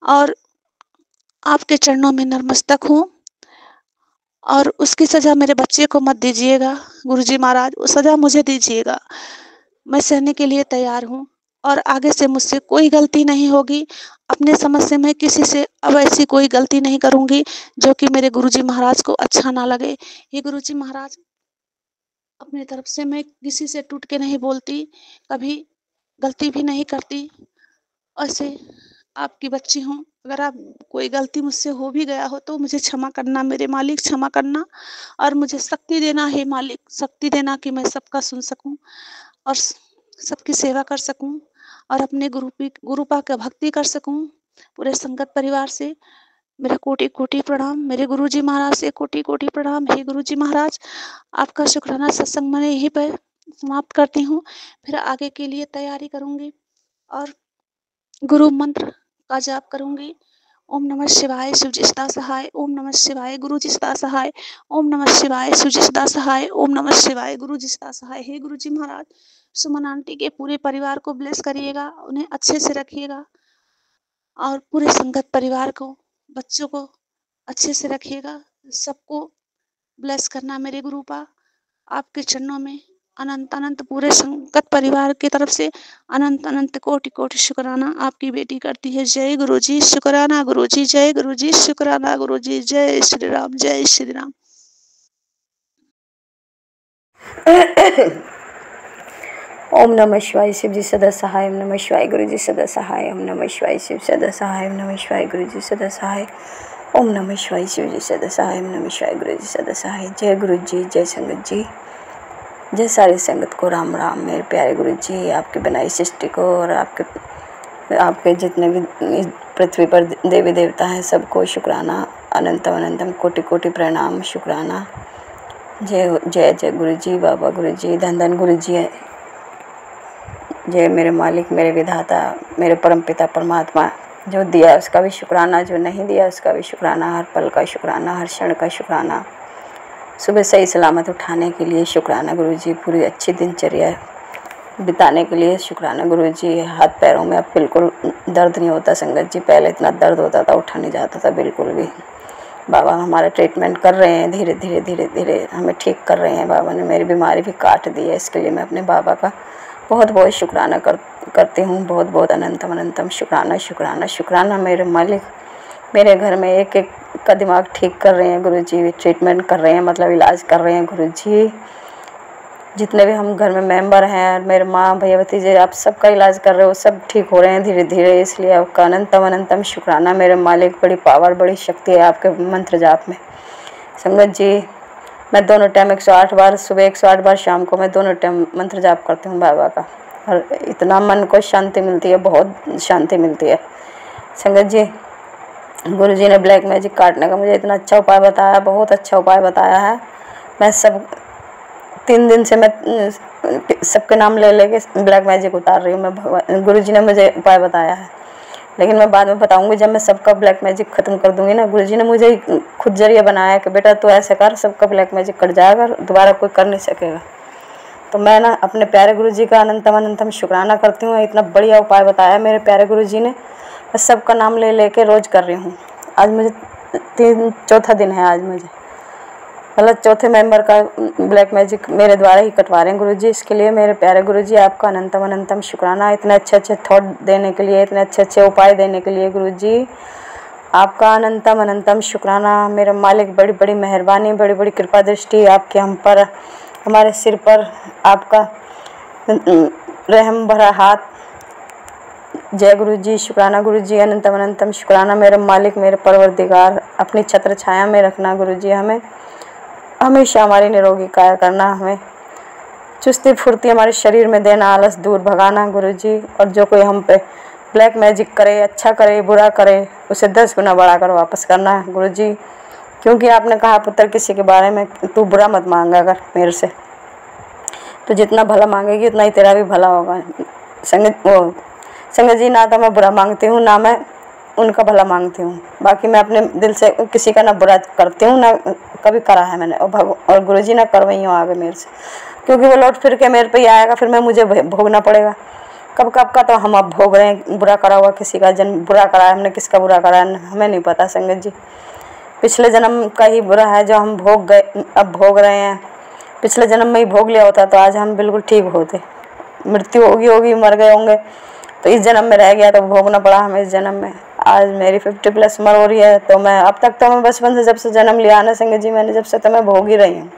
S6: और आपके चरणों में नतमस्तक हूँ, और उसकी सजा मेरे बच्चे को मत दीजिएगा गुरुजी महाराज, वो सजा मुझे दीजिएगा, मैं सहने के लिए तैयार हूँ और आगे से मुझसे कोई गलती नहीं होगी। अपने समझ से मैं किसी से अब ऐसी कोई गलती नहीं करूँगी जो कि मेरे गुरुजी महाराज को अच्छा ना लगे। ये गुरुजी महाराज अपनी तरफ से मैं किसी से टूट के नहीं बोलती, कभी गलती भी नहीं करती। ऐसे आपकी बच्ची हूँ, अगर आप कोई गलती मुझसे हो भी गया हो तो मुझे क्षमा करना मेरे मालिक, क्षमा करना, और मुझे शक्ति देना है मालिक, शक्ति देना कि मैं सबका सुन सकूं और सबकी सेवा कर सकूं और अपने गुरुपा का भक्ति कर सकूं पूरे संगत परिवार से। मेरा कोटि कोटि प्रणाम, मेरे गुरुजी महाराज से कोटि कोटि प्रणाम। हे गुरुजी महाराज आपका शुक्राना सत्संग मैं यहीं पर समाप्त करती हूँ, फिर आगे के लिए तैयारी करूँगी और गुरु मंत्र का जाप करूँगी। ओम नमः शिवाय, शिवजी सदा सहाय। ओम नमः शिवाय, गुरुजी सदा सहाय। ओम नमः शिवाय, शिवजी सदा सहाय। ओम नमः शिवाय, गुरुजी सदा सहाय। हे गुरुजी महाराज सुमन आंटी के पूरे परिवार को ब्लेस करिएगा, उन्हें अच्छे से रखिएगा और पूरे संगत परिवार को, बच्चों को अच्छे से रखिएगा, सबको ब्लेस करना मेरे गुरुपा। आपके चरणों में अनंत अनंत पूरे संगत परिवार की तरफ से अनंत अनंत कोटि कोटि शुक्राना आपकी बेटी करती है। जय गुरुजी, शुक्राना गुरुजी, जय गुरुजी, शुक्राना गुरुजी, जय श्री राम, जय श्री राम।
S7: ओम नमः शिवाय, शिवजी सदा सहाय। ओम नमः शिवाय, गुरुजी सदा सहाय। ओम नमः शिवाय, शिव सदा सहाय। ओम नमः शिवाय, गुरुजी सदा सहाय। ओम नमः शिवाय, शिवजी सदा सहाय। ओम नमः शिवाय, गुरुजी सदा सहाय। जय गुरुजी, जय संगत जी, जय सारी संगत को राम राम। मेरे प्यारे गुरुजी, आपकी बनाई सृष्टि को और आपके जितने भी पृथ्वी पर देवी देवता हैं सबको शुक्राना, अनंतम अनंतम कोटि कोटि प्रणाम, शुक्राना। जय जय जय गुरुजी, बाबा गुरुजी, धन धन गुरुजी। जय मेरे मालिक, मेरे विधाता, मेरे परमपिता परमात्मा, जो दिया उसका भी शुक्राना, जो नहीं दिया उसका भी शुक्राना, हर पल का शुक्राना, हर क्षण का शुक्राना, सुबह सही सलामत उठाने के लिए शुक्राना गुरुजी। पूरी अच्छी दिनचर्या बिताने के लिए शुक्राना गुरुजी। हाथ पैरों में अब बिल्कुल दर्द नहीं होता संगत जी, पहले इतना दर्द होता था, उठा नहीं जाता था बिल्कुल भी। बाबा हमारा ट्रीटमेंट कर रहे हैं, धीरे धीरे धीरे धीरे हमें ठीक कर रहे हैं। बाबा ने मेरी बीमारी भी काट दी है, इसके लिए मैं अपने बाबा का बहुत बहुत शुक्राना करती हूँ। बहुत बहुत अनंतम अनंतम शुक्राना शुक्राना शुक्राना। मेरे मालिक मेरे घर में एक एक का दिमाग ठीक कर रहे हैं गुरुजी, ट्रीटमेंट कर रहे हैं, मतलब इलाज कर रहे हैं गुरुजी। जितने भी हम घर में मेंबर हैं, मेरे माँ भैया भतीजे, आप सबका इलाज कर रहे हो, सब ठीक हो रहे हैं धीरे धीरे, इसलिए आपका अनंतम अनंतम शुक्राना मेरे मालिक। बड़ी पावर बड़ी शक्ति है आपके मंत्र जाप में संगत जी। मैं दोनों टाइम 108 बार सुबह, 108 बार शाम को, मैं दोनों टाइम मंत्र जाप करती हूँ बाबा का, और इतना मन को शांति मिलती है, बहुत शांति मिलती है संगत जी। गुरुजी ने ब्लैक मैजिक काटने का मुझे इतना अच्छा उपाय बताया, बहुत अच्छा उपाय बताया है। मैं सब 3 दिन से मैं सबके नाम ले लेके ब्लैक मैजिक उतार रही हूँ। मैं भगवान गुरुजी ने मुझे उपाय बताया है, लेकिन मैं बाद में बताऊंगी जब मैं सबका ब्लैक मैजिक ख़त्म कर दूंगी ना। गुरुजी ने मुझे खुद जरिए बनाया कि बेटा तू ऐसे कर, सबका ब्लैक मैजिक कट जाएगा, दोबारा कोई कर नहीं सकेगा। तो मैं ना अपने प्यारे गुरुजी का अनंतम अनंतम शुक्राना करती हूँ। इतना बढ़िया उपाय बताया मेरे प्यारे गुरुजी ने। मैं सबका नाम ले लेके रोज़ कर रही हूँ। आज मुझे चौथा दिन है, आज मुझे मतलब चौथे मेंबर का ब्लैक मैजिक मेरे द्वारा ही कटवा रहे हैं गुरुजी। इसके लिए मेरे प्यारे गुरुजी आपका अनंतम अनंतम शुक्राना, इतने अच्छे अच्छे थॉट देने के लिए, इतने अच्छे अच्छे उपाय देने के लिए गुरुजी आपका अनंतम अनंतम शुक्राना। मेरे मालिक बड़ी बड़ी मेहरबानी, बड़ी बड़ी कृपा दृष्टि आपके हम पर, हमारे सिर पर आपका रहम भरा हाथ। जय गुरुजी, शुक्राना गुरुजी, अनंतम अनंतम शुक्राना मेरे मालिक, मेरे परवरदिगार। अपनी छत्र छाया में रखना गुरुजी, हमें हमेशा हमारी निरोगी काया करना, हमें चुस्ती फुर्ती हमारे शरीर में देना, आलस दूर भगाना गुरुजी। और जो कोई हम पे ब्लैक मैजिक करे, अच्छा करे बुरा करे, उसे 10 गुना बढ़ाकर वापस करना है गुरुजी। क्योंकि आपने कहा पुत्र किसी के बारे में तू बुरा मत मांगा कर मेरे से, तो जितना भला मांगेगी उतना ही तेरा भी भला होगा। संगत जी, ना तो मैं बुरा मांगती हूँ, ना मैं उनका भला मांगती हूँ। बाकी मैं अपने दिल से किसी का ना बुरा करती हूँ, ना कभी करा है मैंने, और गुरुजी ना करवाई हो आगे मेरे से, क्योंकि वो लौट फिर के मेरे पे ही आएगा, फिर मैं मुझे भोगना पड़ेगा। कब कब का तो हम अब भोग रहे हैं, बुरा करा हुआ किसी का जन्म, बुरा करा है हमने, किसका बुरा करा है हमें नहीं पता संगत जी। पिछले जन्म का ही बुरा है जो हम भोग गए, अब भोग रहे हैं। पिछले जन्म में ही भोग लिया होता तो आज हम बिल्कुल ठीक होते। मृत्यु होगी, मर गए होंगे, तो इस जन्म में रह गया तो भोगना पड़ा हमें इस जन्म में। आज मेरी 50+ उम्र हो रही है, तो मैं अब तक तो मैं बचपन से जब से जन्म लिया ना संगत जी, मैंने जब से तो मैं भोग ही रही हूँ।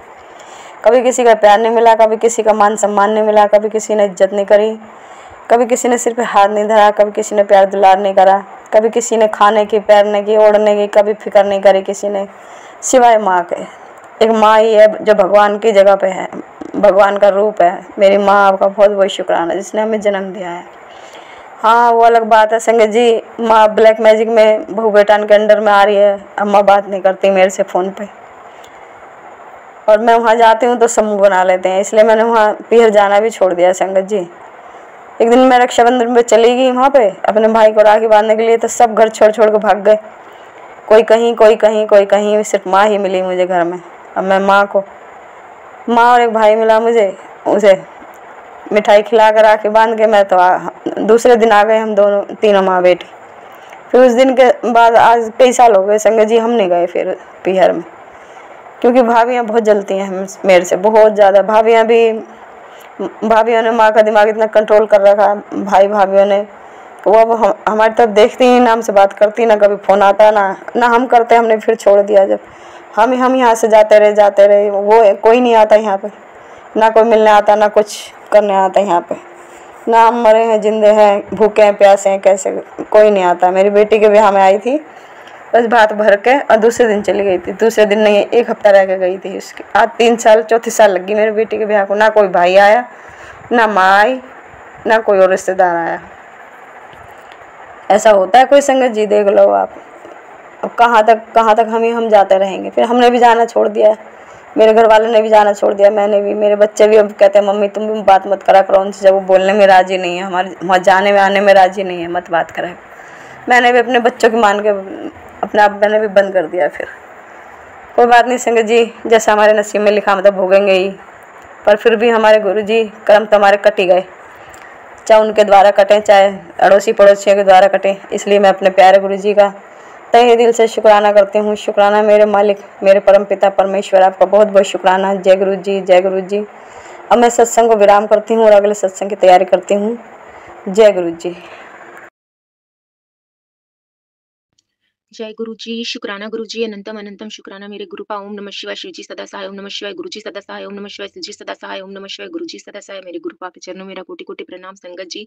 S7: कभी किसी का प्यार नहीं मिला, कभी किसी का मान सम्मान नहीं मिला, कभी किसी ने इज्जत नहीं करी, कभी किसी ने सिर पे हाथ नहीं धरा, कभी किसी ने प्यार दुलार नहीं करा, कभी किसी ने खाने की, पैरने की, ओढ़ने की कभी फिक्र नहीं करी किसी ने, सिवाय माँ के। एक माँ ही है जो भगवान की जगह पे है, भगवान का रूप है। मेरी माँ, आपका बहुत बहुत शुक्राना जिसने हमें जन्म दिया है। हाँ, वो अलग बात है संगत जी, माँ ब्लैक मैजिक में बहू बेटान के अंडर में आ रही है, अम्मा बात नहीं करती मेरे से फ़ोन पे, और मैं वहाँ जाती हूँ तो समूह बना लेते हैं, इसलिए मैंने वहाँ पीहर जाना भी छोड़ दिया संगत जी। एक दिन मैं रक्षाबंधन पे चली गई वहाँ पे अपने भाई को राखी बांधने के लिए, तो सब घर छोड़ छोड़ के भाग गए, कोई कहीं कोई कहीं कोई कहीं, सिर्फ माँ ही मिली मुझे घर में। अब मैं माँ और एक भाई मिला मुझे, उसे मिठाई खिला कर राखी बांध के मैं तो दूसरे दिन आ गए हम दोनों तीनों माँ बेटी। फिर उस दिन के बाद आज कई साल हो गए संगत जी, हम नहीं गए फिर पीहर में, क्योंकि भाभियाँ बहुत जलती हैं मेरे से, बहुत ज़्यादा। भाभियों ने माँ का दिमाग इतना कंट्रोल कर रखा, भाई भाभियों ने, वो अब हमारी तरफ देखती ही, ना हमसे बात करती, ना कभी फ़ोन आता, ना हम करते। हमने फिर छोड़ दिया, जब हम यहाँ से जाते रहे, वो कोई नहीं आता यहाँ पे, ना कोई मिलने आता, ना कुछ करने आता यहाँ पे, ना हम मरे हैं जिंदे हैं, भूखे हैं प्यासे हैं, कैसे कोई नहीं आता। मेरी बेटी के ब्याह में आई थी, बस भात भर के और दूसरे दिन चली गई थी, दूसरे दिन नहीं 1 हफ्ता रह के गई थी उसकी। आज 3 साल, चौथी साल लग गई मेरी बेटी के ब्याह को, ना कोई भाई आया, ना माँ आई, ना कोई और रिश्तेदार आया। ऐसा होता है कोई संगत जी, देख लो आप। अब कहाँ तक हम जाते रहेंगे। फिर हमने भी जाना छोड़ दिया, मेरे घर वाले ने भी जाना छोड़ दिया, मैंने भी। मेरे बच्चे भी अब कहते हैं मम्मी तुम भी बात मत करा करो उनसे, जब वो बोलने में राजी नहीं है, हमारे वहाँ जाने में आने में राजी नहीं है, मत बात करा। मैंने भी अपने बच्चों की मान के अपने आप मैंने भी बंद कर दिया। फिर कोई बात नहीं संगत जी, जैसा हमारे नसीब में लिखा मतलब भोगेंगे ही, पर फिर भी हमारे गुरु जी कर्म तो हमारे कट ही गए। चाहे उनके द्वारा कटें, चाहे अड़ोसी पड़ोसियों के द्वारा कटें। इसलिए मैं अपने प्यारे गुरुजी का तहे दिल से शुक्राना करती हूँ। शुक्राना मेरे मालिक, मेरे परम पिता परमेश्वर, आपका बहुत बहुत शुक्राना। जय गुरु जी, जय गुरु जी। अब मैं सत्संग को विराम करती हूँ और अगले सत्संग की तैयारी करती हूँ। जय गुरु जी।
S8: जय गुरु जी, शुक्राना गुरु जी, अनंतम अनंतम शुक्राना मेरे गुरुपा। ओम नमः शिवाय, शिव जी सदा सहाय। ओम नमः शिवाय, गुरु जी सदा सहाय। ओम नमः शिवाय, शिव जी सदा सहाय। ओम नमः शिवाय, गुरु जी सदा सहाय। मेरे गुरुपा के चरणों मेरा कोटि कोटि प्रणाम। संगत जी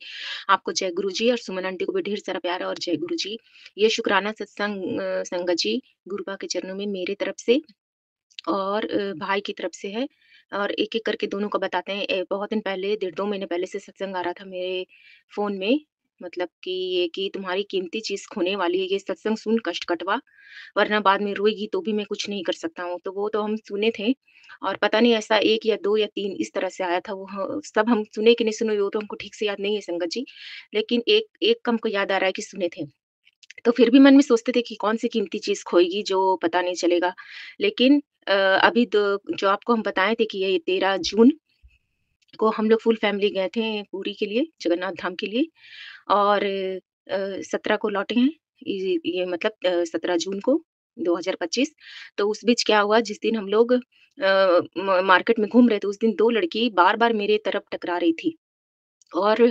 S8: आपको जय गुरु जी, और सुमन आंटी को भी ढेर सारा प्यार और जय गुरु जी। ये शुक्राना सत्संग संगत जी गुरुपा के चरणों में मेरे तरफ से और भाई की तरफ से है, और एक एक करके दोनों को बताते हैं। बहुत दिन पहले, 1.5-2 महीने पहले से सत्संग आ रहा था मेरे फोन में, मतलब कि ये कि तुम्हारी कीमती चीज खोने वाली है, ये सत्संग सुन कष्ट कटवा, वरना बाद में रोएगी तो भी मैं कुछ नहीं कर सकता हूँ। तो वो तो हम सुने थे, और पता नहीं ऐसा 1 या 2 या 3 इस तरह से आया था। वो सब हम सुने कि नहीं सुने वो तो हमको ठीक से याद नहीं है संगत जी, लेकिन एक एक हमको याद आ रहा है कि सुने थे। तो फिर भी मन में सोचते थे कि कौन सी कीमती चीज खोएगी जो पता नहीं चलेगा। लेकिन अभी जो आपको हम बताए थे कि ये 13 जून को हम लोग फुल फैमिली गए थे पुरी के लिए, जगन्नाथ धाम के लिए, और 17 को लौटे हैं। ये मतलब 17 जून को 2025। तो उस बीच क्या हुआ, जिस दिन हम लोग मार्केट में घूम रहे थे, उस दिन 2 लड़की बार बार मेरे तरफ टकरा रही थी, और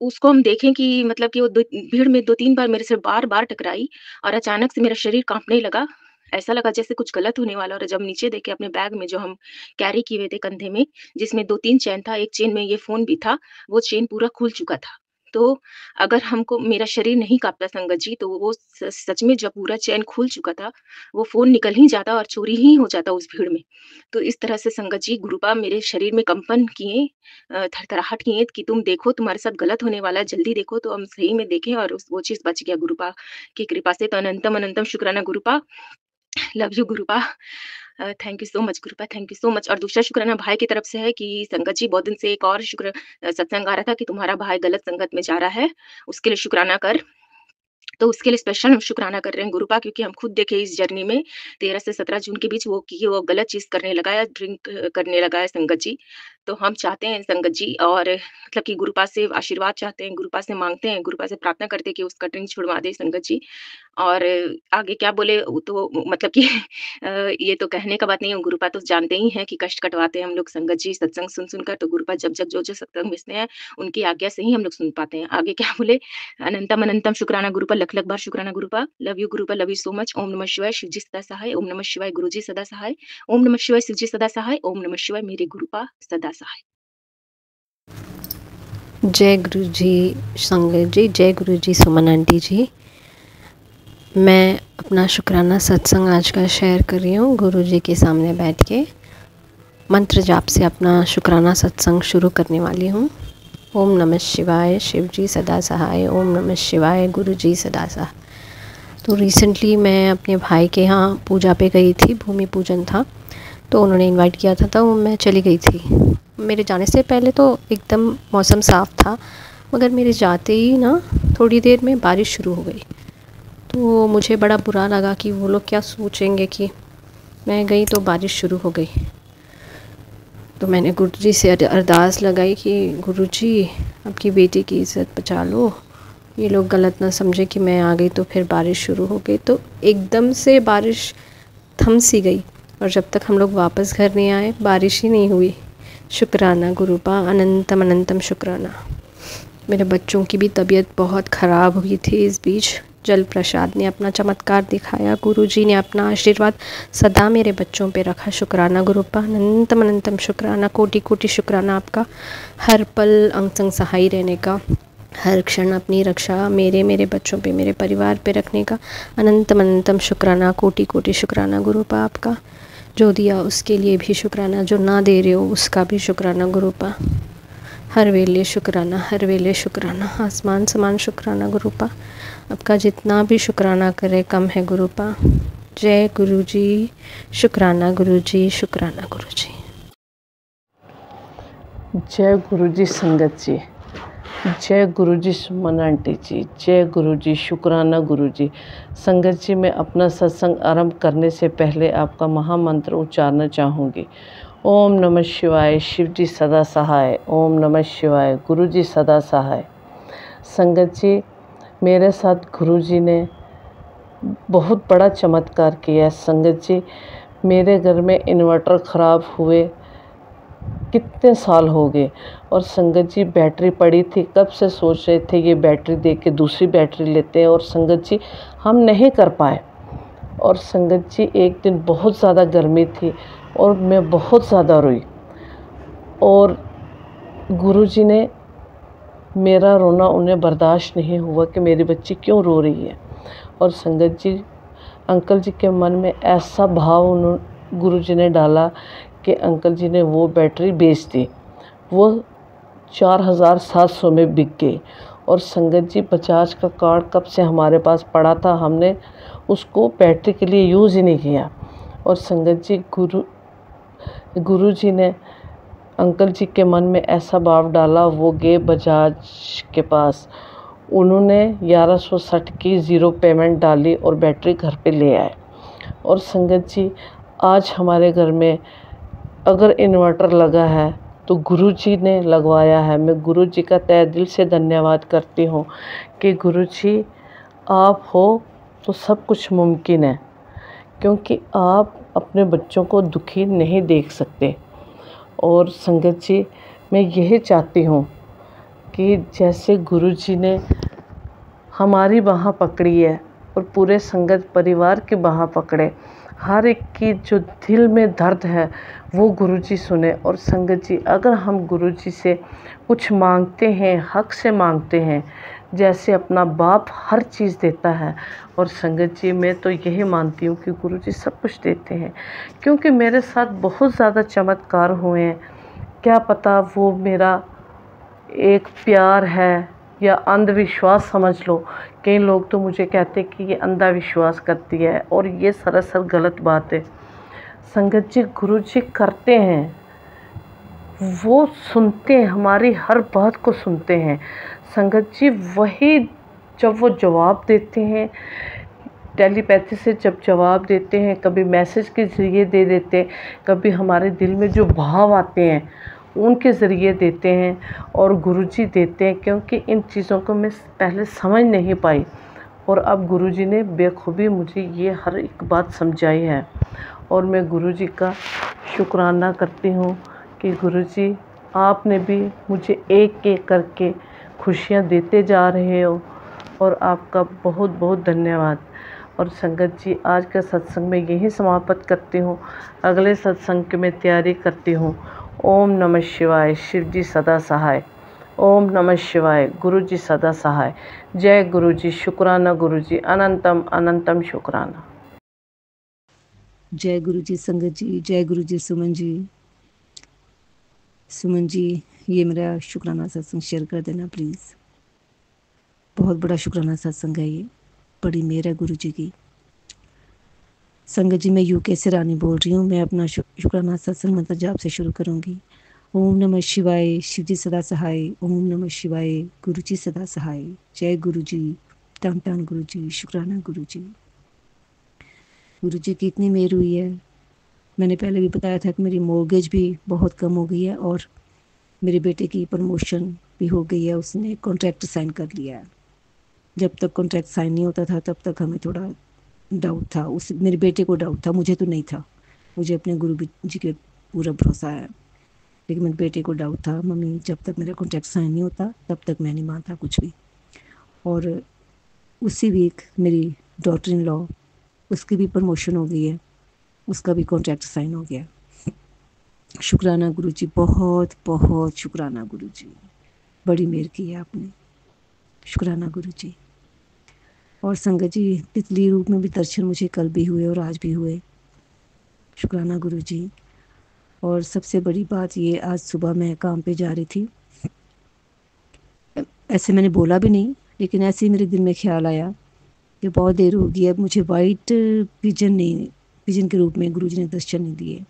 S8: उसको हम देखें कि मतलब कि वो भीड़ में 2-3 बार मेरे से बार बार टकराई, और अचानक से मेरा शरीर कांपने लगा। ऐसा लगा जैसे कुछ गलत होने वाला। और जब नीचे देखे अपने बैग में, जो हम कैरी किए हुए थे कंधे में, जिसमें 2-3 चेन था, एक चेन में ये फोन भी था, वो चेन पूरा खुल चुका था। तो अगर हमको मेरा शरीर नहीं कांपता संगत जी, तो वो सच में जब पूरा चेन खुल चुका था, वो फोन निकल ही जाता और चोरी ही हो जाता उस भीड़ में। तो इस तरह से संगत जी गुरुपा मेरे शरीर में कंपन किए, थरथराहट किए कि तुम देखो तुम्हारे साथ गलत होने वाला है, जल्दी देखो। तो हम सही में देखें, और वो चीज़ बच गया गुरुपा की कृपा से। तो अनंतम अनंतम शुक्राना Gurupa, love you Gurupa. Thank you so much Gurupa, thank you so much. और दूसरा शुक्राना भाई की तरफ से है कि संगत जी बहुत दिन से एक और सत्संग आ रहा था कि तुम्हारा भाई गलत संगत में जा रहा है, उसके लिए शुक्राना कर। तो उसके लिए स्पेशल हम शुक्राना कर रहे हैं गुरुपा, क्योंकि हम खुद देखे इस जर्नी में 13 से 17 जून के बीच वो गलत चीज़ करने लगा है, ड्रिंक करने लगा है संगत जी। तो हम चाहते हैं संगत जी, और मतलब कि गुरुपा से आशीर्वाद चाहते हैं, गुरुपा से माँगते हैं, गुरुपा से प्रार्थना करते हैं कि उसका ड्रिंक छुड़वा दे संगत जी। और आगे क्या बोले वो तो मतलब कि ये तो कहने का बात नहीं है, गुरुपा तो जानते ही हैं कि कष्ट कटवाते हैं हम लोग संगत जी सत्संग सुन कर। तो गुरुपा जब जो सत्संग मिलते हैं, उनकी आज्ञा से ही हम लोग सुन पाते हैं। आगे क्या बोले, अनंतम अनंतम शुक्राना गुरुपा, लख लख बार शुक्राना Gurupa. Love you Gurupa, love you so much. ओम नमः शिवाय, शिव जी सदा सहाय। ओम नमः शिवाय, गुरु जी सदा सहाय। ओम नमः शिवाय, शिव जी सदा सहाय। ओम नमः शिवाय, मेरे गुरुपा सदा सहाय।
S9: जय गुरु जी संगत जी, जय गुरु जी सुमन आंटी जी। मैं अपना शुक्राना सत्संग आज का शेयर कर रही हूँ गुरु जी के सामने बैठ के। मंत्र जाप से अपना शुक्राना सत्संग शुरू करने वाली हूँ। ओम नमः शिवाय, शिव जी सदा सहाय। ओम नमः शिवाय, गुरु जी सदा सहाय। तो रिसेंटली मैं अपने भाई के यहाँ पूजा पे गई थी, भूमि पूजन था, तो उन्होंने इनवाइट किया था, तो मैं चली गई थी। मेरे जाने से पहले तो एकदम मौसम साफ़ था, मगर मेरे जाते ही ना थोड़ी देर में बारिश शुरू हो गई। तो मुझे बड़ा बुरा लगा कि वो लोग क्या सोचेंगे कि मैं गई तो बारिश शुरू हो गई। तो मैंने गुरुजी से अरदास लगाई कि गुरुजी आपकी बेटी की इज़्ज़त बचा लो, ये लोग गलत ना समझे कि मैं आ गई तो फिर बारिश शुरू हो गई। तो एकदम से बारिश थम सी गई, और जब तक हम लोग वापस घर नहीं आए बारिश ही नहीं हुई। शुक्राना गुरुपा, अनंतम अनंतम शुक्राना। मेरे बच्चों की भी तबीयत बहुत ख़राब हुई थी इस बीच। जल प्रसाद ने अपना चमत्कार दिखाया, गुरुजी ने अपना आशीर्वाद सदा मेरे बच्चों पे रखा। शुक्राना गुरुपा, अनंतम अनंतम शुक्राना, कोटि कोटि शुक्राना आपका, हर पल अंग संग सहाय रहने का, हर क्षण अपनी रक्षा मेरे बच्चों पे, मेरे परिवार पे रखने का। अनंतम अनंतम शुक्राना, कोटि कोटि शुक्राना गुरुपा आपका। जो दिया उसके लिए भी शुक्राना, जो ना दे रहे हो उसका भी शुक्राना गुरुपा। हर वेले शुक्राना, हर वेले शुक्राना, आसमान समान शुक्राना गुरुपा। आपका जितना भी शुक्राना करे कम है गुरुपा। जय गुरु जी, शुक्राना गुरु जी, शुक्राना गुरु जी।
S10: जय गुरु जी संगत जी, जय गुरु जी सुमन आंटी जी, जय गुरु जी, शुक्राना गुरु जी। संगत जी, मैं अपना सत्संग आरंभ करने से पहले आपका महामंत्र उच्चारना चाहूँगी। ओम नमः शिवाय, शिव जी सदा सहाय। ओम नमः शिवाय, गुरु जी सदा सहाय। संगत जी, मेरे साथ गुरु जी ने बहुत बड़ा चमत्कार किया है। संगत जी, मेरे घर में इन्वर्टर ख़राब हुए कितने साल हो गए, और संगत जी बैटरी पड़ी थी, कब से सोच रहे थे ये बैटरी दे के दूसरी बैटरी लेते हैं, और संगत जी हम नहीं कर पाए। और संगत जी एक दिन बहुत ज़्यादा गर्मी थी और मैं बहुत ज़्यादा रोई, और गुरुजी ने मेरा रोना उन्हें बर्दाश्त नहीं हुआ कि मेरी बच्ची क्यों रो रही है। और संगत जी, अंकल जी के मन में ऐसा भाव गुरुजी ने डाला कि अंकल जी ने वो बैटरी बेच दी। वो 4700 में बिक गई। और संगत जी, बजाज का कार्ड कब से हमारे पास पड़ा था, हमने उसको बैटरी के लिए यूज़ ही नहीं किया। और संगत जी, गुरुजी ने अंकल जी के मन में ऐसा भाव डाला, वो गए बजाज के पास, उन्होंने 1160 की ज़ीरो पेमेंट डाली और बैटरी घर पे ले आए। और संगत जी, आज हमारे घर में अगर इन्वर्टर लगा है तो गुरुजी ने लगवाया है। मैं गुरुजी का तहे दिल से धन्यवाद करती हूँ कि गुरुजी आप हो तो सब कुछ मुमकिन है, क्योंकि आप अपने बच्चों को दुखी नहीं देख सकते। और संगत जी, मैं यही चाहती हूँ कि जैसे गुरुजी ने हमारी बाँह पकड़ी है और पूरे संगत परिवार की बाँह पकड़े, हर एक की जो दिल में दर्द है वो गुरुजी सुने। और संगत जी, अगर हम गुरुजी से कुछ मांगते हैं, हक से मांगते हैं, जैसे अपना बाप हर चीज़ देता है, और संगत जी मैं तो यही मानती हूँ कि गुरुजी सब कुछ देते हैं, क्योंकि मेरे साथ बहुत ज़्यादा चमत्कार हुए हैं। क्या पता वो मेरा एक प्यार है या अंधविश्वास समझ लो। कई लोग तो मुझे कहते कि ये अंधविश्वास करती है, और ये सरासर गलत बात है। संगत जी, गुरुजी करते हैं, वो सुनते हैं, हमारी हर बात को सुनते हैं। संगत जी, वही जब वो जवाब देते हैं, टेलीपैथी से जब जवाब देते हैं, कभी मैसेज के ज़रिए दे देते हैं, कभी हमारे दिल में जो भाव आते हैं उनके ज़रिए देते हैं, और गुरुजी देते हैं। क्योंकि इन चीज़ों को मैं पहले समझ नहीं पाई, और अब गुरुजी ने बेखूबी मुझे ये हर एक बात समझाई है। और मैं गुरुजी का शुक्राना करती हूँ कि गुरुजी आपने भी मुझे एक एक करके खुशियाँ देते जा रहे हो, और आपका बहुत बहुत धन्यवाद। और संगत जी, आज का सत्संग में यही समाप्त करती हूँ, अगले सत्संग की मैं तैयारी करती हूँ। ओम नमः शिवाय, शिव जी सदा सहाय। ओम नमः शिवाय, गुरु जी सदा सहाय। जय गुरु जी, शुक्राना गुरु जी, अनंतम अनंतम शुक्राना।
S11: जय गुरु जी संगत जी, जय गुरु जी सुमन जी। सुमन जी, ये मेरा शुक्राना सत्संग शेयर कर देना प्लीज़। बहुत बड़ा शुक्राना सत्संग है ये, बड़ी मेहर है गुरु जी की। संगत जी, मैं यूके से रानी बोल रही हूँ। मैं अपना शुक्राना सत्संग मंत्र जाप से शुरू करूँगी। ओम नमः शिवाय, शिव जी सदा सहाय। ओम नमः शिवाय, गुरु जी सदा सहाय। जय गुरु जी, टन टन गुरु जी, शुक्राना गुरु जी। गुरु जी की इतनी मेहर हुई है, मैंने पहले भी बताया था कि मेरी मॉर्गेज भी बहुत कम हो गई है, और मेरे बेटे की प्रमोशन भी हो गई है, उसने कॉन्ट्रैक्ट साइन कर लिया है। जब तक कॉन्ट्रैक्ट साइन नहीं होता था तब तक हमें थोड़ा डाउट था, उस मेरे बेटे को डाउट था, मुझे तो नहीं था। मुझे अपने गुरु जी के पूरा भरोसा है, लेकिन मेरे बेटे को डाउट था। मम्मी, जब तक मेरा कॉन्ट्रैक्ट साइन नहीं होता तब तक मैं नहीं मानता कुछ भी। और उसी वीक मेरी डॉटर इन लॉ, उसकी भी प्रमोशन हो गई है, उसका भी कॉन्ट्रैक्ट साइन हो गया। शुक्राना गुरु जी, बहुत बहुत शुक्राना गुरु जी, बड़ी मेहर की है आपने। शुक्राना गुरु जी। और संगत जी, तितली रूप में भी दर्शन मुझे कल भी हुए और आज भी हुए। शुक्राना गुरु जी। और सबसे बड़ी बात ये, आज सुबह मैं काम पे जा रही थी, ऐसे मैंने बोला भी नहीं, लेकिन ऐसे ही मेरे दिल में ख्याल आया कि बहुत देर हो गई, अब मुझे वाइट पिजन के रूप में गुरु जी ने दर्शन नहीं दिए।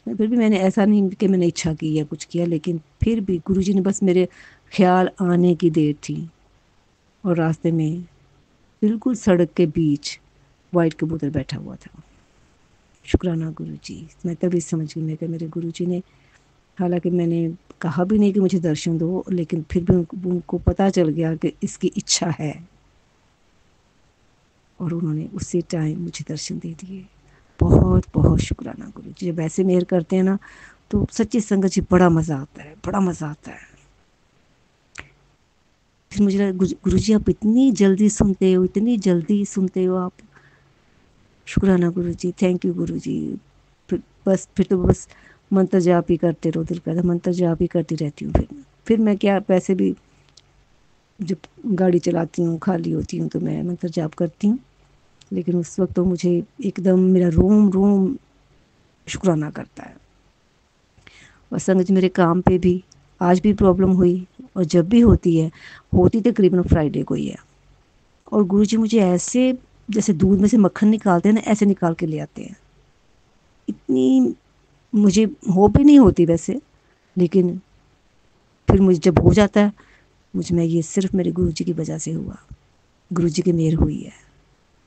S11: फिर भी मैंने ऐसा नहीं कि मैंने इच्छा की या कुछ किया, लेकिन फिर भी गुरु जी ने बस मेरे ख्याल आने की देर थी, और रास्ते में बिल्कुल सड़क के बीच वाइट कबूतर बैठा हुआ था। शुक्राना गुरुजी। मैं तभी समझ गई, मैं कि मेरे गुरुजी ने, हालांकि मैंने कहा भी नहीं कि मुझे दर्शन दो, लेकिन फिर भी उनको पता चल गया कि इसकी इच्छा है, और उन्होंने उसी टाइम मुझे दर्शन दे दिए। बहुत बहुत शुक्राना गुरुजी। जब ऐसे मेहर करते हैं ना तो सच्ची संगत जी बड़ा मज़ा आता है, बड़ा मज़ा आता है। फिर मुझे लगा गुरुजी आप इतनी जल्दी सुनते हो, इतनी जल्दी सुनते हो आप। शुक्राना गुरुजी, थैंक यू गुरुजी। फिर तो बस मंत्र जाप ही करते रहो, दिल करता मंत्र जाप ही करती रहती हूँ। फिर मैं क्या, पैसे भी जब गाड़ी चलाती हूँ, खाली होती हूँ, तो मैं मंत्र जाप करती हूँ। लेकिन उस वक्त तो मुझे एकदम मेरा रोम रोम शुक्राना करता है। और संगत जी मेरे काम पे भी आज भी प्रॉब्लम हुई, और जब भी होती तकरीबन फ्राइडे को ही है। और गुरुजी मुझे ऐसे जैसे दूध में से मक्खन निकालते हैं ना, ऐसे निकाल के ले आते हैं। इतनी मुझे होप ही नहीं होती वैसे, लेकिन फिर मुझे जब हो जाता है, मैं ये सिर्फ मेरे गुरुजी की वजह से हुआ, गुरुजी की मेहर हुई है।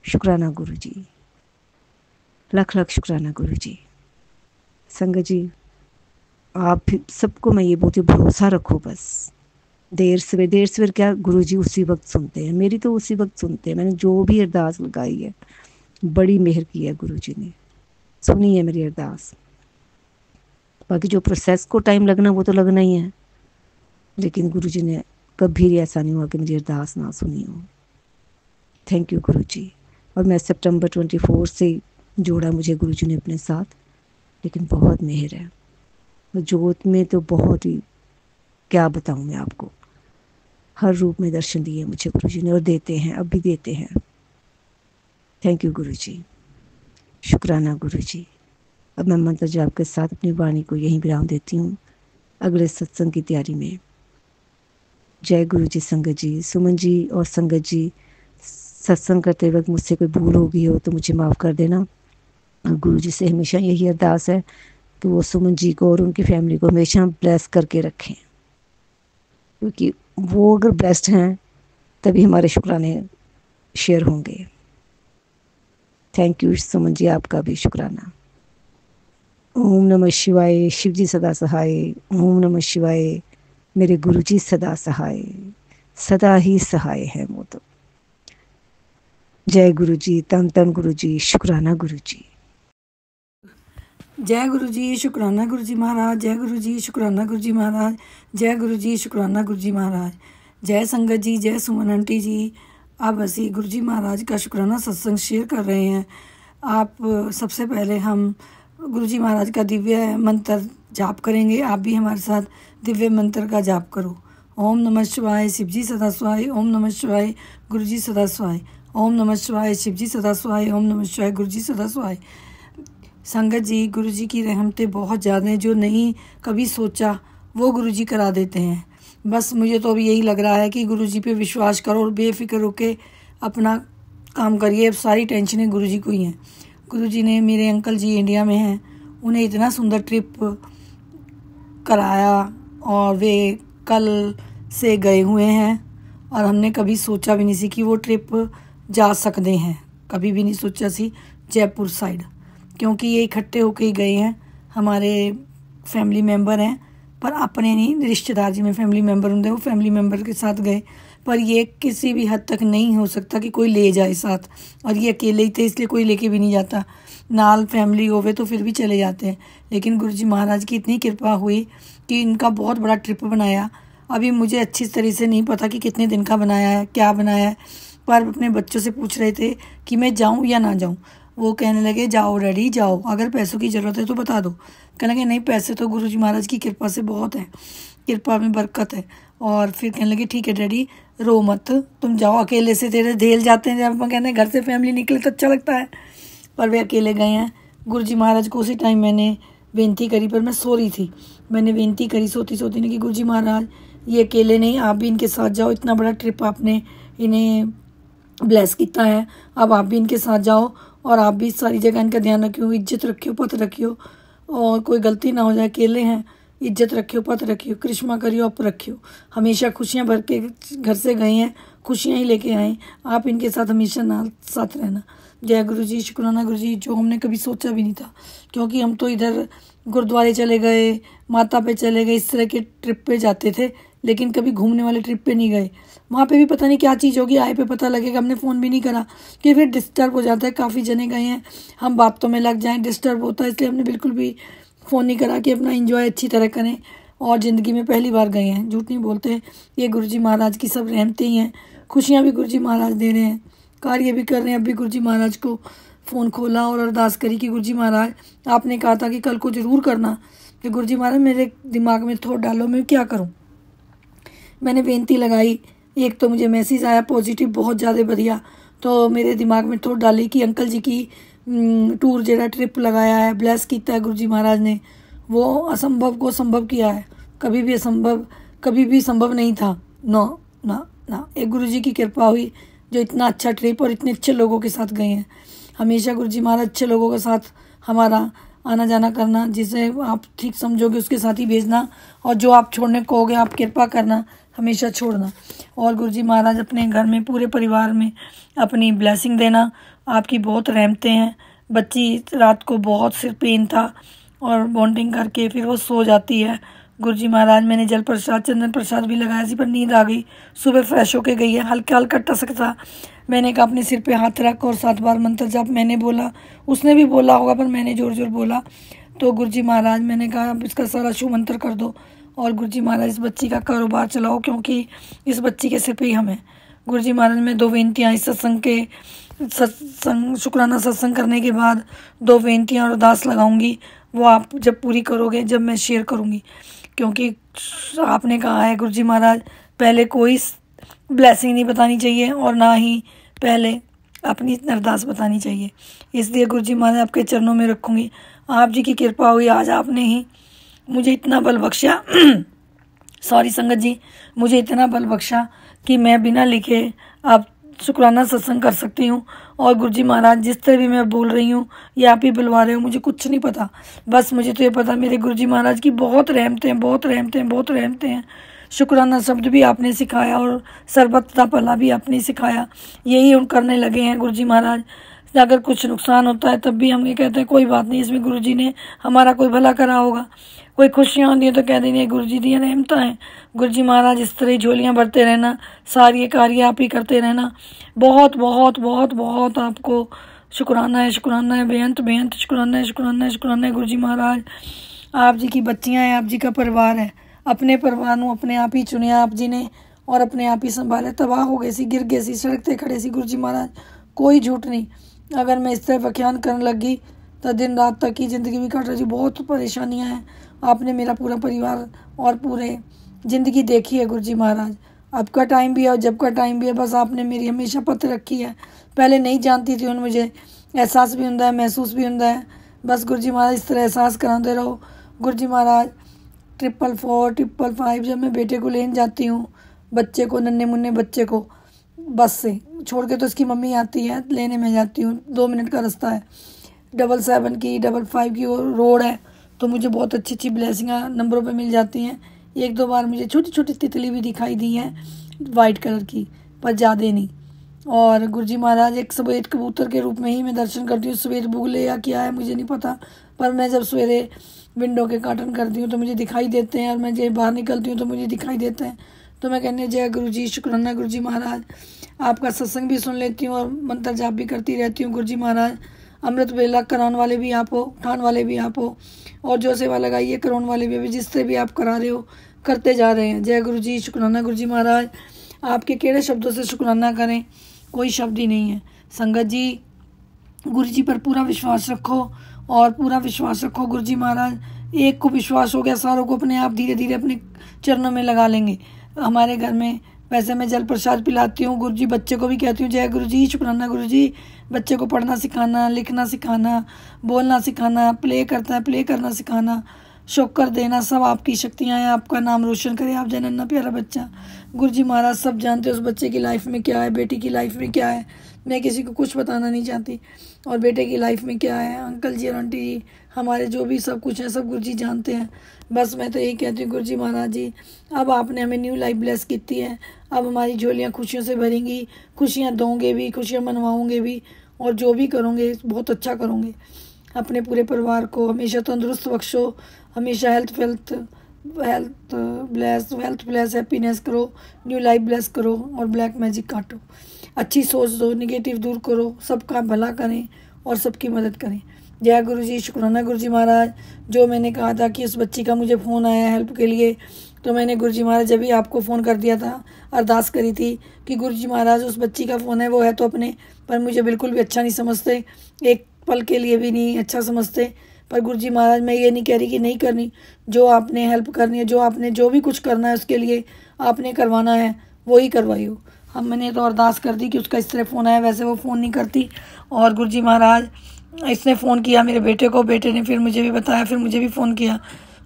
S11: शुक्राना गुरुजी, लख लख शुक्राना गुरुजी। संगत जी आप सबको मैं ये बोलती हूँ, भरोसा रखो बस। देर सवेर क्या, गुरुजी उसी वक्त सुनते हैं। मेरी तो उसी वक्त सुनते हैं। मैंने जो भी अरदास लगाई है, बड़ी मेहर की है गुरुजी ने, सुनी है मेरी अरदास। बाकी जो प्रोसेस को टाइम लगना वो तो लगना ही है, लेकिन गुरुजी ने कभी ऐसा नहीं हुआ कि मेरी अरदास ना सुनी हो। थैंक यू गुरुजी। और मैं सितंबर 24 से जोड़ा मुझे गुरुजी ने अपने साथ, लेकिन बहुत मेहर है जोत में, तो बहुत ही क्या बताऊं मैं आपको, हर रूप में दर्शन दिए मुझे गुरुजी ने, और देते हैं, अब भी देते हैं। थैंक यू गुरुजी, शुक्राना गुरुजी। अब मैं मंत्र जाप के साथ अपनी वाणी को यहीं विराम देती हूँ, अगले सत्संग की तैयारी में। जय गुरुजी। संगत जी, सुमन जी और संगत जी, सत्संग करते वक्त मुझसे कोई भूल हो गई हो तो मुझे माफ़ कर देना। गुरुजी से हमेशा यही अरदास है कि वो सुमन जी को और उनकी फैमिली को हमेशा ब्लेस करके रखें, क्योंकि वो अगर ब्लेस्ड हैं तभी हमारे शुक्राने शेयर होंगे। थैंक यू सुमन जी, आपका भी शुक्राना। ओम नमः शिवाय। शिव जी सदा सहाय। ओम नमः शिवाय। मेरे गुरुजी सदा सहाय, सदा ही सहाय है वो तो। जय गुरुजी, तन तन गुरुजी, शुक्राना गुरुजी।
S12: जय गुरुजी, शुक्राना गुरुजी महाराज। जय गुरुजी, शुक्राना गुरुजी महाराज। जय गुरुजी, शुक्राना गुरुजी महाराज। जय संगत जी, जय सुमन आंटी जी। आप ऐसे गुरुजी महाराज का शुक्राना सत्संग शेयर कर रहे हैं। आप सबसे पहले हम गुरुजी महाराज का दिव्य मंत्र जाप करेंगे। आप भी हमारे साथ दिव्य मंत्र का जाप करो। ओम नमः शिवाय, शिवजी सदा सहाय। ओम नमः शिवाय, गुरुजी सदा सहाय। ओम नमः शिवाय, शिवजी सदा सहाय। ओम नमः शिवाय, गुरुजी सदा सहाय। संगत जी, गुरुजी की रहमतें बहुत ज़्यादा हैं। जो नहीं कभी सोचा वो गुरुजी करा देते हैं। बस मुझे तो अभी यही लग रहा है कि गुरुजी पे विश्वास करो और बेफिक्र होके अपना काम करिए। अब सारी टेंशनें गुरुजी को ही हैं। गुरुजी ने, मेरे अंकल जी इंडिया में हैं, उन्हें इतना सुंदर ट्रिप कराया और वे कल से गए हुए हैं, और हमने कभी सोचा भी नहीं सी कि वो ट्रिप जा सकते हैं। कभी भी नहीं सोचा सी जयपुर साइड, क्योंकि ये इकट्ठे होके ही गए हैं। हमारे फैमिली मेम्बर हैं, पर अपने नहीं, रिश्तेदार जी में फैमिली मेम्बर होंगे, वो फैमिली मेम्बर के साथ गए। पर ये किसी भी हद तक नहीं हो सकता कि कोई ले जाए साथ, और ये अकेले ही थे इसलिए कोई लेके भी नहीं जाता। नाल फैमिली होवे तो फिर भी चले जाते हैं, लेकिन गुरुजी महाराज की इतनी कृपा हुई कि इनका बहुत बड़ा ट्रिप बनाया। अभी मुझे अच्छी तरह से नहीं पता कि कितने दिन का बनाया है, क्या बनाया है, पर अपने बच्चों से पूछ रहे थे कि मैं जाऊँ या ना जाऊँ। वो कहने लगे जाओ डैडी जाओ, अगर पैसों की ज़रूरत है तो बता दो। कहने लगे नहीं, पैसे तो गुरुजी महाराज की कृपा से बहुत है, कृपा में बरकत है। और फिर कहने लगे ठीक है डैडी, रो मत, तुम जाओ, अकेले से तेरे धेल जाते हैं। जब हम कहते हैं घर से फैमिली निकले तो अच्छा लगता है, पर वे अकेले गए हैं। गुरुजी महाराज को उसी टाइम मैंने बेनती करी, पर मैं सो रही थी। मैंने बेनती करी सोती सोती ने कि गुरुजी महाराज ये अकेले नहीं, आप भी इनके साथ जाओ। इतना बड़ा ट्रिप आपने इन्हें ब्लेस किया है, अब आप भी इनके साथ जाओ और आप भी सारी जगह इनका ध्यान रखियो, इज्जत रखियो, पत रखियो, और कोई गलती ना हो जाए। अकेले हैं, इज्जत रखियो, पत रखियो, करिश्मा करियो, अप रखियो। हमेशा खुशियाँ भर के घर से गए हैं, खुशियाँ ही लेके आए। आप इनके साथ हमेशा साथ रहना। जय गुरु जी, शुक्राना गुरु जी, जो हमने कभी सोचा भी नहीं था, क्योंकि हम तो इधर गुरुद्वारे चले गए, माता पे चले गए, इस तरह के ट्रिप पे जाते थे, लेकिन कभी घूमने वाले ट्रिप पे नहीं गए। वहाँ पे भी पता नहीं क्या चीज़ होगी, आए पे पता लगेगा। हमने फ़ोन भी नहीं करा कि फिर डिस्टर्ब हो जाता है, काफ़ी जने गए हैं, हम बातों में लग जाएं, डिस्टर्ब होता है, इसलिए हमने बिल्कुल भी फ़ोन नहीं करा कि अपना एंजॉय अच्छी तरह करें। और ज़िंदगी में पहली बार गए हैं, झूठ नहीं बोलते। ये गुरुजी महाराज की सब रहमतें ही हैं, खुशियाँ भी गुरुजी महाराज दे रहे हैं, कार्य भी कर रहे हैं। अभी गुरुजी महाराज को फ़ोन खोला और अरदास करी कि गुरुजी महाराज आपने कहा था कि कल को ज़रूर करना, कि गुरुजी महाराज मेरे दिमाग में थोड़ा डालो, मैं क्या करूँ। मैंने बेनती लगाई, एक तो मुझे मैसेज आया पॉजिटिव बहुत ज़्यादा बढ़िया, तो मेरे दिमाग में थोड़ा डाली कि अंकल जी की टूर जरा ट्रिप लगाया है, ब्लेस किया है गुरुजी महाराज ने, वो असंभव को संभव किया है। कभी भी संभव नहीं था। ना ना ना, एक गुरुजी की कृपा हुई जो इतना अच्छा ट्रिप और इतने अच्छे लोगों के साथ गए हैं। हमेशा गुरुजी महाराज अच्छे लोगों के साथ हमारा आना जाना करना, जिसे आप ठीक समझोगे उसके साथ ही भेजना, और जो आप छोड़ने कहोगे आप कृपा करना, हमेशा छोड़ना। और गुरुजी महाराज अपने घर में पूरे परिवार में अपनी ब्लेसिंग देना। आपकी बहुत रहमतें हैं। बच्ची रात को बहुत सिर पेन था और बॉन्डिंग करके फिर वो सो जाती है। गुरुजी महाराज मैंने जल प्रसाद चंदन प्रसाद भी लगाया थी, पर नींद आ गई। सुबह फ्रेश होके गई है, हल्का हल्का टसक था। मैंने कहा अपने सिर पे हाथ रख और 7 बार मंत्र जप मैंने बोला, उसने भी बोला होगा पर मैंने जोर जोर बोला। तो गुरुजी महाराज मैंने कहा अब इसका सारा शुभ मंत्र कर दो और गुरुजी महाराज इस बच्ची का कारोबार चलाओ, क्योंकि इस बच्ची के सिर पे ही हमें। गुरुजी महाराज में 2 बेनतियाँ इस सत्संग शुक्राना सत्संग करने के बाद 2 बेनतियाँ और अरदास लगाऊंगी, वो आप जब पूरी करोगे जब मैं शेयर करूंगी, क्योंकि आपने कहा है गुरुजी महाराज पहले कोई ब्लेसिंग नहीं बतानी चाहिए और ना ही पहले अपनी अरदास बतानी चाहिए। इसलिए गुरुजी महाराज आपके चरणों में रखूंगी। आप जी की कृपा हुई, आज आपने ही मुझे इतना बल बख्शा सॉरी संगत जी, मुझे इतना बल बख्शा कि मैं बिना लिखे आप शुक्राना सत्संग कर सकती हूँ। और गुरुजी महाराज जिस तरह भी मैं बोल रही हूँ ये आप ही बुलवा रहे हो, मुझे कुछ नहीं पता, बस मुझे तो ये पता मेरे गुरुजी महाराज की बहुत रहमतें, बहुत रहमतें, बहुत रहमतें हैं। शुक्राना शब्द भी आपने सिखाया और सरबत का भला भी आपने सिखाया, यही हम करने लगे हैं गुरुजी महाराज। अगर कुछ नुकसान होता है तब भी हम ये कहते हैं कोई बात नहीं, इसमें गुरुजी ने हमारा कोई भला करा होगा। कोई खुशियाँ होती हैं तो कह देंगे गुरुजी दी रहमत हैं। गुरुजी महाराज इस तरह ही झोलियाँ भरते रहना, सारी कार्य आप ही करते रहना। बहुत बहुत बहुत बहुत आपको शुक्राना है, शुक्राना है, बेअंत बेअंत शुक्राना है, शुक्राना है, शुक्राना है गुरुजी महाराज। आप जी की बच्चियाँ हैं, आप जी का परिवार है, अपने परिवार को अपने आप ही चुनिया आप जी ने और अपने आप ही संभाले। तबाह हो गए सी, गिर गए सी, सड़क खड़े सी गुरुजी महाराज, कोई झूठ नहीं। अगर मैं इस तरह व्याख्यान करने लगी तो दिन रात तक की ज़िंदगी भी कट रही। बहुत परेशानियां हैं, आपने मेरा पूरा परिवार और पूरे ज़िंदगी देखी है गुरुजी महाराज। अब का टाइम भी है और जब का टाइम भी है, बस आपने मेरी हमेशा पत्ते रखी है। पहले नहीं जानती थी, उन्हें मुझे एहसास भी होता है, महसूस भी होता है। बस गुरुजी महाराज इस तरह एहसास कराते रहो। गुरुजी महाराज 444 555 जब मैं बेटे को लेने जाती हूँ, बच्चे को, नन्हे मुन्ने बच्चे को बस से छोड़ के, तो इसकी मम्मी आती है लेने में जाती हूँ, 2 मिनट का रास्ता है। 77 की 55 की रोड है, तो मुझे बहुत अच्छी अच्छी ब्लेसिंग नंबरों पे मिल जाती हैं। 1-2 बार मुझे छोटी छोटी तितली भी दिखाई दी है वाइट कलर की, पर ज़्यादा नहीं। और गुरुजी महाराज एक सफ़ेद कबूतर के रूप में ही मैं दर्शन करती हूँ। सफ़ेद बुगले या क्या है मुझे नहीं पता, पर मैं जब सवेरे विंडो के कर्टन करती हूँ तो मुझे दिखाई देते हैं, और मैं जब बाहर निकलती हूँ तो मुझे दिखाई देते हैं। तो मैं कहने जय गुरुजी, शुक्राना गुरुजी महाराज। आपका सत्संग भी सुन लेती हूँ और मंत्र जाप भी करती रहती हूँ। गुरुजी महाराज अमृत वेला कराने वाले भी आप हो, उठाने वाले भी आप हो, और जो सेवा लगाइए कराने वाले भी जिस तरह भी आप करा रहे हो करते जा रहे हैं। जय गुरुजी, शुक्राना गुरुजी महाराज। आपके केड़े शब्दों से शुक्राना करें, कोई शब्द ही नहीं है। संगत जी गुरुजी पर पूरा विश्वास रखो और पूरा विश्वास रखो। गुरुजी महाराज एक को विश्वास हो गया, सारों को अपने आप धीरे धीरे अपने चरणों में लगा लेंगे। हमारे घर में वैसे मैं जल प्रसाद पिलाती हूँ, गुरुजी बच्चे को भी कहती हूँ जय गुरुजी, शुक्राना गुरुजी। बच्चे को पढ़ना सिखाना, लिखना सिखाना, बोलना सिखाना, प्ले करना सिखाना, शुक्र देना, सब आपकी शक्तियाँ हैं। आपका नाम रोशन करे आप जनन्ना प्यारा बच्चा। गुरुजी महाराज सब जानते हैं उस बच्चे की लाइफ में क्या है, बेटी की लाइफ में क्या है। मैं किसी को कुछ बताना नहीं चाहती, और बेटे की लाइफ में क्या है, अंकल जी और आंटी जी हमारे जो भी सब कुछ है सब गुरुजी जानते हैं। बस मैं तो यही कहती हूँ गुरुजी महाराज जी, अब आपने हमें न्यू लाइफ ब्लेस की है, अब हमारी झोलियाँ खुशियों से भरेंगी, खुशियाँ दोगे भी, खुशियाँ मनवाओगे भी, और जो भी करोगे बहुत अच्छा करोगे। अपने पूरे परिवार को हमेशा तंदुरुस्त बख्शो, हमेशा हेल्थ ब्लेस हैप्पीनेस करो, न्यू लाइफ ब्लेस करो और ब्लैक मैजिक काटो। अच्छी सोच दो, निगेटिव दूर करो, सबका भला करें और सबकी मदद करें। जय गुरु जी, शुक्राना गुरु जी महाराज। जो मैंने कहा था कि उस बच्ची का मुझे फ़ोन आया हेल्प के लिए, तो मैंने गुरु जी महाराज जब भी आपको फ़ोन कर दिया था, अरदास करी थी कि गुरु जी महाराज उस बच्ची का फ़ोन है, वो है तो अपने, पर मुझे बिल्कुल भी अच्छा नहीं समझते, एक पल के लिए भी नहीं अच्छा समझते। पर गुरु जी महाराज मैं ये नहीं कह रही कि नहीं करनी, जो आपने हेल्प करनी है, जो आपने जो भी कुछ करना है उसके लिए आपने करवाना है वही करवाइयो। हम मैंने तो अरदास कर दी कि उसका इस तरह फ़ोन आया, वैसे वो फ़ोन नहीं करती। और गुरु जी महाराज इसने फ़ोन किया मेरे बेटे को, बेटे ने फिर मुझे भी बताया, फिर मुझे भी फ़ोन किया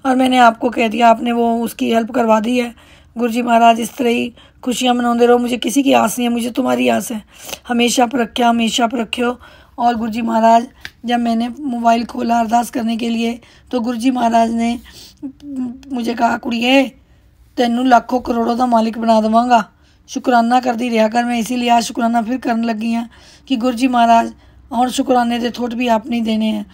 S12: और मैंने आपको कह दिया, आपने वो उसकी हेल्प करवा दी है। गुरु जी महाराज इस तरह ही खुशियाँ मनाते रहो, मुझे किसी की आस नहीं है, मुझे तुम्हारी आस है। हमेशा पर रखा, हमेशा पर रखो। और गुरु जी महाराज जब मैंने मोबाइल खोला अरदास करने के लिए, तो गुरु जी महाराज ने मुझे कहा, कुड़िए तेनू लाखों करोड़ों का मालिक बना देवांगा, शुकराना करती रहा कर। मैं इसीलिए आज शुकराना फिर करने लगी हैं कि गुरु जी महाराज और शुकराने दे थोट भी आप नहीं देने हैं।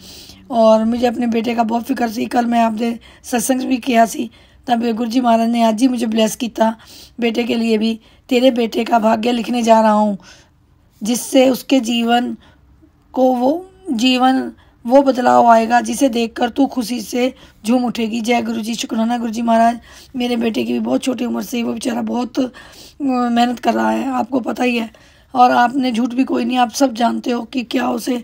S12: और मुझे अपने बेटे का बहुत फिक्र सी, कल मैं आपने सत्संग भी किया सी, तब गुरु जी महाराज ने आज ही मुझे ब्लेस किया बेटे के लिए भी। तेरे बेटे का भाग्य लिखने जा रहा हूँ, जिससे उसके जीवन को वो बदलाव आएगा जिसे देखकर तू खुशी से झूम उठेगी। जय गुरु जी, शुक्राना गुरु जी महाराज। मेरे बेटे की भी बहुत छोटी उम्र से वो बेचारा बहुत मेहनत कर रहा है, आपको पता ही है। और आपने झूठ भी कोई नहीं, आप सब जानते हो कि क्या उसे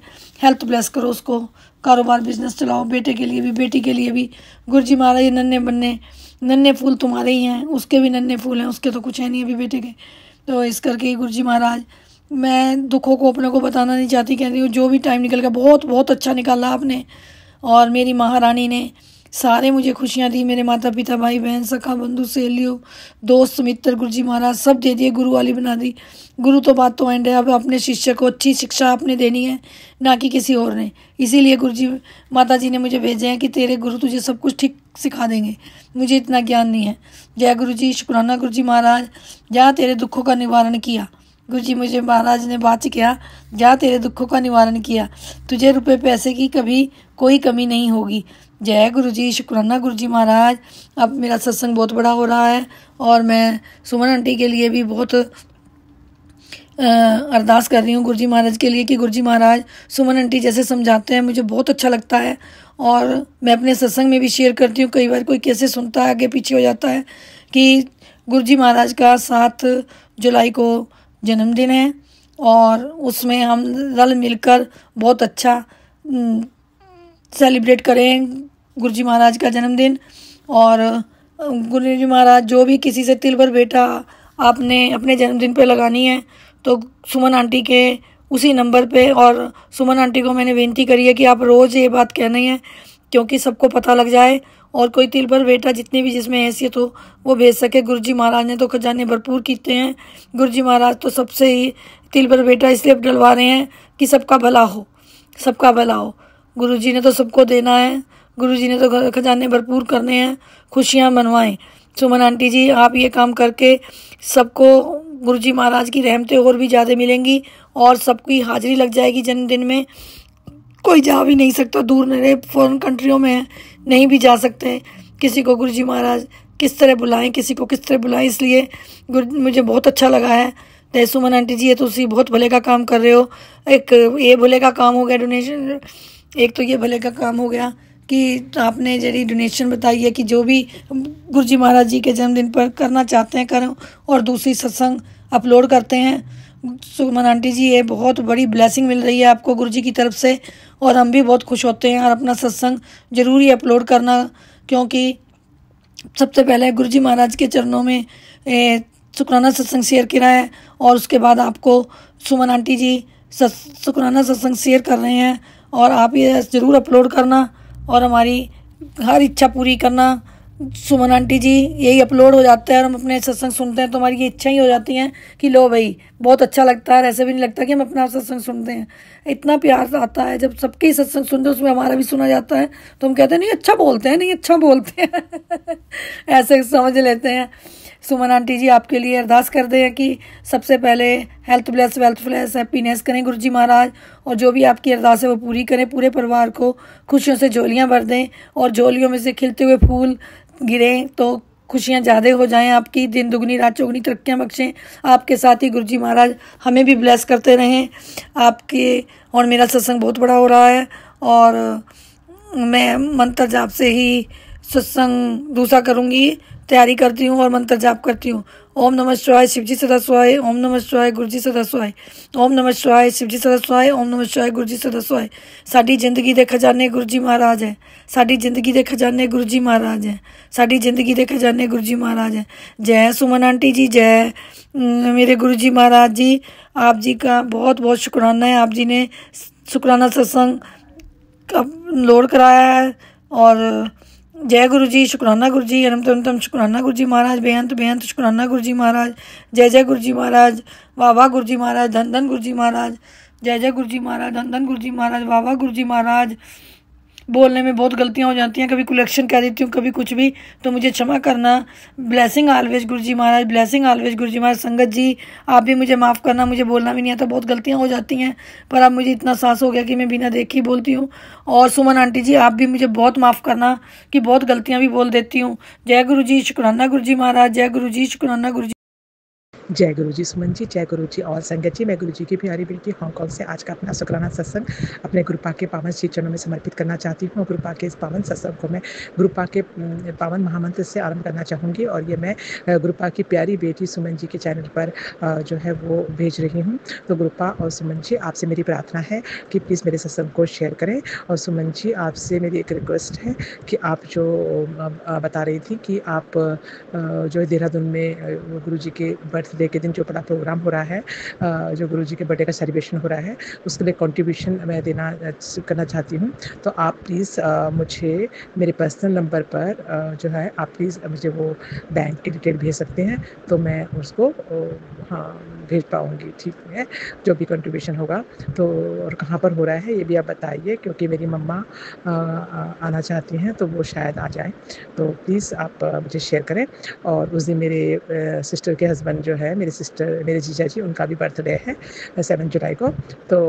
S12: हेल्थ ब्लेस करो, उसको कारोबार बिजनेस चलाओ, बेटे के लिए भी बेटी के लिए भी। गुरु जी महाराज ये नन्हे फूल तुम्हारे ही हैं, उसके भी नन्हे फूल हैं, उसके तो कुछ है नहीं अभी बेटे के। तो इस करके गुरु जी महाराज मैं दुखों को अपने को बताना नहीं चाहती, कह रही हूँ जो भी टाइम निकल गया बहुत बहुत अच्छा निकाला आपने। और मेरी महारानी ने सारे मुझे खुशियाँ दी, मेरे माता पिता भाई बहन सखा बंधु सहेलियों दोस्त मित्र गुरु जी महाराज सब दे दिए, गुरु वाली बना दी। गुरु तो बात तो एंड है, अब अपने शिष्य को अच्छी शिक्षा आपने देनी है, ना कि किसी और ने। इसीलिए गुरु जी माता जी ने मुझे भेजे हैं कि तेरे गुरु तुझे सब कुछ ठीक सिखा देंगे, मुझे इतना ज्ञान नहीं है। जय गुरु जी, शुक्राना गुरु जी महाराज। जहाँ तेरे दुखों का निवारण किया गुरु जी, मुझे महाराज ने बात किया, जहाँ तेरे दुखों का निवारण किया, तुझे रुपए पैसे की कभी कोई कमी नहीं होगी। जय गुरु जी, शुक्राना गुरु जी महाराज। अब मेरा सत्संग बहुत बड़ा हो रहा है और मैं सुमन आंटी के लिए भी बहुत अरदास कर रही हूँ गुरु जी महाराज के लिए कि गुरु जी महाराज सुमन आंटी जैसे समझाते हैं मुझे बहुत अच्छा लगता है। और मैं अपने सत्संग में भी शेयर करती हूँ, कई बार कोई कैसे सुनता है आगे पीछे हो जाता है, कि गुरु जी महाराज का 7 जुलाई को जन्मदिन है और उसमें हम रल मिलकर बहुत अच्छा सेलिब्रेट करें गुरु जी महाराज का जन्मदिन। और गुरु जी महाराज जो भी किसी से तिल भर बेटा आपने अपने जन्मदिन पे लगानी है तो सुमन आंटी के उसी नंबर पे, और सुमन आंटी को मैंने विनती करी है कि आप रोज़ ये बात कहनी है क्योंकि सबको पता लग जाए और कोई तिल भर बेटा जितनी भी जिसमें हैसियत हो वो भेज सके। गुरु जी महाराज ने तो खजाने भरपूर कीते हैं, गुरु जी महाराज तो सबसे ही तिल भर बेटा इसलिए डलवा रहे हैं कि सबका भला हो, सबका भला हो। गुरु जी ने तो सबको देना है, गुरु जी ने तो खजाने भरपूर करने हैं, खुशियाँ मनवाएं। सुमन आंटी जी आप ये काम करके सबको गुरु जी महाराज की रहमतें और भी ज़्यादा मिलेंगी और सबकी हाजिरी लग जाएगी जन्मदिन में। कोई जा भी नहीं सकता, दूर नरे फॉरेन कंट्रियों में नहीं भी जा सकते, किसी को गुरु जी महाराज किस तरह बुलाएं, किसी को किस तरह बुलाएं। इसलिए मुझे बहुत अच्छा लगा है। तो सुमन आंटी जी ये तो उसी बहुत भले का काम कर रहे हो। एक ये भले का काम हो गया डोनेशन, एक तो ये भले का काम हो गया कि आपने जरी डोनेशन बताई है कि जो भी गुरु जी महाराज जी के जन्मदिन पर करना चाहते हैं करें, और दूसरी सत्संग अपलोड करते हैं। सुमन आंटी जी ये बहुत बड़ी ब्लेसिंग मिल रही है आपको गुरु जी की तरफ से और हम भी बहुत खुश होते हैं। और अपना सत्संग जरूर ही अपलोड करना, क्योंकि सबसे पहले गुरु जी महाराज के चरणों में शुक्राना सत्संग शेयर किया है और उसके बाद आपको सुमन आंटी जी शुक्राना सत्संग शेयर कर रहे हैं और आप ये ज़रूर अपलोड करना और हमारी हर इच्छा पूरी करना। सुमन आंटी जी यही अपलोड हो जाता है और हम अपने सत्संग सुनते हैं तो हमारी ये इच्छा ही हो जाती है कि लो भाई बहुत अच्छा लगता है। ऐसे भी नहीं लगता कि हम अपना सत्संग सुनते हैं, इतना प्यार आता है जब सबके सत्संग सुनते हैं उसमें हमारा भी सुना जाता है तो हम कहते हैं नहीं अच्छा बोलते हैं, नहीं अच्छा बोलते हैं ऐसे समझ लेते हैं। सुमन आंटी जी आपके लिए अरदास कर दें कि सबसे पहले health bless, wealth bless, happiness करें गुरुजी महाराज, और जो भी आपकी अरदास है वो पूरी करें। पूरे परिवार को खुशियों से झोलियाँ भर दें और झोलियों में से खिलते हुए फूल गिरें तो खुशियाँ ज़्यादा हो जाएं आपकी। दिन दुगनी रात चौगुनी तरक्कियाँ बख्शें आपके साथ ही गुरुजी महाराज हमें भी ब्लेस करते रहें आपके। और मेरा सत्संग बहुत बड़ा हो रहा है और मैं मंत्र जाप से ही सत्संग दूसरा करूँगी, तैयारी करती हूँ और मंत्र जाप करती हूँ। ओम नमः शिवाय, शिवजी सदा शिवाय। ओम नमः शिवाय, गुरुजी सदा शिवाय। ओम नमः शिवाय, शिवजी सदा शिवाय। ओम नमः शिवाय, गुरुजी सदा शिवाय। साडी जिंदगी दे खजाने गुरुजी महाराज है, साडी जिंदगी दे खजाने गुरुजी महाराज है, साडी जिंदगी दे खजाने गुरुजी महाराज है। जय सुमन आंटी जी, जय मेरे गुरुजी महाराज जी। आप जी का बहुत बहुत शुक्राना है, आप जी ने शुक्राना सत्संग का लोड कराया है। और जय गुरु जी, शुक्राना गुरु जी, अनंतम शुक्राना गुरु जी महाराज, बेअंत बेअंत शुक्राना गुरु जी महाराज। जय जय गुरु जी महाराज, वाह वाह गुरु जी महाराज, धन धन गुरु जी महाराज। जय जय गुरु जी महाराज, धन धन गुरु जी महाराज, वाह वाह गुरु जी महाराज। बोलने में बहुत गलतियां हो जाती हैं, कभी कलेक्शन कह देती हूँ, कभी कुछ भी, तो मुझे क्षमा करना। ब्लेसिंग ऑलवेज गुरु जी महाराज, ब्लेसिंग ऑलवेज गुरु जी महाराज। संगत जी आप भी मुझे माफ़ करना, मुझे बोलना भी नहीं आता, बहुत गलतियां हो जाती हैं, पर अब मुझे इतना साहस हो गया कि मैं बिना देखे ही बोलती हूँ। और सुमन आंटी जी आप भी मुझे बहुत माफ़ करना कि बहुत गलतियाँ भी बोल देती हूँ। जय गुरु जी, शुक्राना गुरु जी महाराज। जय गुरु जी, शुक्राना गुरु जी।
S13: जय गुरु जी सुमन जी, जय गुरु जी और संगत जी। मैं गुरु जी की प्यारी बेटी हांगकांग से आज का अपना शुक्राना सत्संग अपने गुरुपा के पावन श्री चरणों में समर्पित करना चाहती हूँ। गुरुपा के इस पावन सत्संग को मैं गुरुपा के पावन महामंत्र से आरंभ करना चाहूँगी और ये मैं गुरुपा की प्यारी बेटी सुमन जी के चैनल पर जो है वो भेज रही हूँ। तो गुरुपा और सुमन जी आपसे मेरी प्रार्थना है कि प्लीज़ मेरे सत्संग को शेयर करें। और सुमन जी आपसे मेरी एक रिक्वेस्ट है कि आप जो बता रही थी कि आप जो है देहरादून में गुरु जी के बर्थडे के दिन जो बड़ा प्रोग्राम हो रहा है, जो गुरुजी के बर्थडे का सेलिब्रेशन हो रहा है, उसके लिए कंट्रीब्यूशन मैं करना चाहती हूँ। तो आप प्लीज़ मुझे मेरे पर्सनल नंबर पर जो है आप प्लीज़ मुझे वो बैंक की डिटेल भेज सकते हैं तो मैं उसको भेज पाऊँगी। ठीक है, जो भी कंट्रीब्यूशन होगा तो और कहाँ पर हो रहा है ये भी आप बताइए, क्योंकि मेरी मम्मा आना चाहती हैं तो वो शायद आ जाए। तो प्लीज़ आप मुझे शेयर करें। और उस दिन मेरे सिस्टर के हस्बैंड जो है, मेरे जीजा जी, उनका भी बर्थडे है 7 जुलाई को। तो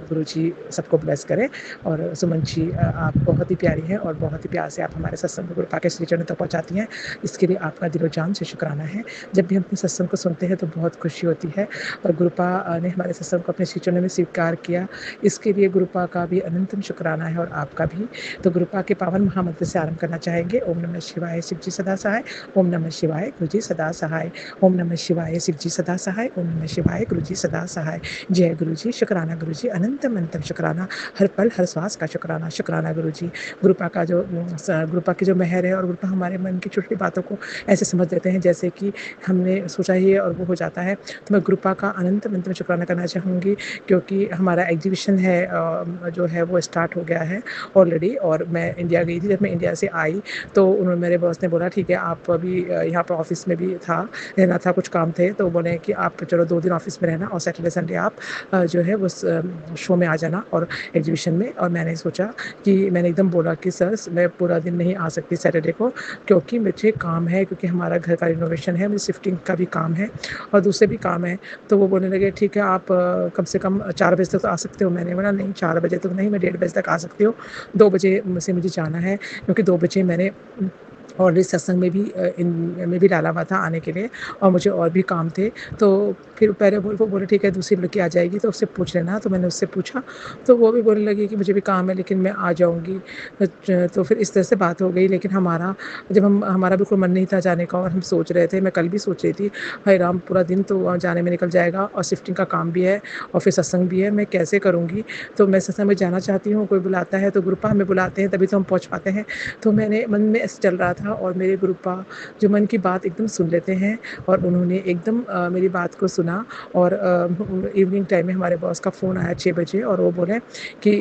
S13: गुरु जी सबको ब्लेस करें। और सुमन जी आप बहुत ही प्यारी हैं और बहुत ही प्यार से आप हमारे सत्संग को गुरुपा के श्री चरणों तक पहुँचाती हैं, इसके लिए आपका दिलो जान से शुक्राना है। जब भी हम अपने सत्संग को सुनते हैं तो बहुत खुशी होती है और गुरुपा ने हमारे सत्संग को अपने श्री चरणों में स्वीकार किया, इसके लिए गुरुपा का भी अनंतम शुक्राना है और आपका भी। तो गुरुपा के पावन महामंत्र से आरंभ करना चाहेंगे। ओम नमः शिवाय, शिव जी सदा सहाय। ओम नमः शिवाय, गुरु जी सदा सहाय। ओम नमः शिवाय, शिव जी सदा सहाय। ओम नमः शिवाय, गुरु जी सदा सहाय। जय गुरु जी, शुक्राना गुरु जी, अनंतम अनंतम शुक्राना, हर पल हर श्वास का शुक्राना। शुक्राना गुरु जी। गुरुपा का जो गुरुपा की जो मेहर है और गुरुपा हमारे मन की छोटी बातों को ऐसे समझ लेते हैं जैसे कि हमने सोचा ही है और वो हो जाता है। तो मैं गुरुपा का अनंतम अनंतम शुक्राना करना चाहूँगी, क्योंकि हमारा एग्जीबिशन है जो है वो स्टार्ट हो गया है ऑलरेडी। और मैं इंडिया गई थी, जब मैं इंडिया से आई तो उन्होंने, मेरे बॉस ने बोला ठीक है आप अभी यहाँ पर ऑफिस में भी रहना था, कुछ काम थे, तो बोले कि आप चलो 2 दिन ऑफिस में रहना और सैटरडे संडे आप जो है उस शो में आ जाना और एग्जीबिशन में। और मैंने सोचा कि मैंने एकदम बोला कि सर मैं पूरा दिन नहीं आ सकती सैटरडे को, क्योंकि मुझे काम है, क्योंकि हमारा घर का रिनोवेशन है, मुझे शिफ्टिंग का भी काम है और दूसरे भी काम है। तो वो बोलने लगे ठीक है आप कम से कम 4 बजे तक तो आ सकते हो। मैंने बोला नहीं 4 बजे तक नहीं, मैं 1:30 बजे तक आ सकती हूँ। 2 बजे से मुझे जाना है, क्योंकि 2 बजे मैंने ऑलरेडी सत्संग में भी डाला हुआ था आने के लिए और मुझे और भी काम थे। तो फिर पहले वो बोले ठीक है दूसरी लड़की आ जाएगी तो उससे पूछ लेना। तो मैंने उससे पूछा तो वो भी बोलने लगी कि मुझे भी काम है लेकिन मैं आ जाऊंगी। तो फिर इस तरह से बात हो गई। लेकिन हमारा बिल्कुल मन नहीं था जाने का और हम सोच रहे थे, मैं कल भी सोच रही थी हाय राम पूरा दिन तो जाने में निकल जाएगा और शिफ्टिंग का काम भी है और फिर सत्संग भी है, मैं कैसे करूँगी। तो मैं सत्संग में जाना चाहती हूँ, कोई बुलाता है तो गुरुपा हमें बुलाते हैं तभी तो हम पहुँच पाते हैं। तो मैंने मन में ऐसे चल रहा था और मेरे गुरुपा जो मन की बात एकदम सुन लेते हैं और उन्होंने एकदम मेरी बात को सुना। और इवनिंग टाइम में हमारे बॉस का फ़ोन आया 6 बजे और वो बोले कि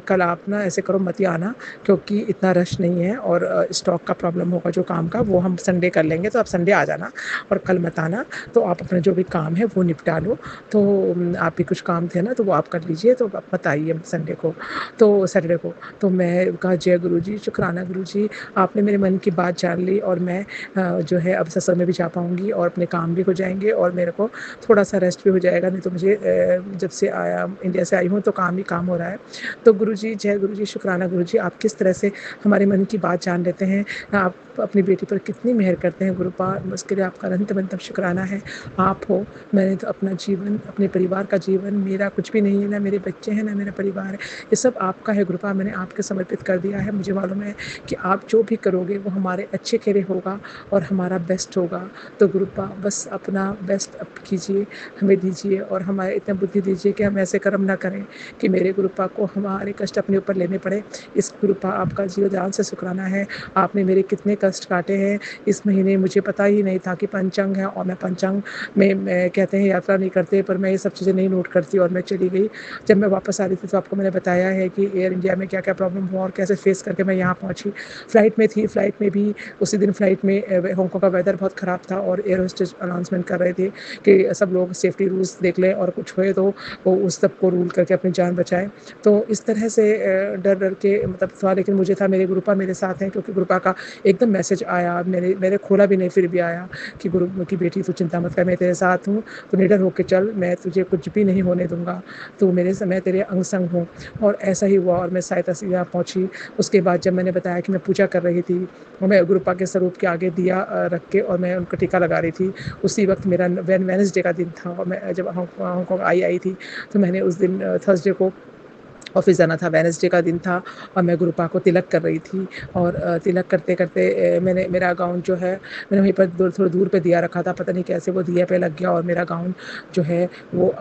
S13: कल आप ना ऐसे करो मत ही आना, क्योंकि इतना रश नहीं है और स्टॉक का प्रॉब्लम होगा जो काम का, वो हम संडे कर लेंगे, तो आप संडे आ जाना और कल मत आना। तो आप अपना जो भी काम है वो निपटा लो। तो आप भी कुछ काम थे ना तो वो आप कर लीजिए, तो आप मत आइए संडे को, तो सैटरडे को। तो मैं कहा जय गुरु जी, शुक्राना गुरु जी, आपने मेरे मन की बात जान ली और मैं जो है अब सत्संग में भी जा पाऊँगी और अपने काम भी हो जाएँगे और मेरे को थोड़ा-सा रेस्ट भी हो जाएगा। नहीं तो मुझे जब से इंडिया से आई हूँ तो काम ही काम हो रहा है। तो गुरुजी, जय गुरुजी, शुक्राना गुरुजी, आप किस तरह से हमारे मन की बात जान लेते हैं। आप अपनी बेटी पर कितनी मेहर करते हैं गुरुपाद, उसके लिए आपका अनंत शुक्राना है। आप हो, मैंने तो अपना जीवन, अपने परिवार का जीवन, मेरा कुछ भी नहीं है, ना मेरे बच्चे हैं, ना मेरा परिवार है, ये सब आपका है गुरुपाद, मैंने आपके समर्पित कर दिया है। मुझे मालूम है कि आप जो भी करोगे वो हमारे अच्छे के लिए होगा और हमारा बेस्ट होगा। तो गुरुपाद बस अपना बेस्ट अब कीजिए, हमें दीजिए और हमारे इतने बुद्धि दीजिए कि हम ऐसे कर्म ना करें कि मेरे गुरुपाद को हमारे कष्ट अपने ऊपर लेने पड़े। इस गुरुपाद आपका जीव ध्यान से शुक्राना है। आपने मेरे कितने कष्ट काटे हैं इस महीने, मुझे पता ही नहीं था कि पंचांग है और मैं पंचांग में कहते हैं यात्रा नहीं करते, पर मैं ये सब चीज़ें नहीं नोट करती और मैं चली गई। जब मैं वापस आ रही थी तो आपको मैंने बताया है कि एयर इंडिया में क्या क्या प्रॉब्लम हुआ और कैसे फेस करके मैं यहाँ पहुँची। फ़्लाइट में थी, फ़्लाइट में भी उसी दिन फ़्लाइट में हांगकांग का वेदर बहुत ख़राब था और एयर होस्टेस अनाउंसमेंट कर रहे थे कि सब लोग सेफ्टी रूल्स देख लें और कुछ हुए तो वो उस सब को रूल करके अपनी जान बचाएं। तो इस तरह से डर डर के मतलब था, लेकिन मुझे था मेरे गुरुपा मेरे साथ हैं, क्योंकि गुरुपा का एकदम मैसेज आया, मेरे खोला भी नहीं फिर भी आया कि गुरु की बेटी तू चिंता मत कर, मैं तेरे साथ हूँ, तो निडर होकर चल, मैं तुझे कुछ भी नहीं होने दूंगा, तो मैं तेरे अंग संग हूँ। और ऐसा ही हुआ और मैं सहायता से यहाँ पहुँची। उसके बाद जब मैंने बताया कि मैं पूजा कर रही थी और मैं गुरुपा के स्वरूप के आगे दिया रख के और मैं उनका टीका लगा रही थी, उसी वक्त मेरा वेडनेसडे का दिन था और मैं जब हांगकांग आई थी तो मैंने उस दिन थर्सडे को ऑफिस जाना था, वेडनेसडे का दिन था और मैं गुरुपा को तिलक कर रही थी और तिलक करते करते मेरा गाउन जो है मैंने वहीं पर थोड़ा दूर पे दिया रखा था, पता नहीं कैसे वो दिए पे लग गया और मेरा गाउन जो है वो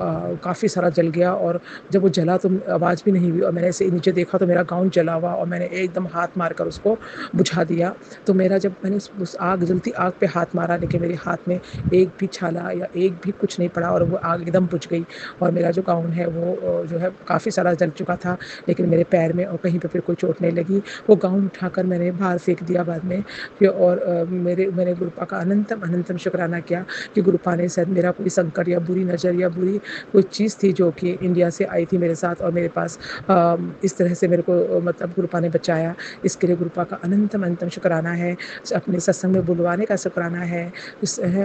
S13: काफ़ी सारा जल गया और जब वो जला तो आवाज़ भी नहीं हुई और मैंने ऐसे नीचे देखा तो मेरा गाउन जला हुआ और मैंने एकदम हाथ मार कर उसको बुझा दिया। तो मेरा जब मैंने उस जलती आग पे हाथ मारा, लेकिन मेरे हाथ में एक भी छाला या एक भी कुछ नहीं पड़ा और वो आग एकदम बुझ गई और मेरा जो गाउन है वो जो है काफ़ी सारा जल चुका था, लेकिन मेरे पैर में और कहीं पे फिर कोई चोट नहीं लगी। वो गाउन उठाकर मैंने बाहर फेंक दिया बाद में फिर और मैंने गुरुपा का अनंतम शुक्राना किया कि गुरुपा ने शायद मेरा कोई संकट या बुरी नज़र या बुरी कोई चीज़ थी जो कि इंडिया से आई थी मेरे साथ और मेरे पास इस तरह से मेरे को मतलब गुरुपा ने बचाया। इसके लिए गुरुपा का अनंतम शुक्राना है, अपने सत्संग में बुलवाने का शुक्राना है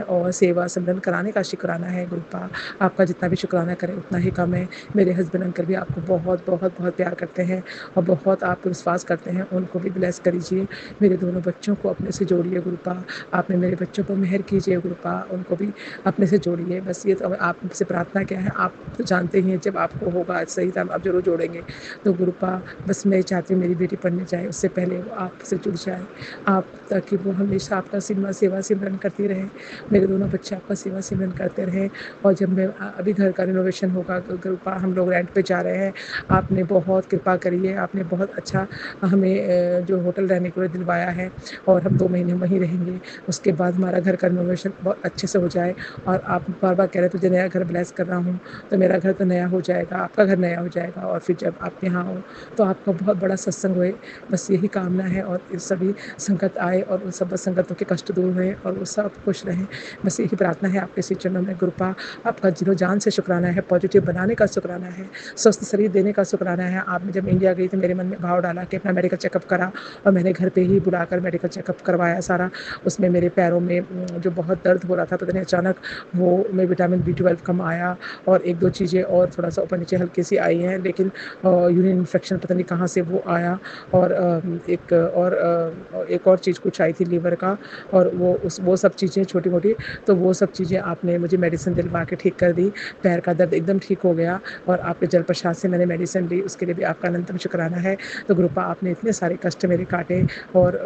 S13: और सेवा सिमरन कराने का शुक्राना है। गुरुपा आपका जितना भी शुक्राना करें उतना ही कम है। मेरे हस्बैंड अंकल भी आपको बहुत बहुत बहुत प्यार करते हैं और बहुत आप पर विश्वास करते हैं, उनको भी ब्लेस करिए। मेरे दोनों बच्चों को अपने से जोड़िए गुरुपा, आपने मेरे बच्चों पर मेहर कीजिए गुरुपा, उनको भी अपने से जोड़िए। बस ये तो आपसे प्रार्थना क्या है, आप तो जानते ही हैं, जब आपको होगा सही टाइम आप जरूर जोड़ेंगे। तो गुरुपा बस मैं चाहती हूँ मेरी बेटी पढ़ने जाए, उससे पहले वो आपसे जुड़ जाए, आप ताकि वो हमेशा आपका सेवा सिमरन करती रहे, मेरे दोनों बच्चे आपका सेवा सिमरन करते रहें। और जब मैं अभी घर का रिनोवेशन होगा गुरुपा, हम लोग रेंट पे जा रहे हैं, आपने बहुत कृपा करी है, आपने बहुत अच्छा हमें जो होटल रहने के लिए दिलवाया है और हम 2 महीने वहीं रहेंगे। उसके बाद हमारा घर का रिनोवेशन बहुत अच्छे से हो जाए और आप बार बार कह रहे तुझे नया घर ब्लेस कर रहा हूँ, तो मेरा घर तो नया हो जाएगा, आपका घर नया हो जाएगा और फिर जब आप यहाँ हो तो आपका बहुत बड़ा सत्संग होए, बस यही कामना है। और सभी संकट आए और उन सब संकटों के कष्ट दूर हुए और वो सब खुश रहें, बस यही प्रार्थना है आपके श्री चरणों में। गुरुपा आपका दिलो जान से शुक्राना है, पॉजिटिव बनाने का शुक्राना है, स्वस्थ शरीर देने का शुक्राना है। आपने जब इंडिया गई तो मेरे मन में भाव डाला कि अपना मेडिकल चेकअप करा और मैंने घर पे ही बुलाकर मेडिकल चेकअप करवाया सारा। उसमें मेरे पैरों में जो बहुत दर्द हो रहा था, पता नहीं अचानक वो में विटामिन B12 कम आया और 1-2 चीज़ें और थोड़ा सा ऊपर नीचे हल्की सी आई हैं, लेकिन यूरिन इन्फेक्शन पता नहीं कहाँ से वो आया और एक और चीज़ कुछ आई थी लीवर का और वो सब चीज़ें छोटी मोटी, तो वो सब चीज़ें आपने मुझे मेडिसिन दिलवा के ठीक कर दी, पैर का दर्द एकदम ठीक हो गया और आपके जल प्रसाद से मैंने मेडिसिन ली, उसके लिए भी आपका अनंतम शुक्राना है। तो गुरुपा आपने इतने सारे कष्ट मेरे काटे और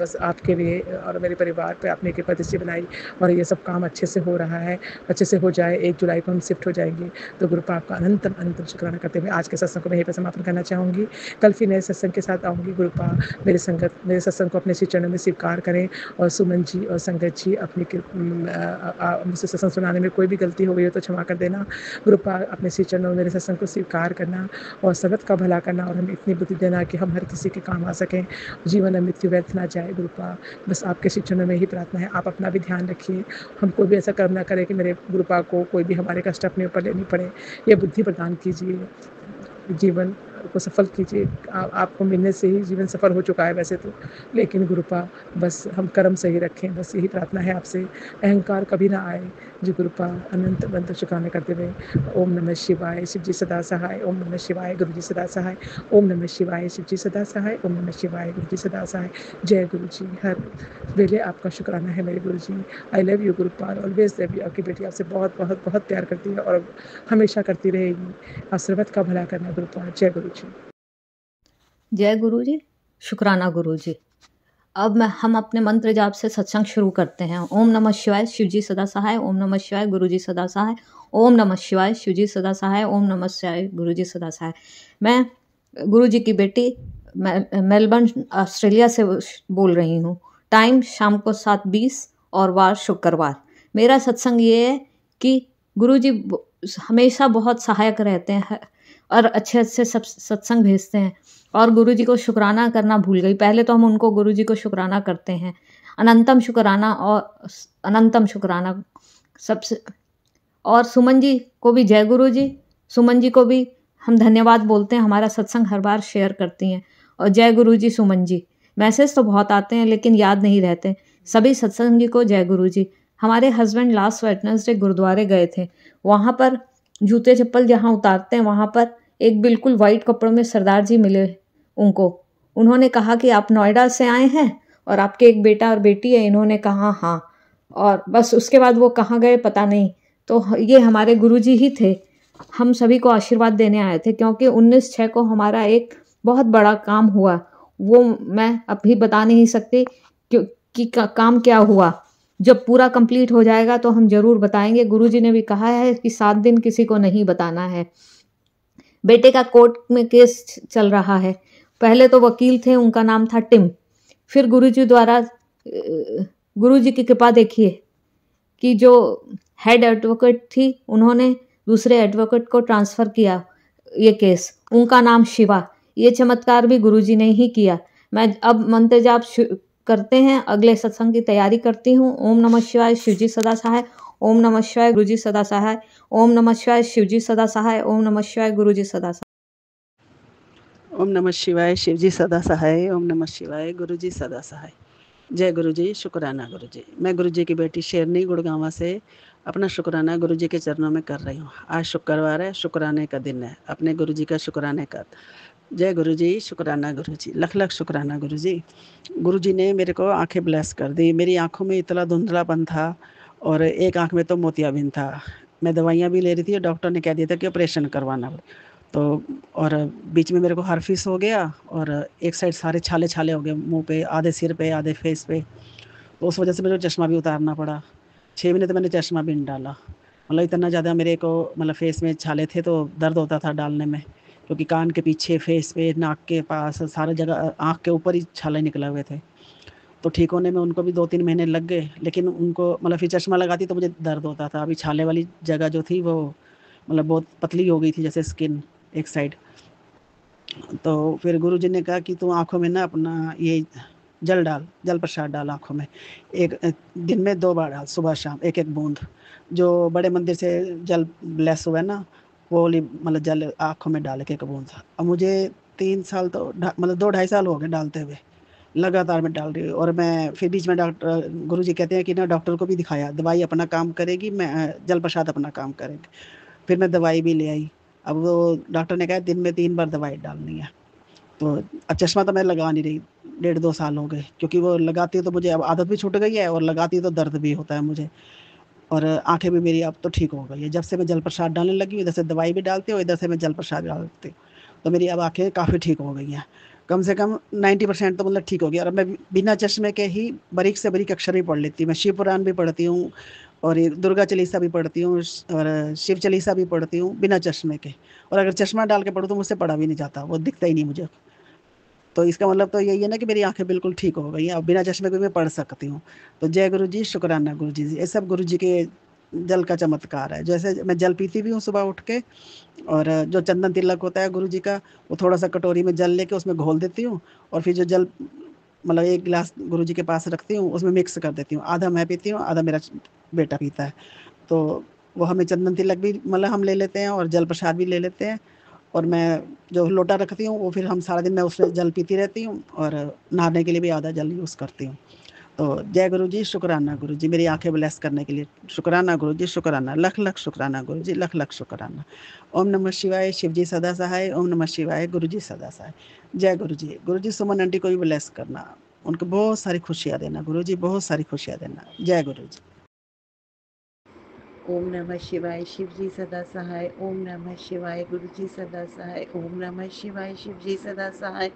S13: बस आपके लिए और मेरे परिवार पे आपने कृपा दृष्टि बनाई और ये सब काम अच्छे से हो रहा है, अच्छे से हो जाए। 1 जुलाई को हम शिफ्ट हो जाएंगे। तो गुरुपा आपका अनंतम शुक्राना करते हुए आज के सत्संग को मैं यहीं पर समापन करना चाहूँगी। कल फिर नए सत्संग के साथ आऊँगी। गुरुपा मेरे सत्संग को अपने श्री चरणों में स्वीकार करें और सुमन जी और संगत जी अपनी मुझसे सत्संग सुनाने में कोई भी गलती हो गई हो तो क्षमा कर देना। गुरुपा अपने श्री चरणों में मेरे सत्संग को स्वीकार करना और सबक का भला करना और हमें इतनी बुद्धि देना कि हम हर किसी के काम आ सकें, जीवन और मृत्यु व्यर्थ ना जाए। गुरुपा बस आपके श्री चरणों में ही प्रार्थना है, आप अपना भी ध्यान रखिए, हम कोई भी ऐसा कर्म ना करें कि मेरे गुरुपा को कोई भी हमारे कष्ट अपने ऊपर लेनी पड़े, ये बुद्धि प्रदान कीजिए। जीवन को सफल कीजिए। आपको मिलने से ही जीवन सफल हो चुका है वैसे तो, लेकिन गुरुपा बस हम कर्म सही रखें, बस यही प्रार्थना है आपसे। अहंकार कभी ना आए। जी गुरुपा अनंत अनंत शुक्राने करते हुए ओम नमः शिवाय, शिव जी सदा सहाय। ओम नमः शिवाय, गुरु जी सदा सहाय। ओम नमः शिवाय, शिव जी सदा सहाय। ओम नमः शिवाय, गुरु जी सदा सहाय। जय गुरु जी। हर वेले आपका शुक्राना है मेरे गुरु जी। I love you Gurupal, always love you. आपकी बेटी आपसे बहुत बहुत बहुत प्यार करती है और हमेशा करती रहेगी। आप सर्वत का भला करना गुरुपाल। जय गुरु जी।
S14: जय गुरु जी, शुक्राना गुरु जी। अब हम अपने मंत्र जाप से सत्संग शुरू करते हैं। ओम नमः शिवाय, शिव जी सदा सहाय। ओम नमः शिवाय, गुरु जी सदा सहाय। ओम नमः शिवाय, शिव जी सदा सहाय। ओम नमः शिवाय, गुरु जी सदा सहाय। मैं गुरु जी की बेटी मेलबर्न ऑस्ट्रेलिया से बोल रही हूँ। टाइम शाम को 7:20 और वार शुक्रवार। मेरा सत्संग ये है कि गुरु जी हमेशा बहुत सहायक रहते हैं और अच्छे अच्छे सब सत्संग भेजते हैं। और गुरु जी को शुक्राना करना भूल गई। पहले तो हम उनको गुरु जी को शुक्राना करते हैं, अनंतम शुक्राना और अनंतम शुक्राना सबसे। और सुमन जी को भी जय गुरु जी। सुमन जी को भी हम धन्यवाद बोलते हैं, हमारा सत्संग हर बार शेयर करती हैं। और जय गुरु जी सुमन जी। मैसेज तो बहुत आते हैं लेकिन याद नहीं रहते। सभी सत्संगी को जय गुरु जी। हमारे हस्बैंड लास्ट वेडनेसडे गुरुद्वारे गए थे। वहाँ पर जूते चप्पल जहाँ उतारते हैं वहाँ पर एक बिल्कुल वाइट कपड़ों में सरदार जी मिले उनको। उन्होंने कहा कि आप नोएडा से आए हैं और आपके एक बेटा और बेटी है। इन्होंने कहा हाँ, और बस उसके बाद वो कहाँ गए पता नहीं। तो ये हमारे गुरुजी ही थे। हम सभी को आशीर्वाद देने आए थे क्योंकि 19/6 को हमारा एक बहुत बड़ा काम हुआ। वो मैं अभी बता नहीं सकती कि काम क्या हुआ। जब पूरा कंप्लीट हो जाएगा तो हम जरूर बताएंगे। गुरुजी ने भी कहा है कि 7 दिन किसी को नहीं बताना है। बेटे का कोर्ट में केस चल रहा है। पहले तो वकील थे, उनका नाम था टिम। फिर गुरुजी द्वारा, गुरुजी की कृपा देखिए कि जो हेड एडवोकेट थी उन्होंने दूसरे एडवोकेट को ट्रांसफ़र किया ये केस। उनका नाम शिवा। ये चमत्कार भी गुरुजी ने ही किया। मैं अब मंत्र जाप करते हैं, अगले सत्संग की तैयारी करती हूँ। ओम नमः शिवाय, शिव जी सदा सहाय। ओम नमः शिवाय, गुरु जी सदा सहाय। ओम नमः शिवाय, शिव जी सदा सहाय। ओम नमः शिवाय, गुरु जी सदा सहाय।
S15: ओम नमः शिवाय, शिव जी सदा सहाय। ओम नमः शिवाय, गुरु जी सदा सहाय। जय गुरु जी, शुक्राना गुरु जी। मैं गुरु जी की बेटी शेरनी गुड़गांवा से अपना शुक्राना गुरु जी के चरणों में कर रही हूँ। आज शुक्रवार है, शुक्राने का दिन है। अपने गुरु जी का शुक्राने कर। जय गुरु जी, शुक्राना गुरु जी। लख लख शुक्राना गुरु जी। गुरु जी ने मेरे को आंखें ब्लेस कर दी। मेरी आंखों में इतना धुंधलापन था और एक आंख में तो मोतियाबिंद था। मैं दवाइयाँ भी ले रही थी और डॉक्टर ने कह दिया था कि ऑपरेशन करवाना। तो और बीच में मेरे को हार्फिस हो गया और एक साइड सारे छाले छाले हो गए मुंह पे, आधे सिर पे, आधे फेस पे। तो उस वजह से मेरे को चश्मा भी उतारना पड़ा। 6 महीने तो मैंने चश्मा भी नहीं डाला। मतलब इतना ज़्यादा मेरे को मतलब फेस में छाले थे तो दर्द होता था डालने में, क्योंकि कान के पीछे, फेस पे, नाक के पास, सारे जगह, आँख के ऊपर ही छाले निकले हुए थे। तो ठीक होने में उनको भी 2-3 महीने लग गए। लेकिन उनको मतलब फिर चश्मा लगाती तो मुझे दर्द होता था। अभी छाले वाली जगह जो थी वो मतलब बहुत पतली हो गई थी, जैसे स्किन एक साइड। तो फिर गुरुजी ने कहा कि तू आँखों में ना अपना ये जल डाल, जल प्रसाद डाल आँखों में। एक दिन में 2 बार डाल, सुबह शाम 1-1 बूंद। जो बड़े मंदिर से जल ब्लेस हुआ है ना, वो वाली मतलब जल आँखों में डाल के 1 बूंद। अब मुझे 3 साल तो मतलब 2-2.5 साल हो गए डालते हुए। लगातार मैं डाल रही हूँ। और मैं फिर बीच में डॉक्टर, गुरुजी कहते हैं कि ना डॉक्टर को भी दिखाया, दवाई अपना काम करेगी, मैं जल प्रसाद अपना काम करेंगे। फिर मैं दवाई भी ले आई। अब वो डॉक्टर ने कहा दिन में 3 बार दवाई डालनी है। तो अब चश्मा तो मैं लगा नहीं रही, 1.5-2 साल हो गए, क्योंकि वो लगाती है तो मुझे अब आदत भी छूट गई है और लगाती है तो दर्द भी होता है मुझे। और आँखें भी मेरी अब तो ठीक हो गई है। जब से मैं जल प्रसाद डालने लगी हूँ, इधर से दवाई भी डालती हूँ, इधर से मैं जल प्रसाद डालती हूँ, तो मेरी अब आँखें काफ़ी ठीक हो गई हैं। कम से कम 90% तो मतलब ठीक हो गया। और मैं बिना चश्मे के ही बारीक से बारीक अक्षर भी पढ़ लेती हूँ। मैं शिव पुराण भी पढ़ती हूँ और ये दुर्गा चालीसा भी पढ़ती हूँ और शिव चालीसा भी पढ़ती हूँ बिना चश्मे के। और अगर चश्मा डाल के पढ़ूँ तो मुझसे पढ़ा भी नहीं जाता, वो दिखता ही नहीं मुझे। तो इसका मतलब तो यही है ना कि मेरी आंखें बिल्कुल ठीक हो गई हैं। अब बिना चश्मे के मैं पढ़ सकती हूँ। तो जय गुरु जी, शुक्राना गुरु जी। ये सब गुरु जी के जल का चमत्कार है। जैसे मैं जल पीती भी हूँ सुबह उठ के, और जो चंदन तिलक होता है गुरु जी का, वो थोड़ा सा कटोरी में जल लेके उसमें घोल देती हूँ और फिर जो जल मतलब 1 गिलास गुरु जी के पास रखती हूँ, उसमें मिक्स कर देती हूँ। आधा मैं पीती हूँ, आधा मेरा बेटा पीता है। तो वो हमें चंदन तिलक भी मतलब हम ले लेते हैं और जल प्रसाद भी ले लेते हैं। और मैं जो लोटा रखती हूँ वो फिर हम सारा दिन मैं उसमें जल पीती रहती हूँ और नहाने के लिए भी आधा जल यूज़ करती हूँ। तो जय गुरु जी, शुक्राना गुरु जी, मेरी आंखें ब्लेस करने के लिए शुक्राना गुरु जी, शुक्राना, लख लख शुक्राना गुरु जी, लख लख शुक्राना। ओम नमः शिवाय, शिव जी सदा सहाय। ओम नमः शिवाय, गुरु जी सदा सहाय। जय गुरु जी। गुरु जी सुमन आंटी को भी ब्लेस करना, उनको बहुत सारी खुशियाँ देना गुरु जी, बहुत सारी खुशियाँ देना। जय गुरु जी।
S16: ओम नमः शिवाय, शिव जी सदा सहाय। ओम नमः शिवाय, गुरु जी सदा सहाय। ओम नमः शिवाय, शिव जी सदा सहाय।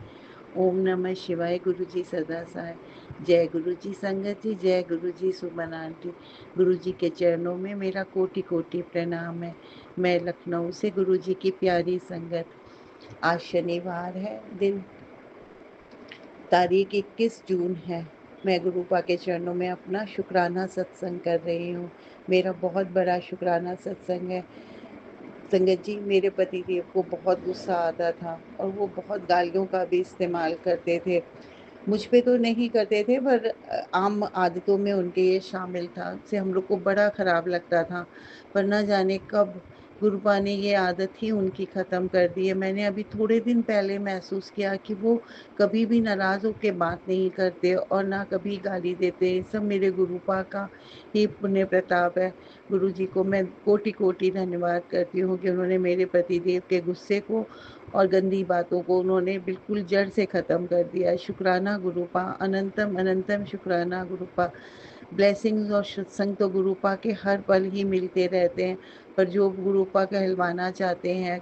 S16: ओम नमः शिवाय, गुरु जी सदा सहाय। जय गुरु जी संगत जी, जय गुरु जी सुमन आंटी। गुरु जी के चरणों में मेरा कोटि कोटि प्रणाम है। मैं लखनऊ से गुरु जी की प्यारी संगत। आज शनिवार है, दिन तारीख 21 जून है। मैं गुरुपा के चरणों में अपना शुक्राना सत्संग कर रही हूँ। मेरा बहुत बड़ा शुक्राना सत्संग है। संगत जी, मेरे पति देव को बहुत गुस्सा आता था और वो बहुत गालियों का भी इस्तेमाल करते थे। मुझ पे तो नहीं करते थे, पर आम आदतों में उनके ये शामिल था। उससे हम लोग को बड़ा ख़राब लगता था, पर न जाने कब गुरुपा ने ये आदत ही उनकी ख़त्म कर दी है। मैंने अभी थोड़े दिन पहले महसूस किया कि वो कभी भी नाराज़ होकर बात नहीं करते और ना कभी गाली देते। सब मेरे गुरुपा का ही पुण्य प्रताप है। गुरु जी को मैं कोटि कोटि धन्यवाद करती हूँ कि उन्होंने मेरे पतिदेव के गुस्से को और गंदी बातों को उन्होंने बिल्कुल जड़ से ख़त्म कर दिया। शुक्राना गुरुपा, अनंतम अनंतम शुक्राना गुरुपा। ब्लेसिंग्स और सत्संग तो गुरुपा के हर पल ही मिलते रहते हैं, पर जो गुरुपा कहलवाना चाहते हैं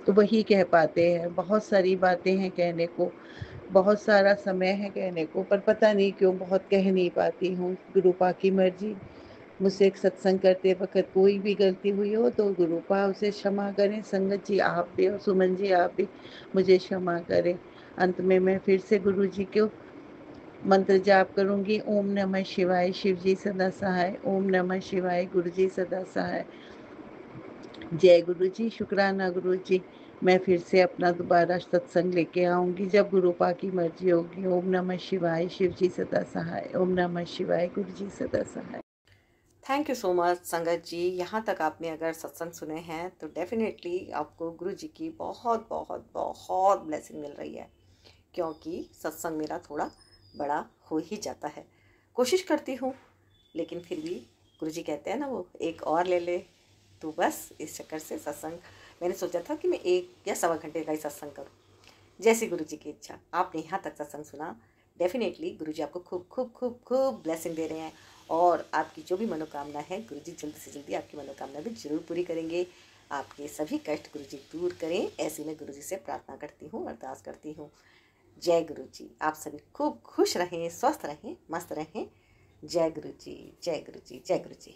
S16: तो वही कह पाते हैं। बहुत सारी बातें हैं कहने को, बहुत सारा समय है कहने को, पर पता नहीं क्यों बहुत कह नहीं पाती हूँ। गुरुपा की मर्जी। मुझसे एक सत्संग करते वक्त कोई भी गलती हुई हो तो गुरुपा उसे क्षमा करें। संगत जी आप भी और सुमन जी आप भी मुझे क्षमा करें। अंत में मैं फिर से गुरु जी को मंत्र जाप करूंगी। ओम नमः शिवाय, शिव जी सदा सहाय। ओम नमः शिवाय, गुरु जी सदा सहाय। जय गुरु जी, शुक्राना गुरु जी। मैं फिर से अपना दोबारा सत्संग लेके आऊंगी जब गुरुपा की मर्जी होगी। ओम नमः शिवाय, शिव जी सदा सहाय। ओम नमः शिवाय, गुरु जी सदा सहाय।
S2: थैंक यू सो मच संगत जी। यहाँ तक आपने अगर सत्संग सुने हैं तो डेफिनेटली आपको गुरु जी की बहुत बहुत बहुत ब्लेसिंग मिल रही है, क्योंकि सत्संग मेरा थोड़ा बड़ा हो ही जाता है। कोशिश करती हूँ, लेकिन फिर भी गुरु जी कहते हैं ना, वो एक और ले ले, तो बस इस चक्कर से सत्संग मैंने सोचा था कि मैं 1 या सवा घंटे का ही सत्संग करूँ। जैसी गुरु जी की इच्छा। आपने यहाँ तक सत्संग सुना, डेफिनेटली गुरु जी आपको खूब खूब खूब खूब ब्लेसिंग दे रहे हैं और आपकी जो भी मनोकामना है गुरु जी जल्दी से जल्दी आपकी मनोकामना भी जरूर पूरी करेंगे। आपके सभी कष्ट गुरु जी दूर करें, ऐसी मैं गुरु जी से प्रार्थना करती हूँ, अरदास करती हूँ। जय गुरु जी। आप सभी खूब खुश रहें, स्वस्थ रहें, मस्त रहें। जय गुरु जी, जय गुरु जी, जय गुरु जी।